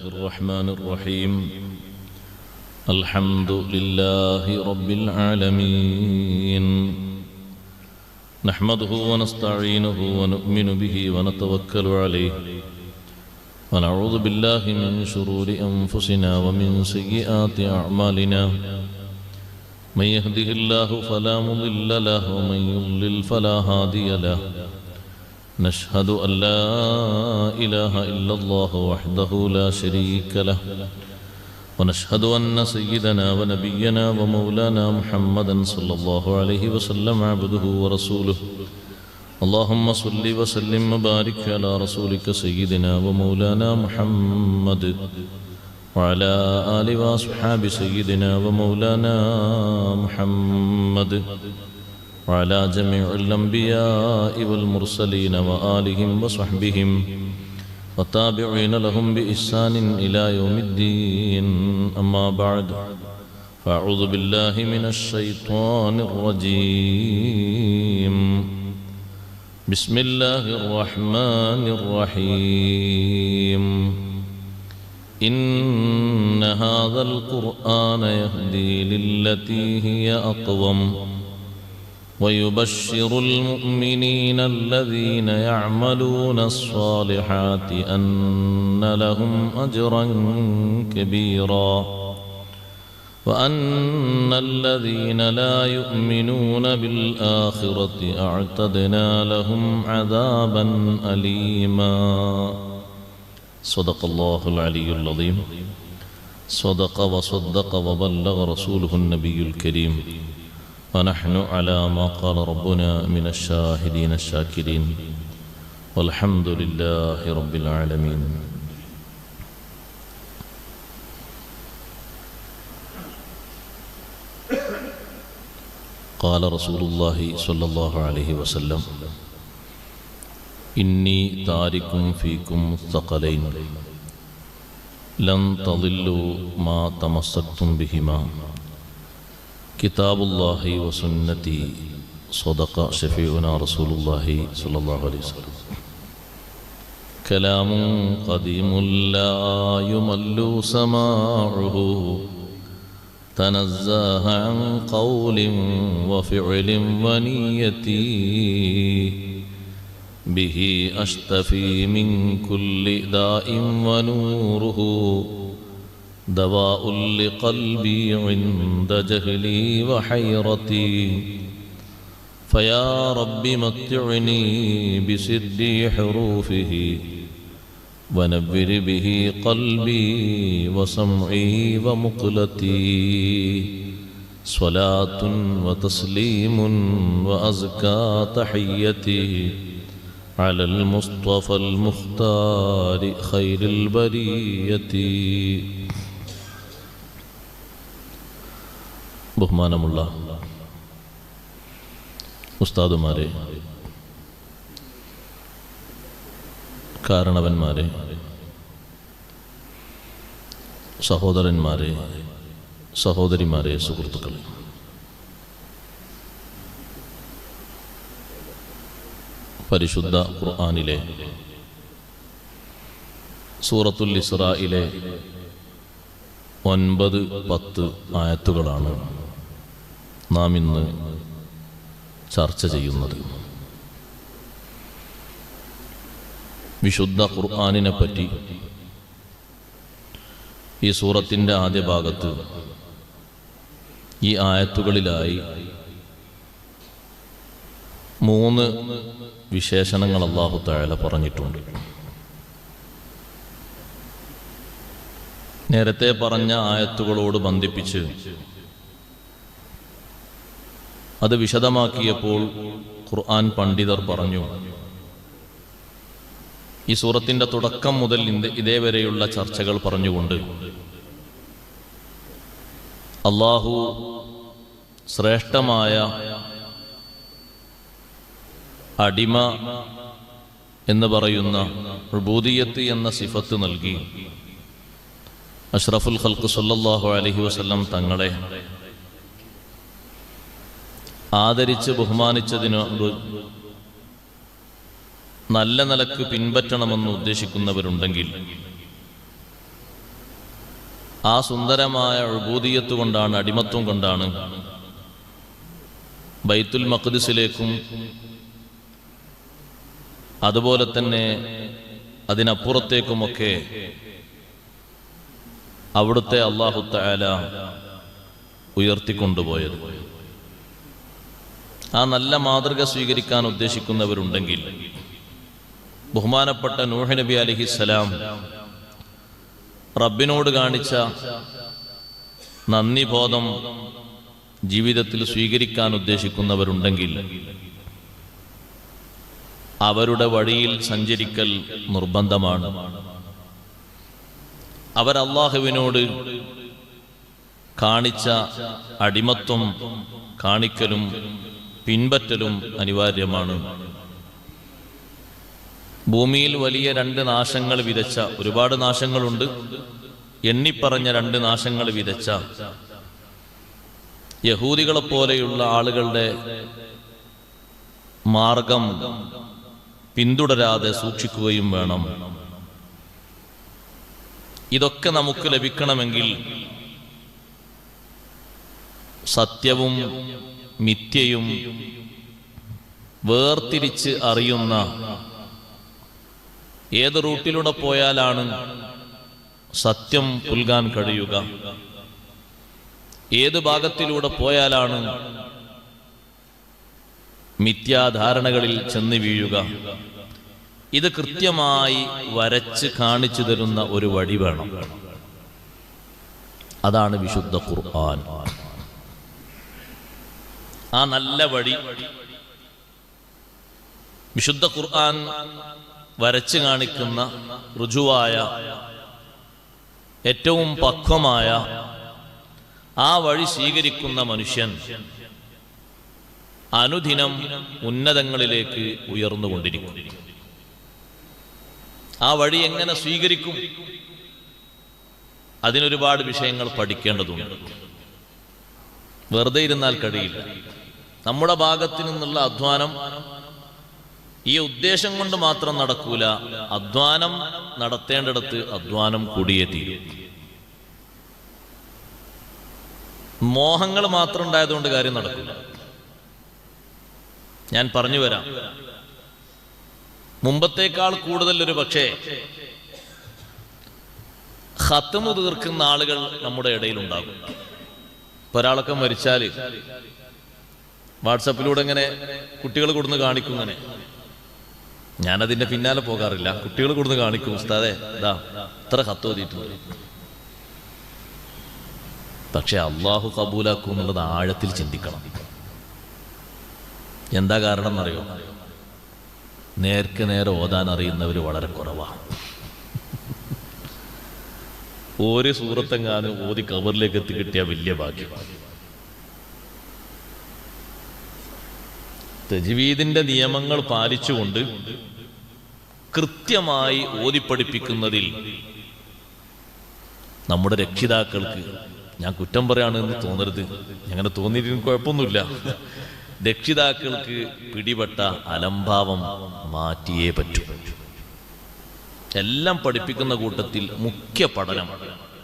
الله الرحمن الرحيم الحمد لله رب العالمين نحمده ونستعينه ونؤمن به ونتوكل عليه ونعوذ بالله من شرور أنفسنا ومن سيئات أعمالنا من يهده الله فلا مضل له ومن يضلل فلا هادي له نشهد أن لا إله إلا الله وحده لا شريك له ونشهد أن سيدنا ونبينا ومولانا محمدا صلى الله عليه وسلم عبده ورسوله اللهم صل وسلم وبارك على رسولك سيدنا ومولانا محمد وعلى آل وأصحاب سيدنا ومولانا محمد وعلى جميع الأنبياء والمرسلين وآلهم وصحبهم والتابعين لهم بإحسان إلى يوم الدين أما بعد فأعوذ بالله من الشيطان الرجيم بسم الله الرحمن الرحيم إن هذا القرآن يهدي للتي هي أقوم ويبشر المؤمنين الذين يعملون الصالحات أن لهم أجرا كبيرا وأن الذين لا يؤمنون بالآخرة أعتدنا لهم عذابا أليما صدق الله العلي العظيم صدق وصدق وبلغ رسوله النبي الكريم ونحن على ما قال ربنا من الشاهدين الشاكرين والحمد لله رب العالمين. قال رسول الله صلى الله عليه وسلم إني تارك فيكم الثقلين لن تضلوا ما تمسكتم بهما كتاب الله وسنتي صدق شفيعنا رسول الله صلى الله عليه وسلم كلام قديم لا يمل سماعه تنزه عن قول وفعل ونيتي به أشتفي من كل داء ونوره دواء لقلبي عند جهلي وحيرتي فيا رب متعني بسر حروفه ونبر به قلبي وسمعي ومقلتي صلاة وتسليم وأزكى تحيتي على المصطفى المختار خير البرية. ബഹുമാനമുള്ള ഉസ്താദുമാരെ, കാരണവന്മാരെ, സഹോദരന്മാരെ, സഹോദരിമാരെ, സുഹൃത്തുക്കളെ, പരിശുദ്ധ ഖുർആനിലെ സൂറത്തുൽ ഇസ്രായിലെ 9-10 ആയത്തുകളാണ് നാം ഇന്ന് ചർച്ച ചെയ്യുന്നത്. വിശുദ്ധ ഖുർആനിനെ പറ്റി ഈ സൂറത്തിൻ്റെ ആദ്യ ഭാഗത്ത് ഈ ആയത്തുകളിലായി 3 വിശേഷണങ്ങൾ അല്ലാഹു തആല പറഞ്ഞിട്ടുണ്ട്. നേരത്തെ പറഞ്ഞ ആയത്തുകളോട് ബന്ധിപ്പിച്ച് അത് വിശദമാക്കിയപ്പോൾ ഖുർആൻ പണ്ഡിതർ പറഞ്ഞു, ഈ സൂറത്തിൻ്റെ തുടക്കം മുതൽ ഇതേവരെയുള്ള ചർച്ചകൾ പറഞ്ഞുകൊണ്ട് അല്ലാഹു ശ്രേഷ്ഠമായ അടിമ എന്ന് പറയുന്ന ഉബൂദിയ്യത്ത് എന്ന സിഫത്ത് നൽകി അഷ്റഫുൽ ഖൽഖ് സല്ലല്ലാഹു അലൈഹി വസല്ലം തങ്ങളെ ആദരിച്ച് ബഹുമാനിച്ചതിനോട് നല്ല നിലക്ക് പിൻപറ്റണമെന്ന് ഉദ്ദേശിക്കുന്നവരുണ്ടെങ്കിൽ ആ സുന്ദരമായ ഉബൂദിയത്ത് കൊണ്ടാണ്, അടിമത്വം കൊണ്ടാണ് ബൈത്തുൽ മഖ്ദിസിലേക്കും അതുപോലെ തന്നെ അതിനപ്പുറത്തേക്കുമൊക്കെ അവിടുത്തെ അല്ലാഹു തആല ഉയർത്തിക്കൊണ്ടുപോയത്. ആ നല്ല മാതൃക സ്വീകരിക്കാൻ ഉദ്ദേശിക്കുന്നവരുണ്ടെങ്കിൽ ബഹുമാനപ്പെട്ട നൂഹ് നബി അലൈഹിസ്സലാം റബ്ബിനോട് കാണിച്ച നന്ദിബോധം ജീവിതത്തിൽ സ്വീകരിക്കാൻ ഉദ്ദേശിക്കുന്നവരുണ്ടെങ്കിൽ അവരുടെ വഴിയിൽ സഞ്ചരിക്കൽ നിർബന്ധമാണ്. അവർ അല്ലാഹുവിനോട് കാണിച്ച അടിമത്വം കാണിക്കലും പിൻപറ്റലും അനിവാര്യമാണ്. ഭൂമിയിൽ വലിയ രണ്ട് നാശങ്ങൾ വിതച്ച, ഒരുപാട് നാശങ്ങളുണ്ട്, എണ്ണിപ്പറഞ്ഞ രണ്ട് നാശങ്ങൾ വിതച്ച യഹൂദികളെപ്പോലെയുള്ള ആളുകളുടെ മാർഗം പിന്തുടരാതെ സൂക്ഷിക്കുകയും വേണം. ഇതൊക്കെ നമുക്ക് ലഭിക്കണമെങ്കിൽ സത്യവും മിഥ്യയും വേർതിരിച്ച് അറിയുന്ന, ഏത് റൂട്ടിലൂടെ പോയാലാണ് സത്യം പുൽകാൻ കഴിയുക, ഏത് ഭാഗത്തിലൂടെ പോയാലാണ് മിഥ്യാധാരണകളിൽ ചെന്ന് വീഴുക, ഇത് കൃത്യമായി വരച്ച് കാണിച്ചു തരുന്ന ഒരു വഴി വേണം. അതാണ് വിശുദ്ധ ഖുർആൻ. ആ നല്ല വഴി വിശുദ്ധ ഖുർആൻ വരച്ച് കാണിക്കുന്ന ഋജുവായ, ഏറ്റവും പക്വമായ ആ വഴി സ്വീകരിക്കുന്ന മനുഷ്യൻ അനുദിനം ഉന്നതങ്ങളിലേക്ക് ഉയർന്നുകൊണ്ടിരിക്കും. ആ വഴി എങ്ങനെ സ്വീകരിക്കും? അതിനൊരുപാട് വിഷയങ്ങൾ പഠിക്കേണ്ടതുണ്ട്. വെറുതെ ഇരുന്നാൽ കഴിയില്ല. നമ്മുടെ ഭാഗത്തു നിന്നുള്ള അധ്വാനം ഈ ഉദ്ദേശം കൊണ്ട് മാത്രം നടക്കൂല. അധ്വാനം നടത്തേണ്ടിടത്ത് അധ്വാനം കൂടിയേ തീരും. മോഹങ്ങൾ മാത്രം ഉണ്ടായതുകൊണ്ട് കാര്യം നടക്കില്ല. ഞാൻ പറഞ്ഞു വരാം. മുമ്പത്തേക്കാൾ കൂടുതൽ ഒരു പക്ഷേ ഖത്മ് തീർക്കുന്ന ആളുകൾ നമ്മുടെ ഇടയിൽ ഉണ്ടാകും. ഇപ്പൊ ഒരാളൊക്കെ മരിച്ചാൽ വാട്സപ്പിലൂടെ ഇങ്ങനെ കുട്ടികൾ കൊടുന്ന് കാണിക്കും. ഇങ്ങനെ ഞാനതിന്റെ പിന്നാലെ പോകാറില്ല. കുട്ടികൾ കൊടുന്ന് കാണിക്കും, ഉസ്താദേ ഇതാ ഇത്ര ഖത്ത് ഓതിയിട്ടുണ്ട്. പക്ഷെ അള്ളാഹു കബൂലാക്കും എന്നുള്ളത് ആഴത്തിൽ ചിന്തിക്കണം. എന്താ കാരണം എന്നറിയോ? നേർക്ക് നേരെ ഓതാൻ അറിയുന്നവർ വളരെ കുറവാണ്. ഒരു സൂറത്തെങ്ങാനും ഓതി കബറിലേക്ക് എത്തി കിട്ടിയ വലിയ ഭാഗ്യമാണ്. തജ്വീദിന്റെ നിയമങ്ങൾ പാലിച്ചുകൊണ്ട് കൃത്യമായി ഓതിപ്പഠിപ്പിക്കുന്നതിൽ നമ്മുടെ രക്ഷിതാക്കൾക്ക്, ഞാൻ കുറ്റം പറയാണെന്ന് തോന്നരുത്, അങ്ങനെ തോന്നിയിട്ട് കുഴപ്പമൊന്നുമില്ല, രക്ഷിതാക്കൾക്ക് പിടിപെട്ട അലംഭാവം മാറ്റിയേ പറ്റൂ. എല്ലാം പഠിപ്പിക്കുന്ന കൂട്ടത്തിൽ മുഖ്യ പഠനം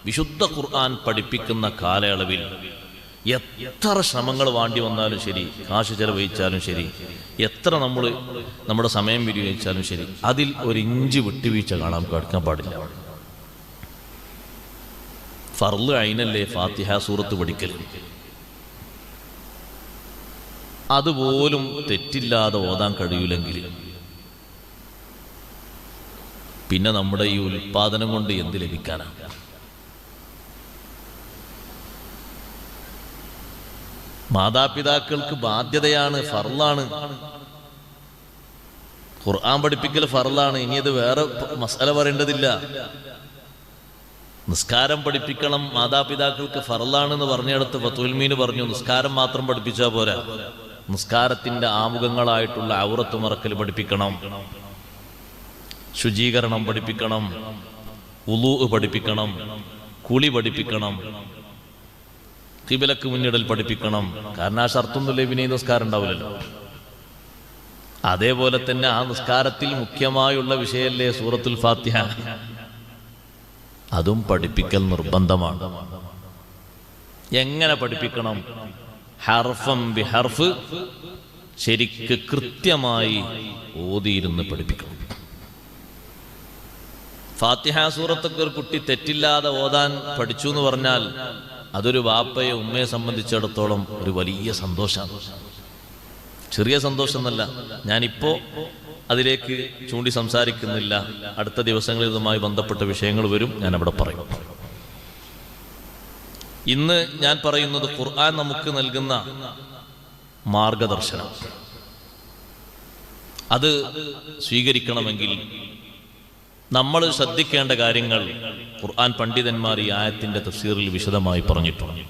വിശുദ്ധ ഖുർആൻ പഠിപ്പിക്കുന്ന കാലയളവിൽ എത്ര ശ്രമങ്ങൾ വേണ്ടി വന്നാലും ശരി, കാശ് ചെലവഴിച്ചാലും ശരി, എത്ര നമ്മുടെ സമയം വിനിയോഗിച്ചാലും ശരി, അതിൽ ഒരു ഇഞ്ച് വിട്ടുവീഴ്ച കേൾക്കാൻ പാടില്ല. ഫർള് ഐനല്ലേ ഫാത്തിഹ സൂറത്ത് പഠിക്കൽ. അതുപോലും തെറ്റില്ലാതെ ഓതാൻ കഴിയില്ലെങ്കിൽ പിന്നെ നമ്മുടെ ഈ ഉൽപാദനം കൊണ്ട് എന്ത് ലഭിക്കാനാണ്? മാതാപിതാക്കൾക്ക് ബാധ്യതയാണ്, ഫർളാണ്. ഖുർആൻ പഠിപ്പിക്കൽ ഫർളാണ്. ഇനി അത് വേറെ മസല പറയേണ്ടതില്ല. നിസ്കാരം പഠിപ്പിക്കണം, മാതാപിതാക്കൾക്ക് ഫർളാണെന്ന് പറഞ്ഞിടത്ത് ഫതുൽ മീൻ പറഞ്ഞു നിസ്കാരം മാത്രം പഠിപ്പിച്ചാൽ പോരാ, നിസ്കാരത്തിന്റെ ആമുഖങ്ങളായിട്ടുള്ള ഔറത്ത് മറക്കൽ പഠിപ്പിക്കണം, ശുചീകരണം പഠിപ്പിക്കണം, വുളൂ പഠിപ്പിക്കണം, കുളി പഠിപ്പിക്കണം, ഖിബലക്ക് മുന്നിടൽ പഠിപ്പിക്കണം. കാരണം ആ ഷർത്തൊന്നുമില്ല, പിന്നെ ഈ നിസ്കാരം ഉണ്ടാവില്ലല്ലോ. അതേപോലെ തന്നെ ആ നിസ്കാരത്തിൽ മുഖ്യമായുള്ള വിഷയല്ലേ സൂറത്തുൽ ഫാത്തിഹ. അതും പഠിപ്പിക്കൽ നിർബന്ധമാണ്. എങ്ങനെ പഠിപ്പിക്കണം? ഹർഫം ബി ഹർഫ്, ശരിക്ക് കൃത്യമായി ഓതിയിരുന്ന് പഠിപ്പിക്കണം. ഫാത്തിഹ സൂറത്തൊക്കെ ഒരു കുട്ടി തെറ്റില്ലാതെ ഓതാൻ പഠിച്ചു എന്ന് പറഞ്ഞാൽ അതൊരു വാപ്പയെ ഉമ്മയെ സംബന്ധിച്ചിടത്തോളം ഒരു വലിയ സന്തോഷമാണ്. ചെറിയ സന്തോഷം എന്നല്ല. ഞാനിപ്പോ അതിലേക്ക് ചൂണ്ടി സംസാരിക്കുന്നില്ല. അടുത്ത ദിവസങ്ങളിൽ ഇതുമായി ബന്ധപ്പെട്ട വിഷയങ്ങൾ വരും, ഞാൻ അവിടെ പറയും. ഇന്ന് ഞാൻ പറയുന്നത് ഖുർആൻ നമുക്ക് നൽകുന്ന മാർഗദർശനം. അത് സ്വീകരിക്കണമെങ്കിൽ നമ്മൾ ശ്രദ്ധിക്കേണ്ട കാര്യങ്ങൾ ഖുർആൻ പണ്ഡിതന്മാർ ഈ ആയത്തിന്റെ തഫ്സീറിൽ വിശദമായി പറഞ്ഞിട്ടുണ്ട്.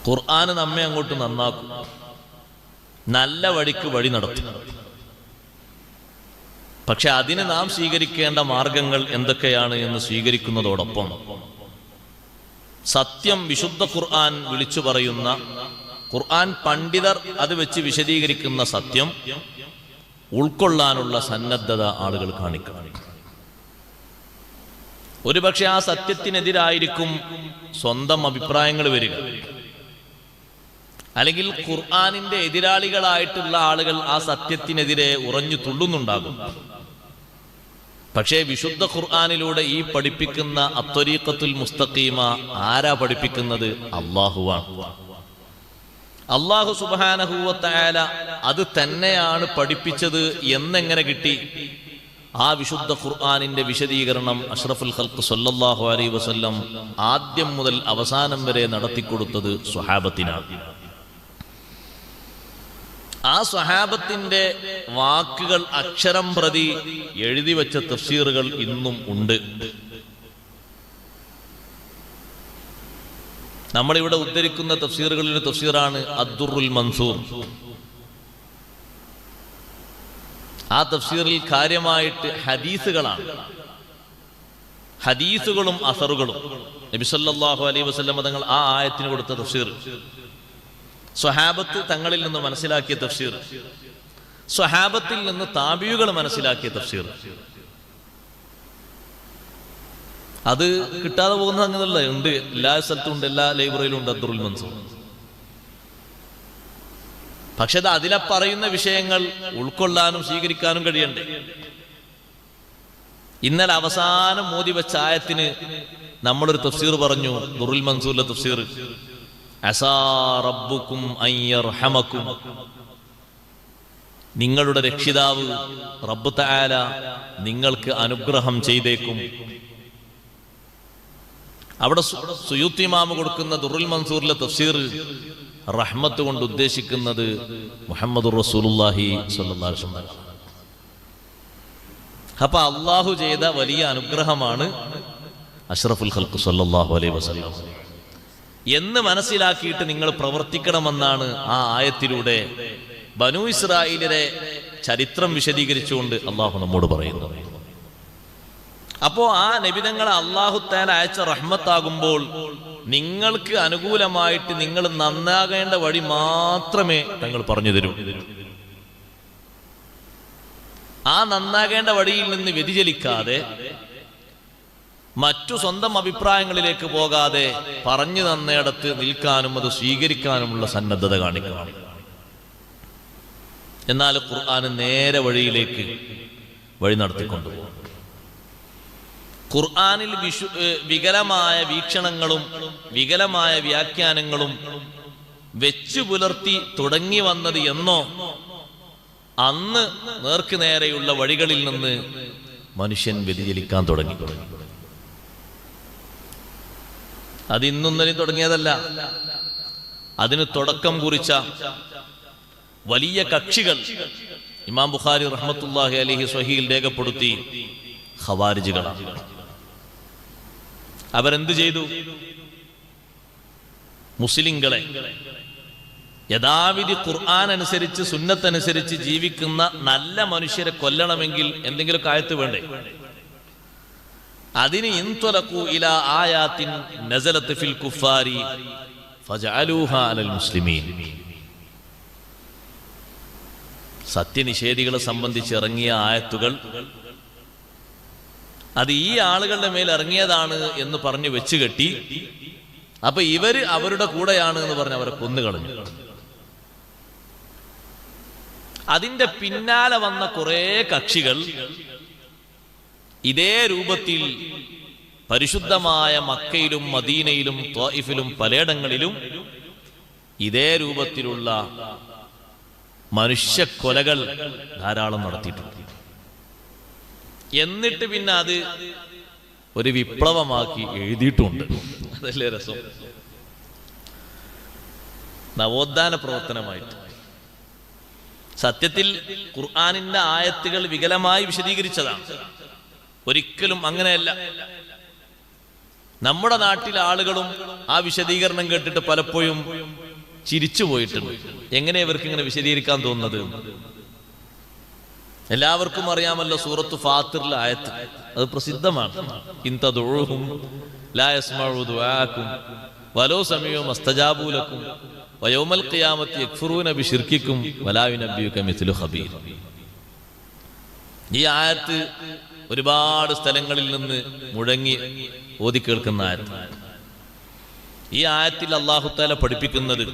ഖുർആൻ നമ്മെ അങ്ങോട്ട് നന്നാക്കും, നല്ല വഴിക്ക് വഴി നടത്തും. പക്ഷെ അതിന് നാം സ്വീകരിക്കേണ്ട മാർഗങ്ങൾ എന്തൊക്കെയാണ് എന്ന് സ്വീകരിക്കുന്നതോടൊപ്പം സത്യം വിശുദ്ധ ഖുർആൻ വിളിച്ചു പറയുന്ന, ഖുർആൻ പണ്ഡിതർ അത് വെച്ച് വിശദീകരിക്കുന്ന സത്യം ഉൾക്കൊള്ളാനുള്ള സന്നദ്ധത ആളുകൾ കാണിക്കണം. ഒരുപക്ഷെ ആ സത്യത്തിനെതിരായിരിക്കും സ്വന്തം അഭിപ്രായങ്ങൾ വരിക, അല്ലെങ്കിൽ ഖുർആനിന്റെ എതിരാളികളായിട്ടുള്ള ആളുകൾ ആ സത്യത്തിനെതിരെ ഉറഞ്ഞു തുള്ളുന്നുണ്ടാകും. പക്ഷേ വിശുദ്ധ ഖുർആനിലൂടെ ഈ പഠിപ്പിക്കുന്ന അത്വരീഖത്തുൽ മുസ്തഖീമ ആരാ പഠിപ്പിക്കുന്നത്? അല്ലാഹുവാണ്. അല്ലാഹു സുബ്ഹാനഹു വ തആല അത് തന്നെയാണ് പഠിപ്പിച്ചത് എന്നെങ്ങനെ കിട്ടി? ആ വിശുദ്ധ ഖുർആനിന്റെ വിശദീകരണം അഷ്റഫുൽ ഖൽഖ് സ്വല്ലല്ലാഹു അലൈഹി വസല്ലം ആദ്യം മുതൽ അവസാനം വരെ നടത്തിക്കൊടുത്തത് സ്വഹാബത്തിനാണ്. ആ സ്വഹാബത്തിന്റെ വാക്കുകൾ അക്ഷരം പ്രതി എഴുതി വെച്ച തഫ്സീറുകൾ ഇന്നും ഉണ്ട്. നമ്മളിവിടെ ഉദ്ധരിക്കുന്ന തഫ്സീറുകളിലെ തഫ്സീറാണ് അദ്ദുറുൽ മൻസൂർ. ആ തഫ്സീറിൽ കാര്യമായിട്ട് ഹദീസുകളാണ്, ഹദീസുകളും അസറുകളും. നബി സല്ലല്ലാഹു അലൈഹി വസല്ലം തങ്ങൾ ആ ആയത്തിന് കൊടുത്ത തഫ്സീർ, സ്വഹാബത്ത് തങ്ങളിൽ നിന്ന് മനസ്സിലാക്കിയ തഫ്സീർ, സ്വഹാബത്തിൽ നിന്ന് താബിയുകൾ മനസ്സിലാക്കിയ തഫ്സീർ. അത് കിട്ടാതെ പോകുന്ന അങ്ങനെയല്ല, ഉണ്ട്. എല്ലാ സ്ഥലത്തും ഉണ്ട്, എല്ലാ ലൈബ്രറിയിലും ഉണ്ട് അദ്ദുറുൽ മൻസൂർ. പക്ഷെ അത് അതിലെ പറയുന്ന വിഷയങ്ങൾ ഉൾക്കൊള്ളാനും സ്വീകരിക്കാനും കഴിയണ്ടേ? ഇന്നലെ അവസാനം മോദി വെച്ച ആയത്തിന് നമ്മളൊരു തഫ്സീർ പറഞ്ഞു, ദുറുൽ മൻസൂറിലെ തഫ്സീർ. അസാ റബ്ബുക്കും അൻ യർഹമക്കും, നിങ്ങളുടെ രക്ഷിതാവ് റബ്ബ് തആല നിങ്ങൾക്ക് അനുഗ്രഹം ചെയ്തേക്കും. അവിടെ സുയൂത്തി ഇമാം കൊടുക്കുന്ന ദുറുൽ മൻസൂറിലെ തഫ്സീർ റഹ്മത്ത് കൊണ്ട് ഉദ്ദേശിക്കുന്നത് മുഹമ്മദുർ റസൂലുള്ളാഹി സ്വല്ലല്ലാഹു അലൈഹി വസല്ലം. അപ്പൊ അള്ളാഹു ചെയ്ത വലിയ അനുഗ്രഹമാണ് അഷ്റഫുൽ ഖൽഖ് സ്വല്ലല്ലാഹു അലൈഹി വസല്ലം എന്ന് മനസ്സിലാക്കിയിട്ട് നിങ്ങൾ പ്രവർത്തിക്കണമെന്നാണ് ആ ആയത്തിലൂടെ ബനൂ ഇസ്രായേലിന്റെ ചരിത്രം വിശദീകരിച്ചുകൊണ്ട് അള്ളാഹു നമ്മോട് പറയുന്നത്. അപ്പോ ആ നബിതങ്ങളെ അള്ളാഹു തആല അയച്ച റഹ്മത്താകുമ്പോൾ നിങ്ങൾക്ക് അനുകൂലമായിട്ട് നിങ്ങൾ നന്നാകേണ്ട വഴി മാത്രമേ തങ്ങൾ പറഞ്ഞു തരൂ. ആ നന്നാകേണ്ട വഴിയിൽ നിന്ന് വ്യതിചലിക്കാതെ, മറ്റു സ്വന്തം അഭിപ്രായങ്ങളിലേക്ക് പോകാതെ പറഞ്ഞു തന്നയിടത്ത് നിൽക്കാനും അത് സ്വീകരിക്കാനുമുള്ള സന്നദ്ധത കാണിക്കണം. എന്നാൽ ഖുർആൻ നേരെ വഴിയിലേക്ക് വഴി നടത്തിക്കൊണ്ടുപോകും. ഖുർആനിൽ വികലമായ വീക്ഷണങ്ങളും വികലമായ വ്യാഖ്യാനങ്ങളും വെച്ചു പുലർത്തി തുടങ്ങി വന്നത് എന്നോ അന്ന് നേർക്ക് നേരെയുള്ള വഴികളിൽ നിന്ന് മനുഷ്യൻ വ്യതിചലിക്കാൻ തുടങ്ങി. അത് ഇന്നൊന്നിനും തുടങ്ങിയതല്ല. അതിന് തുടക്കം കുറിച്ച വലിയ കക്ഷികൾ ഇമാം ബുഖാരി റഹ്മത്തുള്ളാഹി അലൈഹി സ്വഹീഹിൽ രേഖപ്പെടുത്തി ഖവാരിജികളാണ്. അവരെന്ത് ചെയ്തു? മുസ്ലിങ്ങളെ യഥാവിധി ഖുർആൻ അനുസരിച്ച് സുന്നത്തനുസരിച്ച് ജീവിക്കുന്ന നല്ല മനുഷ്യരെ കൊല്ലണമെങ്കിൽ എന്തെങ്കിലും ആയത്ത് വേണ്ടേ? അതിന് ഇൻതലഖു ഇലാ ആയാത്തിൻ നസലത് ഫിൽ കുഫാരി ഫജഅലൂഹാ അലൽ മുസ്ലിമീൻ. സത്യനിഷേധികളെ സംബന്ധിച്ച് ഇറങ്ങിയ ആയത്തുകൾ അത് ഈ ആളുകളുടെ മേൽ ഇറങ്ങിയതാണ് എന്ന് പറഞ്ഞ് വെച്ച് കെട്ടി. അപ്പൊ ഇവര് അവരുടെ കൂടെയാണ് എന്ന് പറഞ്ഞ് അവരെ കൊന്നുകളഞ്ഞു. അതിന്റെ പിന്നാലെ വന്ന കുറെ കക്ഷികൾ ഇതേ രൂപത്തിൽ പരിശുദ്ധമായ മക്കയിലും മദീനയിലും ത്വായിഫിലും പലയിടങ്ങളിലും ഇതേ രൂപത്തിലുള്ള മനുഷ്യക്കൊലകൾ ധാരാളം നടത്തിയിട്ടുണ്ട്. എന്നിട്ട് പിന്നെ അത് ഒരു വിപ്ലവമാക്കി എഴുതിയിട്ടുണ്ട്. അതല്ലേ രസം. നവോത്ഥാന പ്രവർത്തനമായിട്ട്. സത്യത്തിൽ ഖുർആനിന്റെ ആയത്തുകൾ വികലമായി വിശദീകരിച്ചതാണ്. ഒരിക്കലും അങ്ങനെയല്ല. നമ്മുടെ നാട്ടിലെ ആളുകളും ആ വിശദീകരണം കേട്ടിട്ട് പലപ്പോഴും ചിരിച്ചു പോയിട്ടുണ്ട്. എങ്ങനെ ഇവർക്ക് ഇങ്ങനെ വിശദീകരിക്കാൻ തോന്നുന്നത്? എല്ലാവർക്കും അറിയാമല്ലോ സൂറത്തു ഫാത്തിറിലെ ആയത്ത്, അത് പ്രസിദ്ധമാണ്. ഇൻ തദ്ഉഹും ലാ യസ്മഉ ദുആഅക്കും വലൗ സമീഉ മസ്തജാബു ലക്കും വയൗമൽ ഖിയാമത്തി യക്ഫുറൂന ബിശിർക്കിക്കും വലാ യുനബ്ബിയുക മിസ്ലു ഖബീർ. ഈ ആയത്ത് ഒരുപാട് സ്ഥലങ്ങളിൽ നിന്ന് മുഴങ്ങി ഓതി കേൾക്കുന്ന ആയത്ത്. ഈ ആയത്തിൽ അല്ലാഹു തആല പഠിപ്പിക്കുന്നത്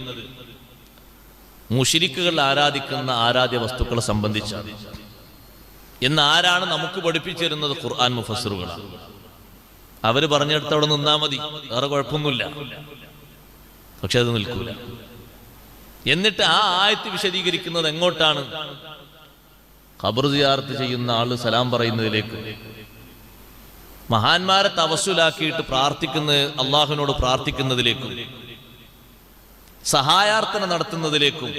മുശ്രിക്കുകൾ ആരാധിക്കുന്ന ആരാധ്യ വസ്തുക്കളെ സംബന്ധിച്ചാണ്. എന്ന് ആരാണ് നമുക്ക് പഠിപ്പിച്ചിരുന്നത്? ഖുർആൻ മുഫസ്സിറുകളാണ്. അവര് പറഞ്ഞെടുത്ത് അവിടെ നിന്നാ മതി, വേറെ കുഴപ്പമൊന്നുമില്ല. പക്ഷെ അത് നിൽക്കൂല. എന്നിട്ട് ആ ആയത്ത് വിശദീകരിക്കുന്നത് എങ്ങോട്ടാണ്? ഖബർ സിയാറത്ത് ചെയ്യുന്ന ആള് സലാം പറയുന്നതിലേക്ക്, മഹാന്മാരെ തവസ്സുലാക്കിയിട്ട് അള്ളാഹുവിനോട് പ്രാർത്ഥിക്കുന്നതിലേക്കും, സഹായാർത്ഥന നടത്തുന്നതിലേക്കും,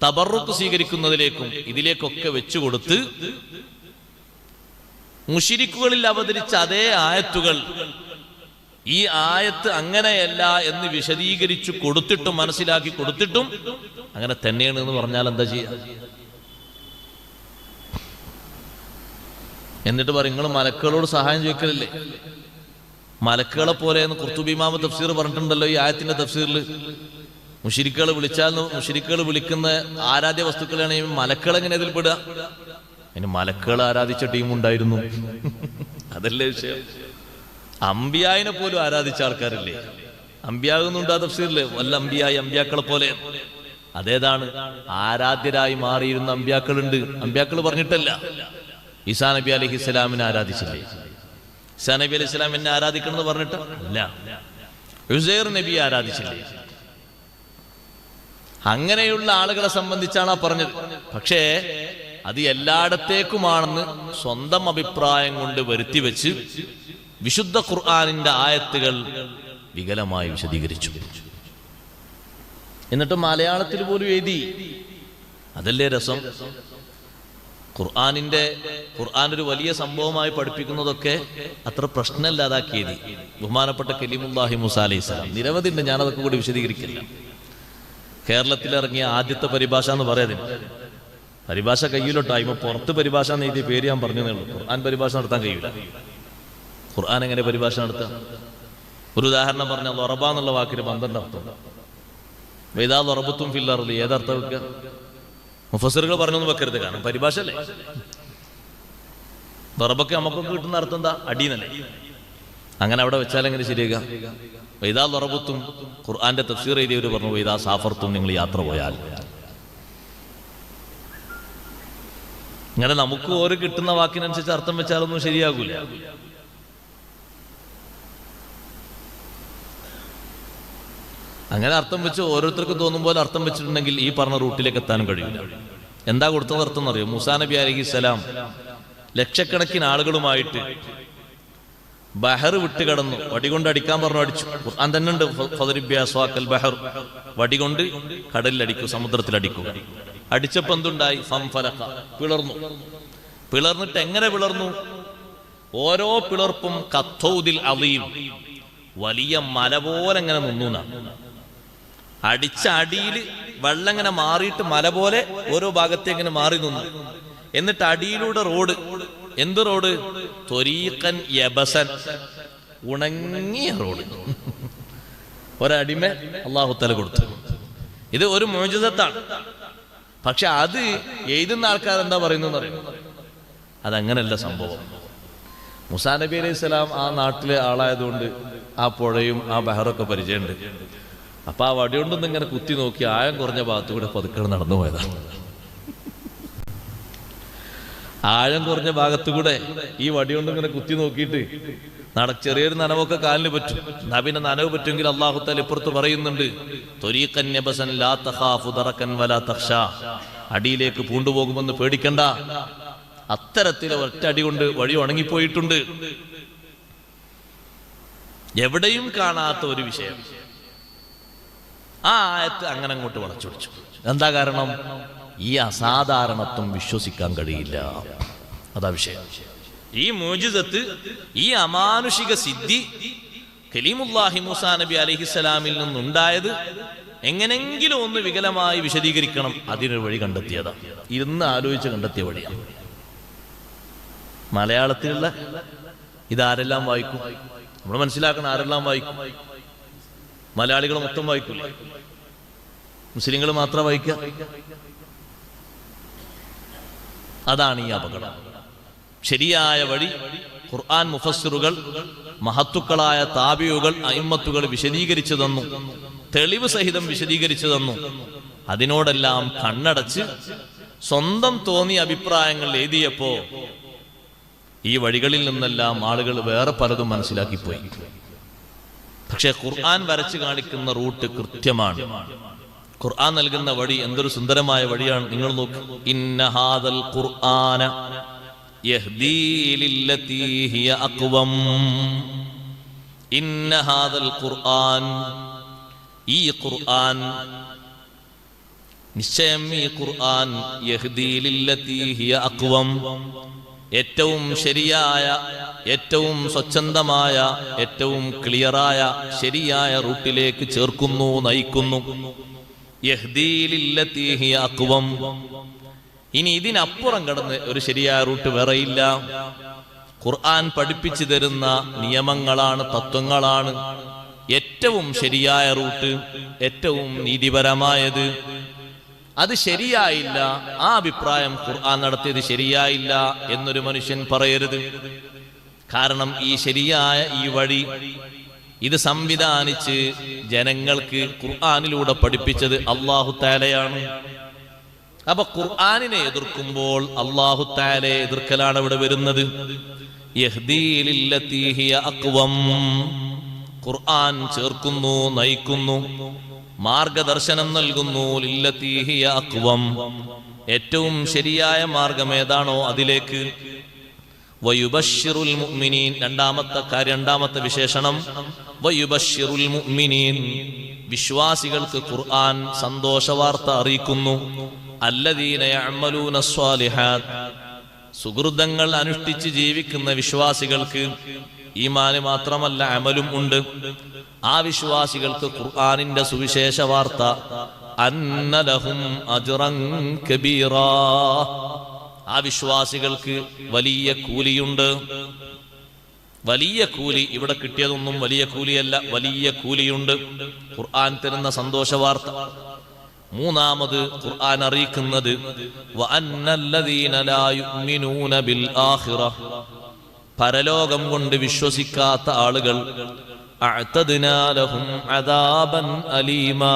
തബറുക്ക് സ്വീകരിക്കുന്നതിലേക്കും, ഇതിലേക്കൊക്കെ വെച്ചുകൊടുത്ത് മുശ്രിക്കുകളിൽ അവതരിച്ച അതേ ആയത്തുകൾ ഈ ആയത്ത് അങ്ങനെയല്ല എന്ന് വിശദീകരിച്ചു കൊടുത്തിട്ടും മനസ്സിലാക്കി കൊടുത്തിട്ടും അങ്ങനെ തന്നെയാണ് എന്ന് പറഞ്ഞാൽ എന്താ ചെയ്യാ? എന്നിട്ട് പറയും നിങ്ങൾ മലക്കുകളോട് സഹായം ചോദിക്കലില്ലേ? മലക്കുകളെ പോലെ എന്ന് ഖുർത്തുബി ഇമാം തഫ്സീർ പറഞ്ഞിട്ടുണ്ടല്ലോ ഈ ആയത്തിന്റെ തഫ്സീറിൽ. മുശ്രിക്കുകൾ വിളിക്കുന്ന ആരാധ്യ വസ്തുക്കളാണ് ഈ മലക്കുകൾ എങ്ങനെ ഇതിൽ പെടുക? അതിന് മലക്കുകൾ ആരാധിച്ച ടീമുണ്ടായിരുന്നു. അതല്ലേ വിഷയം. അമ്പിയായിനെ പോലും ആരാധിച്ച ആൾക്കാരില്ലേ? അമ്പിയാകുന്നുണ്ട് ആ തഫ്സീറില്. വല്ല അമ്പിയായി, അമ്പിയാക്കളെ പോലെ. അതേതാണ്? ആരാധ്യരായി മാറിയിരുന്ന അമ്പിയാക്കളുണ്ട്. അമ്പിയാക്കൾ പറഞ്ഞിട്ടല്ല. ഈസാ നബി അലൈഹി ഇസ്ലാമിനെ ആരാധിച്ചില്ലേ? ഈസാ നബി അലൈഹി ഇസ്ലാം എന്നെ ആരാധിക്കണം എന്ന് പറഞ്ഞിട്ട് അല്ല. ഉസൈർ നബിയെ ആരാധിച്ചില്ലേ? അങ്ങനെയുള്ള ആളുകളെ സംബന്ധിച്ചാണ് ആ പറഞ്ഞത്. പക്ഷേ അത് എല്ലായിടത്തേക്കുമാണെന്ന് സ്വന്തം അഭിപ്രായം കൊണ്ട് വരുത്തി വെച്ച് വിശുദ്ധ ഖുർആനിന്റെ ആയത്തുകൾ വികലമായി വിശദീകരിച്ചു. എന്നിട്ട് മലയാളത്തിൽ പോലും എഴുതി. അതല്ലേ രസം. ഖുർആൻ ഒരു വലിയ സംഭവമായി പഠിപ്പിക്കുന്നതൊക്കെ അത്ര പ്രശ്നമില്ലാതാക്കി എഴുതി. ബഹുമാനപ്പെട്ട കലീമുല്ലാഹി മൂസ അലൈഹിസ്സലാം. നിരവധി ഉണ്ട്, ഞാനതൊക്കെ കൂടി വിശദീകരിക്കില്ല. കേരളത്തിലിറങ്ങിയ ആദ്യത്തെ പരിഭാഷ എന്ന് പറയാതിന്. പരിഭാഷ കയ്യിലോട്ടായി. പുറത്ത് പരിഭാഷ എന്ന് എഴുതിയ പേര് ഞാൻ പറഞ്ഞതേ ഉള്ളൂ. ഖുർആൻ പരിഭാഷ നടത്താൻ കഴിയില്ല. ഖുർആൻ എങ്ങനെ പരിഭാഷ നടത്താം? ഒരു ഉദാഹരണം പറഞ്ഞാൽ ലൊറബ എന്നുള്ള വാക്കിന് 12 അർത്ഥം. വൈദാ ലൊറബത്തും ഫിൽ അർളി ഏതർത്ഥം വെക്കുക? മുഫസ്സിറുകൾ പറഞ്ഞൊന്നും വെക്കരുത്, കാരണം പരിഭാഷ അല്ലേ. ലൊറബക്ക് നമുക്കൊക്കെ കിട്ടുന്ന അർത്ഥം എന്താ? അടീന്നല്ലേ. അങ്ങനെ അവിടെ വെച്ചാൽ എങ്ങനെ ശരിയാക്കുക? വൈദാ ലൊറബത്തും ഖുർആന്റെ തഫ്സീർ എഴുതിയവർ പറഞ്ഞു വൈദാ സാഫർത്തും, നിങ്ങൾ യാത്ര പോയാൽ. ഇങ്ങനെ നമുക്ക് ഓരോ കിട്ടുന്ന വാക്കിനനുസരിച്ച് അർത്ഥം വെച്ചാലൊന്നും ശരിയാകൂല. അങ്ങനെ അർത്ഥം വെച്ച് ഓരോരുത്തർക്കും തോന്നും പോലെ അർത്ഥം വെച്ചിട്ടുണ്ടെങ്കിൽ ഈ പറഞ്ഞ റൂട്ടിലേക്ക് എത്താനും കഴിയില്ല. എന്താ കൊടുത്തത് അർത്ഥം എന്നറിയോ? മൂസാ നബി അലൈഹിസ്സലാം ലക്ഷക്കണക്കിന് ആളുകളുമായിട്ട് ബഹർ വിട്ടുകടന്നു. വടികൊണ്ട് അടിക്കാൻ പറഞ്ഞു, അടിച്ചു. ഖുർആൻ തന്നെ ഉണ്ട്, ബഹർ, വടികൊണ്ട് കടലിലടിക്കൂ, സമുദ്രത്തിലടിക്കുക. അടിച്ചപ്പോ എന്തുണ്ടായി? ഫംഫലഖ, പിളർന്നു. പിളർന്നിട്ട് എങ്ങനെ പിളർന്നു? ഓരോ പിളർപ്പും കത്തൗദിൽ അളീം, വലിയ മല പോലെ എങ്ങനെ നിന്നു. അടിച്ച അടിയിൽ വെള്ളം ഇങ്ങനെ മാറിയിട്ട് മല പോലെ ഓരോ ഭാഗത്തേക്ക് ഇങ്ങനെ മാറി നിന്നു. എന്നിട്ട് അടിയിലൂടെ റോഡ്. എന്ത് റോഡ്? ത്വരീഖൻ യബസൻ, ഉണങ്ങിയ റോഡ്. ഒരടിമ അല്ലാഹു തആല കൊടുത്തു. ഇത് ഒരു മുഅ്ജിസത്താണ്. പക്ഷെ അത് എഴുതുന്ന ആൾക്കാർ എന്താ പറയുന്നത് അറിയോ? അതങ്ങനല്ല സംഭവം. മൂസാ നബി അലൈഹി സ്വലാം ആ നാട്ടിലെ ആളായതുകൊണ്ട് ആ പുഴയും ആ ബഹറൊക്കെ പരിചയമുണ്ട്. അപ്പൊ ആ വടി കൊണ്ടൊന്നും ഇങ്ങനെ കുത്തി നോക്കി ആഴം കുറഞ്ഞ ഭാഗത്തുകൂടെ പതുക്കെ നടന്നു പോയതാണ്. ആഴം കുറഞ്ഞ ഭാഗത്തുകൂടെ ഈ വടി കൊണ്ട് ഇങ്ങനെ കുത്തി നോക്കിയിട്ട് ചെറിയൊരു നനവൊക്കെ കാലിന് പറ്റും. എന്നാ പിന്നെ നനവ് പറ്റുമെങ്കിൽ അല്ലാഹു തആല ഇപ്പുറത്ത് പറയുന്നുണ്ട്, ത്വരീഖൻ യബസൻ ലാ തഖാഫു ദറകൻ വലാ തഖ്ശാ, അടിയിലേക്ക് പൂണ്ടുപോകുമെന്ന് പേടിക്കണ്ട. അത്തരത്തിൽ ഒറ്റ അടി കൊണ്ട് വഴി ഉണങ്ങിപ്പോയിട്ടുണ്ട്. എവിടെയും കാണാത്ത ഒരു വിഷയം ആ ആയത്ത് അങ്ങനെ അങ്ങോട്ട് വളച്ചൊടിച്ചു. എന്താ കാരണം? ഈ അസാധാരണത്വം വിശ്വസിക്കാൻ കഴിയില്ല. അതാ വിഷയം. ഈ മുഅ്ജിസത്ത്, ഈ അമാനുഷിക സിദ്ധി കലീമുല്ലാഹി മൂസാ നബി അലൈഹിസ്സലാമിൽ നിന്നുണ്ടായത് എങ്ങനെങ്കിലും ഒന്ന് വികലമായി വിശദീകരിക്കണം. അതിനൊരു വഴി കണ്ടെത്തിയതാ. ഇരുന്ന് ആലോചിച്ച് കണ്ടെത്തിയ വഴിയാണ്. മലയാളത്തിലുള്ള ഇതാരെല്ലാം വായിക്കും? നമ്മൾ മനസ്സിലാക്കണം, ആരെല്ലാം വായിക്കും? മലയാളികൾ മൊത്തം വായിക്കില്ല, മുസ്ലിങ്ങൾ മാത്രം വായിക്കുക. അതാണ് ഈ അപകടം. ശരിയായ വഴി ഖുർആൻ മുഫസ്സിറുകൾ, മഹത്തുക്കളായ താബിയുകൾ, അയിമ്മത്തുകൾ വിശദീകരിച്ചു തന്നു, തെളിവ് സഹിതം വിശദീകരിച്ചു തന്നു. അതിനോടെല്ലാം കണ്ണടച്ച് സ്വന്തം തോന്നിയ അഭിപ്രായങ്ങൾ എഴുതിയപ്പോ ഈ വഴികളിൽ നിന്നെല്ലാം ആളുകൾ വേറെ പലതും മനസ്സിലാക്കിപ്പോയി. പക്ഷെ ഖുർആൻ വരച്ചു കാണിക്കുന്ന റൂട്ട് കൃത്യമാണ്. ഖുർആൻ നൽകുന്ന വഴി എന്തൊരു സുന്ദരമായ വഴിയാണ്. നിങ്ങൾ നോക്ക്, ഇന്ന ഹാദൽ ഖുർആന യഹ്ദീ ലില്ലതീ ഹിയ അഖ്വം. ഇന്ന ഹാദൽ ഖുർആൻ, ഈ ഖുർആൻ, നിശ്ചയം ഈ ഖുർആൻ, യഹ്ദീ ലില്ലതീ ഹിയ അഖ്വം, ഏറ്റവും ശരിയായ, ഏറ്റവും സ്വച്ഛന്തമായ, ഏറ്റവും ക്ലിയറായ, ശരിയായ റൂട്ടിലേക്ക് ചേർക്കുന്നു, നയിക്കുന്നു. യഹ്ദീ ലില്ലതീ ഹിയ അഖ്വം. ഇനി ഇതിനപ്പുറം കടന്ന് ഒരു ശരിയായ റൂട്ട് വേറെയില്ല. ഖുർആൻ പഠിപ്പിച്ചു തരുന്ന നിയമങ്ങളാണ്, തത്വങ്ങളാണ് ഏറ്റവും ശരിയായ റൂട്ട്, ഏറ്റവും നീതിപരമായത്. അത് ശരിയായില്ല, ആ അഭിപ്രായം ഖുർആൻ നടത്തിയത് ശരിയായില്ല എന്നൊരു മനുഷ്യൻ പറയരുത്. കാരണം ഈ ശരിയായ ഈ വഴി ഇത് സംവിധാനിച്ച് ജനങ്ങൾക്ക് ഖുർആനിലൂടെ പഠിപ്പിച്ചത് അല്ലാഹു തആലയാണ്. അപ്പൊ ഖുർആനിനെ എതിർക്കുമ്പോൾ അല്ലാഹു തആലയെ എതിർക്കലാണ് ഇവിടെ വരുന്നത്. യഹ്ദീ ലില്ലതീ ഹിയ അഖ്വം. ഖുർആൻ ചേർക്കുന്നു, നയിക്കുന്നു, മാർഗദർശനം നൽകുന്നു. ലില്ലതീ ഹിയ അഖ്വം, ഏറ്റവും ശരിയായ മാർഗം ഏതാണോ അതിലേക്ക്. വയുബശ്ശിറുൽ മുഅ്മിനീൻ, രണ്ടാമത്തെ വിശേഷണം വയുബശ്ശിറുൽ മുഅ്മിനീൻ, വിശ്വാസികൾക്ക് ഖുർആൻ സന്തോഷവാർത്ത അറിയിക്കുന്നു. അല്ലദീന യഅമലൂന സ്വാലിഹാത്ത്, സുകൃതങ്ങൾ അനുഷ്ഠിച്ച് ജീവിക്കുന്ന വിശ്വാസികൾക്ക് ഈമാന് മാത്രമല്ല അമലും ഉണ്ട്. ആ വിശ്വാസികൾക്ക് ഖുർആനിന്റെ സുവിശേഷ വാർത്ത, അന്ന ലഹും അജ്റൻ കബീറാ, ആ വിശ്വാസികൾക്ക് വലിയ കൂലിയുണ്ട്. വലിയ കൂലി, ഇവിടെ കിട്ടിയതൊന്നും വലിയ കൂലിയല്ല, വലിയ കൂലിയുണ്ട്. ഖുർആൻ തരുന്ന സന്തോഷ വാർത്ത. മൂന്നാമത് ഖുർആൻ അറിയിക്കുന്നത് വഅന്നല്ലദീന ലാ യുഅ്മിനൂന ബിൽ ആഖിറ, പരലോകം കൊണ്ട് വിശ്വസിക്കാത്ത ആളുകൾ, അഅ്തദ്നാ ലഹും അദാബൻ അലീമാ,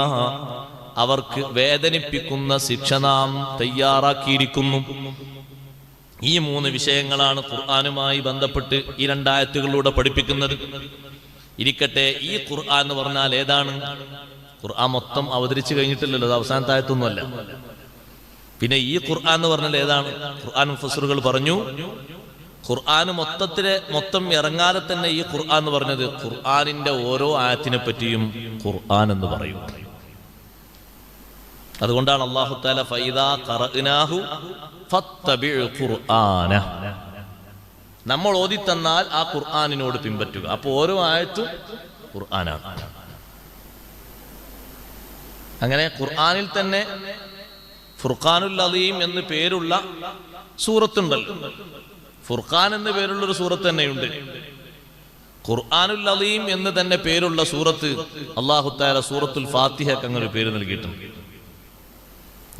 അവർക്ക് വേദനിപ്പിക്കുന്ന ശിക്ഷ നാം തയ്യാറാക്കിയിരിക്കുന്നു. ഈ മൂന്ന് വിഷയങ്ങളാണ് ഖുർആനുമായി ബന്ധപ്പെട്ട് ഈ രണ്ടായത്തുകളിലൂടെ പഠിപ്പിക്കുന്നത്. ഇരിക്കട്ടെ, ഈ ഖുർആൻ എന്ന് പറഞ്ഞാൽ ഏതാണ്? ഖുർആൻ മൊത്തം അവതരിച്ചു കഴിഞ്ഞിട്ടില്ലല്ലോ, അത് അവസാനത്തെ ആയത്തൊന്നുമല്ല. പിന്നെ ഈ ഖുർആൻ എന്ന് പറഞ്ഞാൽ ഏതാണ്? ഖുർആൻ മുഫസ്സിറുകൾ പറഞ്ഞു, ഖുർആൻ മൊത്തം ഇറങ്ങാതെ തന്നെ ഈ ഖുർആൻ എന്ന് പറഞ്ഞത് ഖുർആനിന്റെ ഓരോ ആയത്തിനെ പറ്റിയും ഖുർആൻ എന്ന് പറയും. അതുകൊണ്ടാണ് അല്ലാഹു തആല ഫൈദാ ഖറഅനാഹു ഫത്തബിഉ ഖുർആന, നമ്മൾ ഓതി തന്നാൽ ആ ഖുർആനിനോട് പിൻപറ്റുക. അപ്പോൾ ഓരോ ആയത്തും ഖുർആനാണ്. അങ്ങനെ ഖുർആനിൽ തന്നെ ഫുർഖാനുൽ അലീം എന്ന് പേരുള്ള സൂറത്തുണ്ടല്ലോ. ഫുർഖാൻ എന്ന് പേരുള്ള ഒരു സൂറത്ത് തന്നെയുണ്ട്. ഖുർആനുൽ അലീം എന്ന് തന്നെ പേരുള്ള സൂറത്ത് അല്ലാഹു തആല സൂറത്തുൽ ഫാത്തിഹക്ക് അങ്ങനെ പേര് നൽകിയിട്ടുണ്ട്.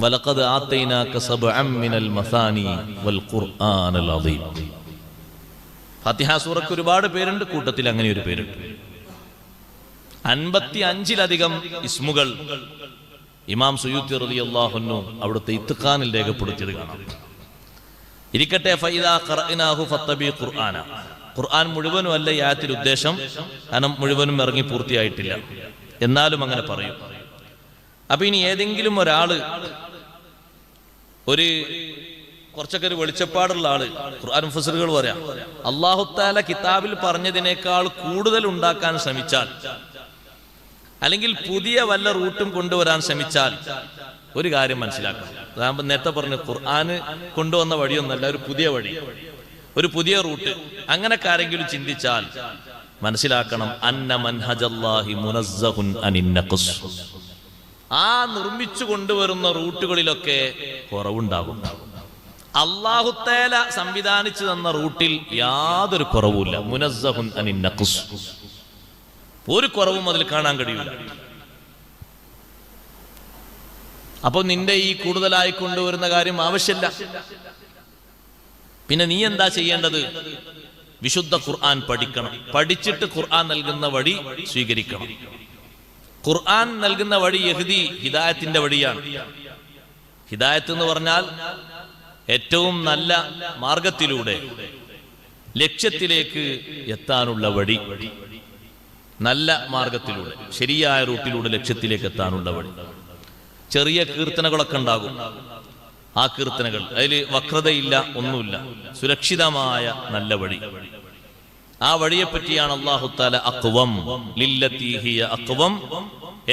വലഖദ് ആതൈനാക സബ്അൻ മിനൽ മസാനി വൽ ഖുർആനൽ അലീം. ഫാത്തിഹ സൂറക്ക് ഒരുപാട് പേരുണ്ട്, കൂട്ടത്തിൽ അങ്ങനെ ഒരു പേരുണ്ട്. 55-ലധികം ഇസ്മുകൾ ഇമാം സുയൂത്തി റളിയല്ലാഹു അൻഹു അവിടുത്തെ ഇത്ഖാനിൽ രേഖപ്പെടുത്തിയത് കാണാം. ഇരിക്കട്ടെ, ഫൈദാ ഖറഅനാഹു ഫത്തബി ഖുർആന. ഖുർആൻ മുഴുവനും അല്ല ഈ ആയത്തിൽ ഉദ്ദേശം, കാരണം മുഴുവനും ഇറങ്ങി പൂർത്തിയായിട്ടില്ല. എന്നാലും അങ്ങനെ പറയും. അപ്പൊ ഇനി ഏതെങ്കിലും ഒരാള്, കുറച്ചൊക്കെ ഒരു വെളിച്ചപ്പാടുള്ള ആള്, ഖുർആൻ മുഫസ്സിറുകൾ പറയാം, അല്ലാഹു തആല കിതാബിൽ പറഞ്ഞതിനേക്കാൾ കൂടുതൽ ഉണ്ടാക്കാൻ ശ്രമിച്ചാൽ, അല്ലെങ്കിൽ പുതിയ വല്ല റൂട്ടും കൊണ്ടുവരാൻ ശ്രമിച്ചാൽ ഒരു കാര്യം മനസ്സിലാക്കണം. അതാകുമ്പോൾ നേരത്തെ പറഞ്ഞു ഖുർആന് കൊണ്ടുവന്ന വഴിയൊന്നല്ല, ഒരു പുതിയ വഴി, ഒരു പുതിയ റൂട്ട്. അങ്ങനെയൊക്കെ ആരെങ്കിലും ചിന്തിച്ചാൽ മനസ്സിലാക്കണം, അന്ന മൻഹജല്ലാഹി മുനസ്സഹുൻ അനിൻ നഖ്സ്. ആ നിർമ്മിച്ചു കൊണ്ടുവരുന്ന റൂട്ടുകളിലൊക്കെ കുറവുണ്ടാകും. അല്ലാഹു തആല സംവിധാനിച്ചു തന്ന റൂട്ടിൽ യാതൊരു കുറവുമില്ല. മുനസ്സഹുൻ അനിൻ നഖ്സ്, ഒരു കുറവും അതിൽ കാണാൻ കഴിയില്ല. അപ്പൊ നിന്റെ ഈ കൂടുതലായി കൊണ്ടുവരുന്ന കാര്യം ആവശ്യമില്ല. പിന്നെ നീ എന്താ ചെയ്യേണ്ടത്? വിശുദ്ധ ഖുർആൻ പഠിക്കണം. പഠിച്ചിട്ട് ഖുർആൻ നൽകുന്ന വഴി സ്വീകരിക്കണം. ഖുർആൻ നൽകുന്ന വഴി യഹ്ദി, ഹിദായത്തിന്റെ വഴിയാണ്. ഹിദായത്ത് എന്ന് പറഞ്ഞാൽ ഏറ്റവും നല്ല മാർഗത്തിലൂടെ ലക്ഷ്യത്തിലേക്ക് എത്താനുള്ള വഴി, നല്ല മാർഗത്തിലൂടെ, ശരിയായ റൂട്ടിലൂടെ ലക്ഷ്യത്തിലേക്ക് എത്താനുള്ള വഴി. ചെറിയ കീർത്തനകളൊക്കെ ഉണ്ടാകും. ആ കീർത്തനകൾ, അതിൽ വക്രതയില്ല, ഒന്നുമില്ല, സുരക്ഷിതമായ നല്ല വഴി. ആ വഴിയെ പറ്റിയാണ് അല്ലാഹു തആല അഖ്വം ലില്ലത്തി ഹിയ അഖ്വം,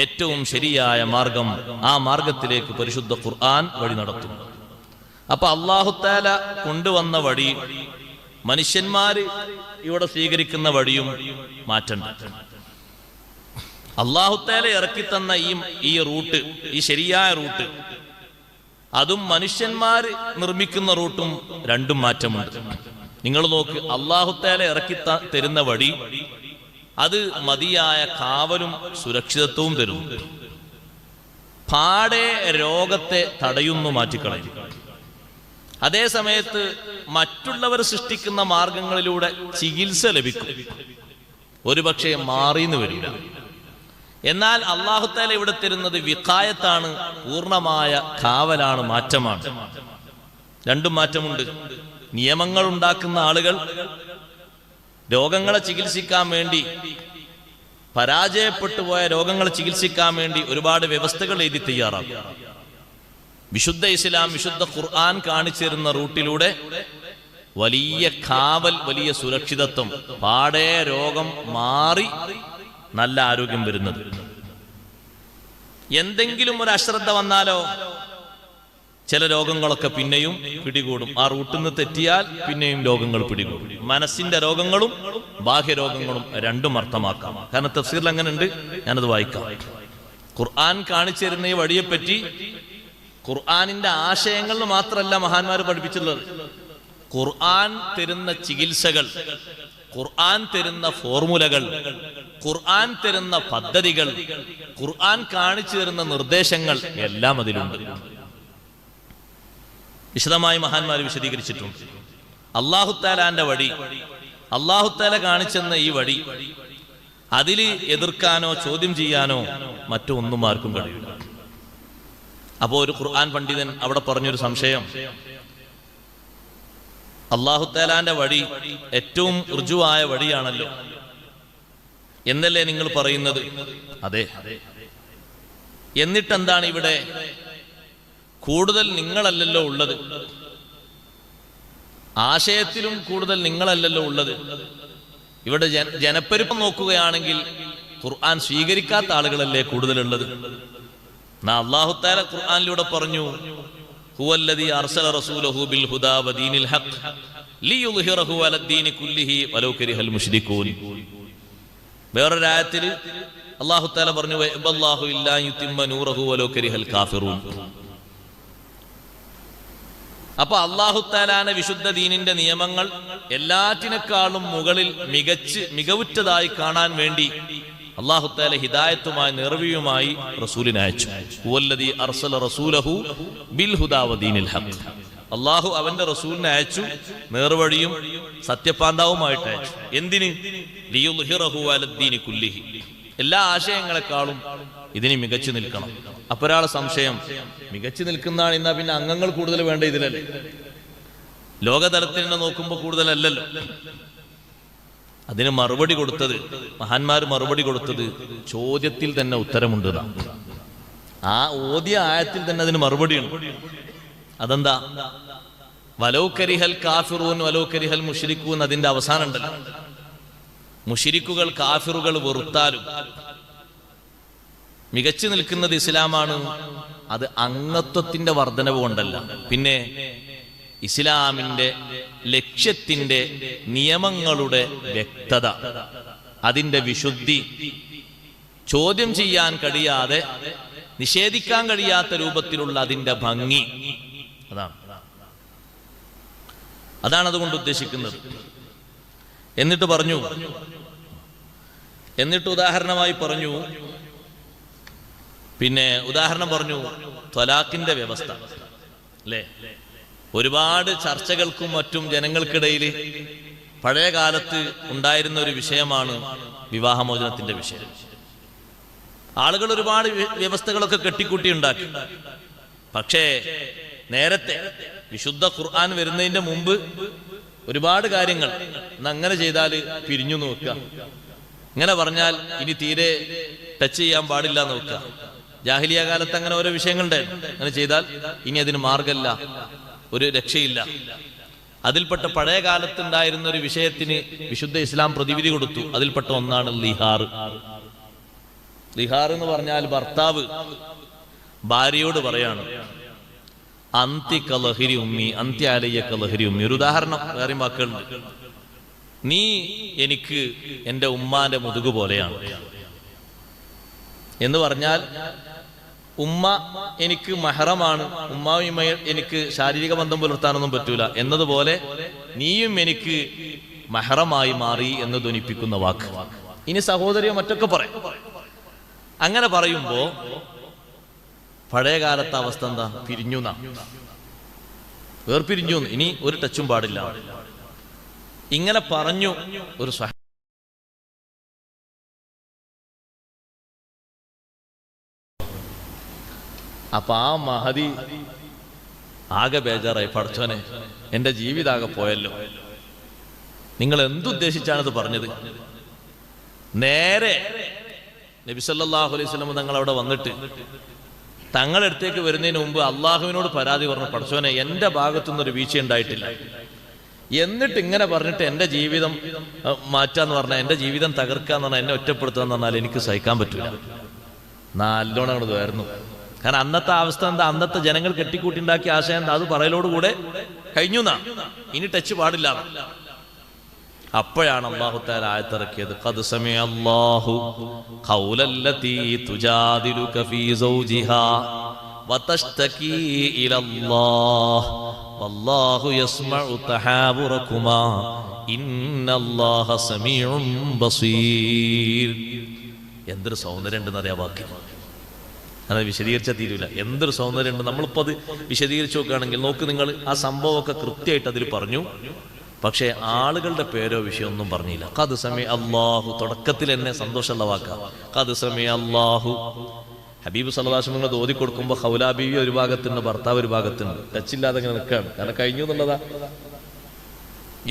ഏറ്റവും ശരിയായ മാർഗം, ആ മാർഗത്തിലേക്ക് പരിശുദ്ധ ഖുർആൻ വഴി നടത്തും. അപ്പൊ അല്ലാഹു തആല കൊണ്ടുവന്ന വഴി മനുഷ്യന്മാര് ഇവിടെ സ്വീകരിക്കുന്ന വഴിയും മാറ്റണ്ട. അല്ലാഹു തആല ഇറക്കി തന്ന ഈ റൂട്ട്, ഈ ശരിയായ റൂട്ട്, അതും മനുഷ്യന്മാർ നിർമ്മിക്കുന്ന റൂട്ടും രണ്ടും മാറ്റമുണ്ട്. നിങ്ങൾ നോക്ക്, അല്ലാഹു തആല ഇറക്കി തരുന്ന വഴി അത് മതിയായ കാവലും സുരക്ഷിതത്വവും തരും. പാടെ രോഗത്തെ തടയുന്നു, മാറ്റിക്കളയും. അതേ സമയത്ത് മറ്റുള്ളവർ സൃഷ്ടിക്കുന്ന മാർഗങ്ങളിലൂടെ ചികിത്സ ലഭിക്കും, ഒരുപക്ഷെ മാറിയെന്ന് വരില്ല. എന്നാൽ അല്ലാഹു തആല ഇവിടെ തരുന്നത് വിഖായത്താണ്, പൂർണ്ണമായ കാവലാണ്, മാറ്റമാണ്. രണ്ടും മാറ്റമുണ്ട്. നിയമങ്ങൾ ഉണ്ടാക്കുന്ന ആളുകൾ രോഗങ്ങളെ ചികിത്സിക്കാൻ വേണ്ടി, പരാജയപ്പെട്ടു പോയ രോഗങ്ങളെ ചികിത്സിക്കാൻ വേണ്ടി ഒരുപാട് വ്യവസ്ഥകൾ എഴുതി തയ്യാറാക്കും. വിശുദ്ധ ഇസ്ലാം, വിശുദ്ധ ഖുർആൻ കാണിച്ചു തരുന്ന റൂട്ടിലൂടെ വലിയ കാവൽ, വലിയ സുരക്ഷിതത്വം, പാടെ രോഗം മാറി നല്ല ആരോഗ്യം വരുന്നത്. എന്തെങ്കിലും ഒരു അശ്രദ്ധ വന്നാലോ ചില രോഗങ്ങളൊക്കെ പിന്നെയും പിടികൂടും. ആ റൂട്ടിൽ നിന്ന് തെറ്റിയാൽ പിന്നെയും രോഗങ്ങൾ പിടികൂടും. മനസ്സിന്റെ രോഗങ്ങളും ബാഹ്യരോഗങ്ങളും രണ്ടും അർത്ഥമാക്കാം. കാരണം തഫ്സീറിൽ അങ്ങനെ ഉണ്ട്, ഞാനത് വായിക്കാം. ഖുർആൻ കാണിച്ചു തരുന്ന ഈ വഴിയെപ്പറ്റി ഖുർആനിന്റെ ആശയങ്ങൾ മാത്രമല്ല മഹാന്മാർ പഠിപ്പിച്ചിട്ടുള്ളത്. ഖുർആൻ തരുന്ന ചികിത്സകൾ, ഖുർആൻ തരുന്ന ഫോർമുലകൾ, ഖുർആൻ തരുന്ന പദ്ധതികൾ, ഖുർആൻ കാണിച്ചു തരുന്ന നിർദ്ദേശങ്ങൾ എല്ലാം അതിലുണ്ട്. വിശദമായി മഹാന്മാർ വിശദീകരിച്ചിട്ടുണ്ട്. അല്ലാഹു തആലാന്റെ വഴി, അല്ലാഹു തആല കാണിച്ചെന്ന ഈ വഴി, അതില് എതിർക്കാനോ ചോദ്യം ചെയ്യാനോ മറ്റോ ഒന്നും ആർക്കും കഴിയില്ല. അപ്പോ ഒരു ഖുർആൻ പണ്ഡിതൻ അവിടെ പറഞ്ഞൊരു സംശയം, അല്ലാഹു തആലാന്റെ വഴി ഏറ്റവും ഋജുവായ വഴിയാണല്ലോ എന്നല്ലേ നിങ്ങൾ പറയുന്നത്? അതെ. എന്നിട്ടെന്താണ് ഇവിടെ കൂടുതൽ നിങ്ങളല്ലല്ലോ ഉള്ളത്? ആശയത്തിലും കൂടുതൽ നിങ്ങളല്ലല്ലോ ഉള്ളത്. ഇവിടെ ജനപ്പെരുപ്പം നോക്കുകയാണെങ്കിൽ ഖുർആൻ സ്വീകരിക്കാത്ത ആളുകളല്ലേ കൂടുതലുള്ളത്. അല്ലാഹു തആല ഖുർആനിലൂടെ പറഞ്ഞു, ഹുവല്ലദീ അർസല റസൂലഹു ബിൽ ഹുദാ വദീനിൽ ഹഖ് ലിയുദ്ഹിറഹു അലദ്ദീനി കുല്ലിഹി വലൗ കരിഹൽ മുശ്രികൂൻ. വേറൊരു ആയത്തിൽ അല്ലാഹു തആല പറഞ്ഞു, വഅല്ലാഹു ഇല്ലാ യുതിമ്മ നൂറഹു വലൗ കരിഹൽ കാഫിറൂൻ. അപ്പൊ അല്ലാഹു തആലാന്റെ വിശുദ്ധ ദീനിന്റെ നിയമങ്ങൾ എല്ലാറ്റിനേക്കാളും മുകളിൽ മികവുറ്റതായി കാണാൻ വേണ്ടി അല്ലാഹു തആല ഹിദായത്തുമായി, നേർവഴിയുമായി റസൂലിനെ അയച്ചു. ഹുവല്ലദീ അർസല റസൂലഹു ബിൽ ഹുദാ വദീനിൽ ഹഖ്. അള്ളാഹു അവന്റെ റസൂലിനെ അയച്ചു, നേർവഴിയും സത്യപാന്താവുമായിട്ട് അയച്ചു. എന്തിന്? ലിയുദ്ഹിറഹു അലദ്ദീനി കുല്ലിഹി, എല്ലാ ആശയങ്ങളെക്കാളും ഇതിന് മികച്ചു നിൽക്കണം. അപ്പൊ ഒരാളെ സംശയം, മികച്ചു നിൽക്കുന്നതാണ് എന്നാ പിന്നെ അംഗങ്ങൾ കൂടുതൽ വേണ്ട ഇതിലല്ലേ? ലോകതലത്തിൽ തന്നെ നോക്കുമ്പോൾ കൂടുതലല്ലല്ലോ. അതിന് മറുപടി കൊടുത്തത്, മഹാന്മാർ മറുപടി കൊടുത്തത് ചോദ്യത്തിൽ തന്നെ ഉത്തരമുണ്ട്. ആ ഓതിയ ആയത്തിൽ തന്നെ അതിന് മറുപടിയുണ്ട്. അതെന്താ? വലൗ കരിഹൽ കാഫിറൂൻ വലൗ കരിഹൽ മുശ്രിക്കൂൻ, അതിന്റെ അവസാനം ഉണ്ടല്ലോ. മുശ്രിക്കുകൾ കാഫിറുകൾ വെറുത്താലും മികച്ചു നിൽക്കുന്നത് ഇസ്ലാമാണ്. അത് അംഗത്വത്തിന്റെ വർധനവ് കൊണ്ടല്ല, പിന്നെ ഇസ്ലാമിന്റെ ലക്ഷ്യത്തിന്റെ നിയമങ്ങളുടെ വ്യക്തത, അതിന്റെ വിശുദ്ധി, ചോദ്യം ചെയ്യാൻ കഴിയാതെ നിഷേധിക്കാൻ കഴിയാത്ത രൂപത്തിലുള്ള അതിന്റെ ഭംഗി, അതാണ് അതുകൊണ്ട് ഉദ്ദേശിക്കുന്നത്. എന്നിട്ട് ഉദാഹരണമായി പറഞ്ഞു, പിന്നെ ഉദാഹരണം പറഞ്ഞു ത്വലാഖിന്റെ വ്യവസ്ഥ അല്ലേ? ഒരുപാട് ചർച്ചകൾക്കും മറ്റും ജനങ്ങൾക്കിടയിൽ പഴയ കാലത്ത് ഉണ്ടായിരുന്ന ഒരു വിഷയമാണ് വിവാഹമോചനത്തിന്റെ വിഷയം. ആളുകൾ ഒരുപാട് വ്യവസ്ഥകളൊക്കെ കെട്ടിക്കൂട്ടി ഉണ്ടാക്കി. പക്ഷേ നേരത്തെ വിശുദ്ധ ഖുർആൻ വരുന്നതിന്റെ മുമ്പ് ഒരുപാട് കാര്യങ്ങൾ അങ്ങനെ ചെയ്താൽ പിരിഞ്ഞു നോക്കുക, ഇങ്ങനെ പറഞ്ഞാൽ ഇനി തീരെ ടച്ച് ചെയ്യാൻ പാടില്ല നോക്കുക. ജാഹിലിയ കാലത്ത് അങ്ങനെ ഓരോ വിഷയങ്ങളുണ്ടായിരുന്നു. അങ്ങനെ ചെയ്താൽ ഇനി അതിന് മാർഗമില്ല, ഒരു രക്ഷയില്ല. അതിൽപ്പെട്ട പഴയ കാലത്തുണ്ടായിരുന്ന ഒരു വിഷയത്തിന് വിശുദ്ധ ഇസ്ലാം പ്രതിവിധി കൊടുത്തു. അതിൽപ്പെട്ട ഒന്നാണ് ലിഹാർ. ലിഹാർ എന്ന് പറഞ്ഞാൽ ഭർത്താവ് ഭാര്യയോട് പറയാണ്, അന്തി കലഹരി ഉമ്മി അന്തി ആലയ്യ കലഹരി ഉമ്മി. ഒരു ഉദാഹരണം വേറെ വാക്കുകളുണ്ട്. നീ എനിക്ക് എൻ്റെ ഉമ്മാന്റെ മുതുകു പോലെയാണ് എന്ന് പറഞ്ഞാൽ, ഉമ്മ എനിക്ക് മഹറമാണ്, ഉമ്മാവുമായി എനിക്ക് ശാരീരിക ബന്ധം പുലർത്താനൊന്നും പറ്റൂല എന്നതുപോലെ നീയും എനിക്ക് മഹറമായി മാറി എന്ന് ധ്വനിപ്പിക്കുന്ന വാക്ക്. ഇനി സഹോദരിയോ മറ്റൊക്കെ പറയും. അങ്ങനെ പറയുമ്പോ പഴയ കാലത്തെ അവസ്ഥ എന്താ? പിരിഞ്ഞു, വേർപിരിഞ്ഞു, ഇനി ഒരു ടച്ചും പാടില്ല. ഇങ്ങനെ പറഞ്ഞു ഒരു അപ്പൊ ആ മഹദി ആകെ ബേജാറായി, പടച്ചോനെ എന്റെ ജീവിതാകെ പോയല്ലോ. നിങ്ങൾ എന്തുദ്ദേശിച്ചാണിത് പറഞ്ഞത്? നേരെ നബി സല്ലല്ലാഹു അലൈഹി വസല്ലം തങ്ങൾ അവിടെ വന്നിട്ട് തങ്ങളുടെ അടുത്തേക്ക് വരുന്നതിന് മുമ്പ് അള്ളാഹുവിനോട് പരാതി പറഞ്ഞു, പടച്ചോനെ എന്റെ ഭാഗത്തുനിന്നൊരു വീഴ്ച ഉണ്ടായിട്ടില്ല. എന്നിട്ട് ഇങ്ങനെ പറഞ്ഞിട്ട് എന്റെ ജീവിതം മാറ്റാന്ന് പറഞ്ഞാൽ, എന്റെ ജീവിതം തകർക്കാന്ന് പറഞ്ഞാൽ, എന്നെ ഒറ്റപ്പെടുത്താന്ന് പറഞ്ഞാൽ എനിക്ക് സഹിക്കാൻ പറ്റൂല. നല്ലോണം അങ്ങോട്ട് വരുന്നു. കാരണം അന്നത്തെ അവസ്ഥ എന്താ? അന്നത്തെ ജനങ്ങൾ കെട്ടിക്കൂട്ടിണ്ടാക്കിയ ആശയം എന്താ? അത് പറയലോടുകൂടെ കഴിഞ്ഞു എന്നാ, ഇനി ടച്ച് പാടില്ല. അപ്പോഴാണ് അല്ലാഹു തആല ആയത്തിറക്കിയത്, ഖദ് സമിഅ അല്ലാഹു ഖൗലല്ലതീ തുജാദിലുക ഫീ സൗജിഹാ വതഷ്തകീ ഇലല്ലാഹ് വല്ലാഹു യസ്മഉ തഹാവുറകുമാ ഇന്നല്ലാഹ സമീഉൻ ബസീർ. എന്തൊരു സൗന്ദര്യം ഉണ്ടെന്ന് അറിയാ വാക്ക്. അത് വിശദീകരിച്ചാൽ തീരൂല. എന്തൊരു സൗന്ദര്യം ഉണ്ട്. നമ്മളിപ്പോൾ അത് വിശദീകരിച്ച് നോക്കുകയാണെങ്കിൽ നോക്ക് നിങ്ങൾ, ആ സംഭവമൊക്കെ കൃത്യമായിട്ട് അതിൽ പറഞ്ഞു. പക്ഷേ ആളുകളുടെ പേരോ വിഷയമൊന്നും പറഞ്ഞില്ല. ഖദ് സമിഅ അല്ലാഹു, തുടക്കത്തിൽ എന്നെ സന്തോഷമുള്ള വാക്കാം. ഖദ് സമിഅ അല്ലാഹു. ഹബീബ് സല്ലല്ലാഹു അലൈഹി വസല്ലം ഓതി കൊടുക്കുമ്പോൾ ഖൗലാ ബീവി ഒരു ഭാഗത്തുണ്ട്, ഭർത്താവ് ഒരു ഭാഗത്തുണ്ട്. ടച്ചില്ലാതെ ഇങ്ങനെ നിൽക്കുകയാണ്, കാരണം കഴിഞ്ഞു എന്നുള്ളതാ.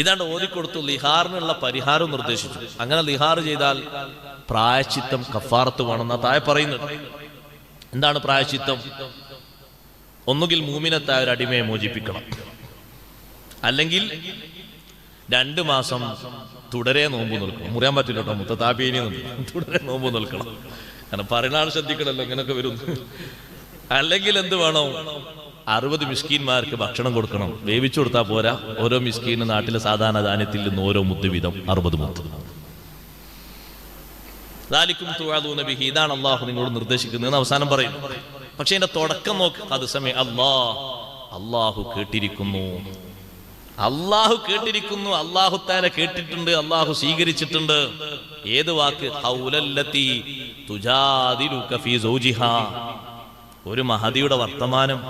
ഇതാണ്ട് ഓതിക്കൊടുത്തു. ലിഹാറിനുള്ള പരിഹാരം നിർദ്ദേശിച്ചു. അങ്ങനെ ലിഹാർ ചെയ്താൽ പ്രായശ്ചിത്തം കഫാറത്ത് വേണമെന്നാ താഴെ പറയുന്നത്. എന്താണ് പ്രായശ്ചിത്തം? ഒന്നുകിൽ മൂമിനത്തായ ഒരു അടിമയെ മോചിപ്പിക്കണം, അല്ലെങ്കിൽ 2 മാസം തുടരെ നോമ്പ് നിൽക്കണം. മുറിയാൻ പറ്റില്ല കേട്ടോ, മുത്തതാബീനി തുടരെ നോമ്പ് നിൽക്കണം. കാരണം പറയുന്ന ശ്രദ്ധിക്കണല്ലോ, ഇങ്ങനൊക്കെ വരും. അല്ലെങ്കിൽ എന്ത് വേണം? 60 മിസ്കീന്മാർക്ക് ഭക്ഷണം കൊടുക്കണം. വേവിച്ചു കൊടുത്താൽ പോരാ, ഓരോ മിസ്കീന് നാട്ടിലെ സാധാരണ ധാന്യത്തിൽ നിന്ന് ഓരോ മുത്ത് വീതം 60 മുത്ത്. ഇതാണ് അള്ളാഹു നിങ്ങളോട് നിർദ്ദേശിക്കുന്നത് അവസാനം പറയും. പക്ഷെ എന്റെ തുടക്കം നോക്ക്. അത് സമയം അള്ളാഹു കേട്ടിരിക്കുന്നു, അള്ളാഹു കേട്ടിരിക്കുന്നു, അള്ളാഹു തആല കേട്ടിട്ടുണ്ട്, അള്ളാഹു സ്വീകരിച്ചിട്ടുണ്ട്. ഏത് വാക്ക്? ഖൗലല്ലതി തുജാദിലുക ഫീ സൗജിഹാ. ഒരു മഹദിയുടെ വർത്തമാനം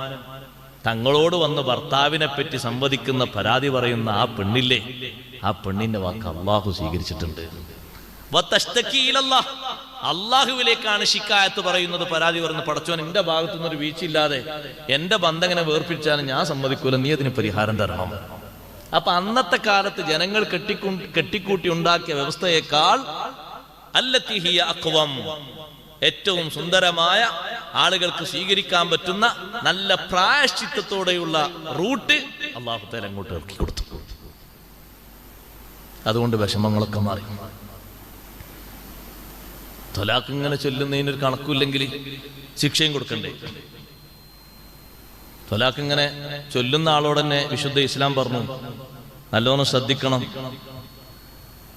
തങ്ങളോട് വന്ന് ഭർത്താവിനെ പറ്റി സംവദിക്കുന്ന പരാതി പറയുന്ന ആ പെണ്ണില്ലേ, ആ പെണ്ണിന്റെ വാക്ക് അള്ളാഹു സ്വീകരിച്ചിട്ടുണ്ട്. അള്ളാഹുവിലേക്കാണ് ശിക്കായത്ത് പറയുന്നത്, പരാതി പറയുന്നത്. പടച്ചോൻ, എന്റെ ഭാഗത്തു നിന്നൊരു വീഴ്ചയില്ലാതെ എന്റെ ബന്ധങ്ങനെ വേർപ്പിച്ചാലും ഞാൻ സമ്മതിക്കൂല, നീ അതിന് പരിഹാരം തരണം. അപ്പൊ അന്നത്തെ കാലത്ത് ജനങ്ങൾ കെട്ടിക്കൂട്ടി ഉണ്ടാക്കിയ വ്യവസ്ഥയേക്കാൾ അല്ലത്തി ഹിയ അഖ്വം, ഏറ്റവും സുന്ദരമായ ആളുകൾക്ക് സ്വീകരിക്കാൻ പറ്റുന്ന നല്ല പ്രായശ്ചിത്തത്തോടെയുള്ള റൂട്ട് അല്ലാഹു തആല അങ്ങോട്ട് ഇറക്കി കൊടുത്തു. അതുകൊണ്ട് വിഷമങ്ങളൊക്കെ മാറി. ത്വലാഖ് ഇങ്ങനെ ചൊല്ലുന്നതിനൊരു കണക്കില്ലെങ്കിൽ ശിക്ഷയും കൊടുക്കണ്ടേ? ത്വലാഖ് ഇങ്ങനെ ചൊല്ലുന്ന ആളോട് തന്നെ വിശുദ്ധ ഇസ്ലാം പറഞ്ഞു, നല്ലോണം ശ്രദ്ധിക്കണം.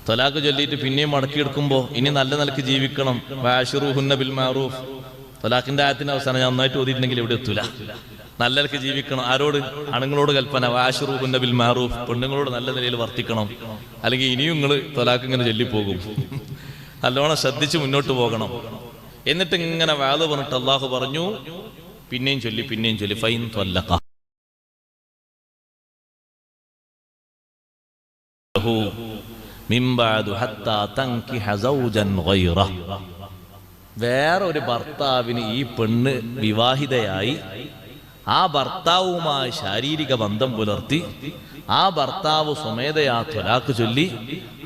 ത്വലാഖ് ചൊല്ലിയിട്ട് പിന്നെയും മടക്കിയെടുക്കുമ്പോൾ ഇനി നല്ല നിലക്ക് ജീവിക്കണം. വഅശ്റുഹുന്ന ബിൽ മഅറൂഫ്, ത്വലാഖിന്റെ ആയത്തിന്റെ അവസാനം ഞാൻ നന്നായിട്ട് ഓതിയിട്ടുണ്ടെങ്കിൽ ഇവിടെ എത്തൂല. നല്ല നിലക്ക് ജീവിക്കണം. ആരോട്? ആണുങ്ങളോട് കൽപ്പന, വഅശ്റുഹുന്ന ബിൽ മഅറൂഫ്, പെണ്ണുങ്ങളോട് നല്ല നിലയിൽ വർത്തിക്കണം, അല്ലെങ്കിൽ ഇനിയും നിങ്ങൾ ത്വലാഖ് ഇങ്ങനെ ചൊല്ലിപ്പോകും. നല്ലോണം ശ്രദ്ധിച്ച് മുന്നോട്ട് പോകണം. എന്നിട്ട് ഇങ്ങനെ വാദ പറഞ്ഞിട്ട് അള്ളാഹു പറഞ്ഞു, പിന്നെയും ചൊല്ലി ഫൈൻ ത്വല്ലഖ മിൻ ബഅദു ഹത്താ തൻകിഹ സൗജൻ ഗൈറഹ, വേറൊരു ഭർത്താവിന് ഈ പെണ്ണ് വിവാഹിതയായി ആ ഭർത്താവുമായി ശാരീരിക ബന്ധം പുലർത്തി ആ ഭർത്താവ് സ്വമേധയാ ത്വലാഖ് ചൊല്ലി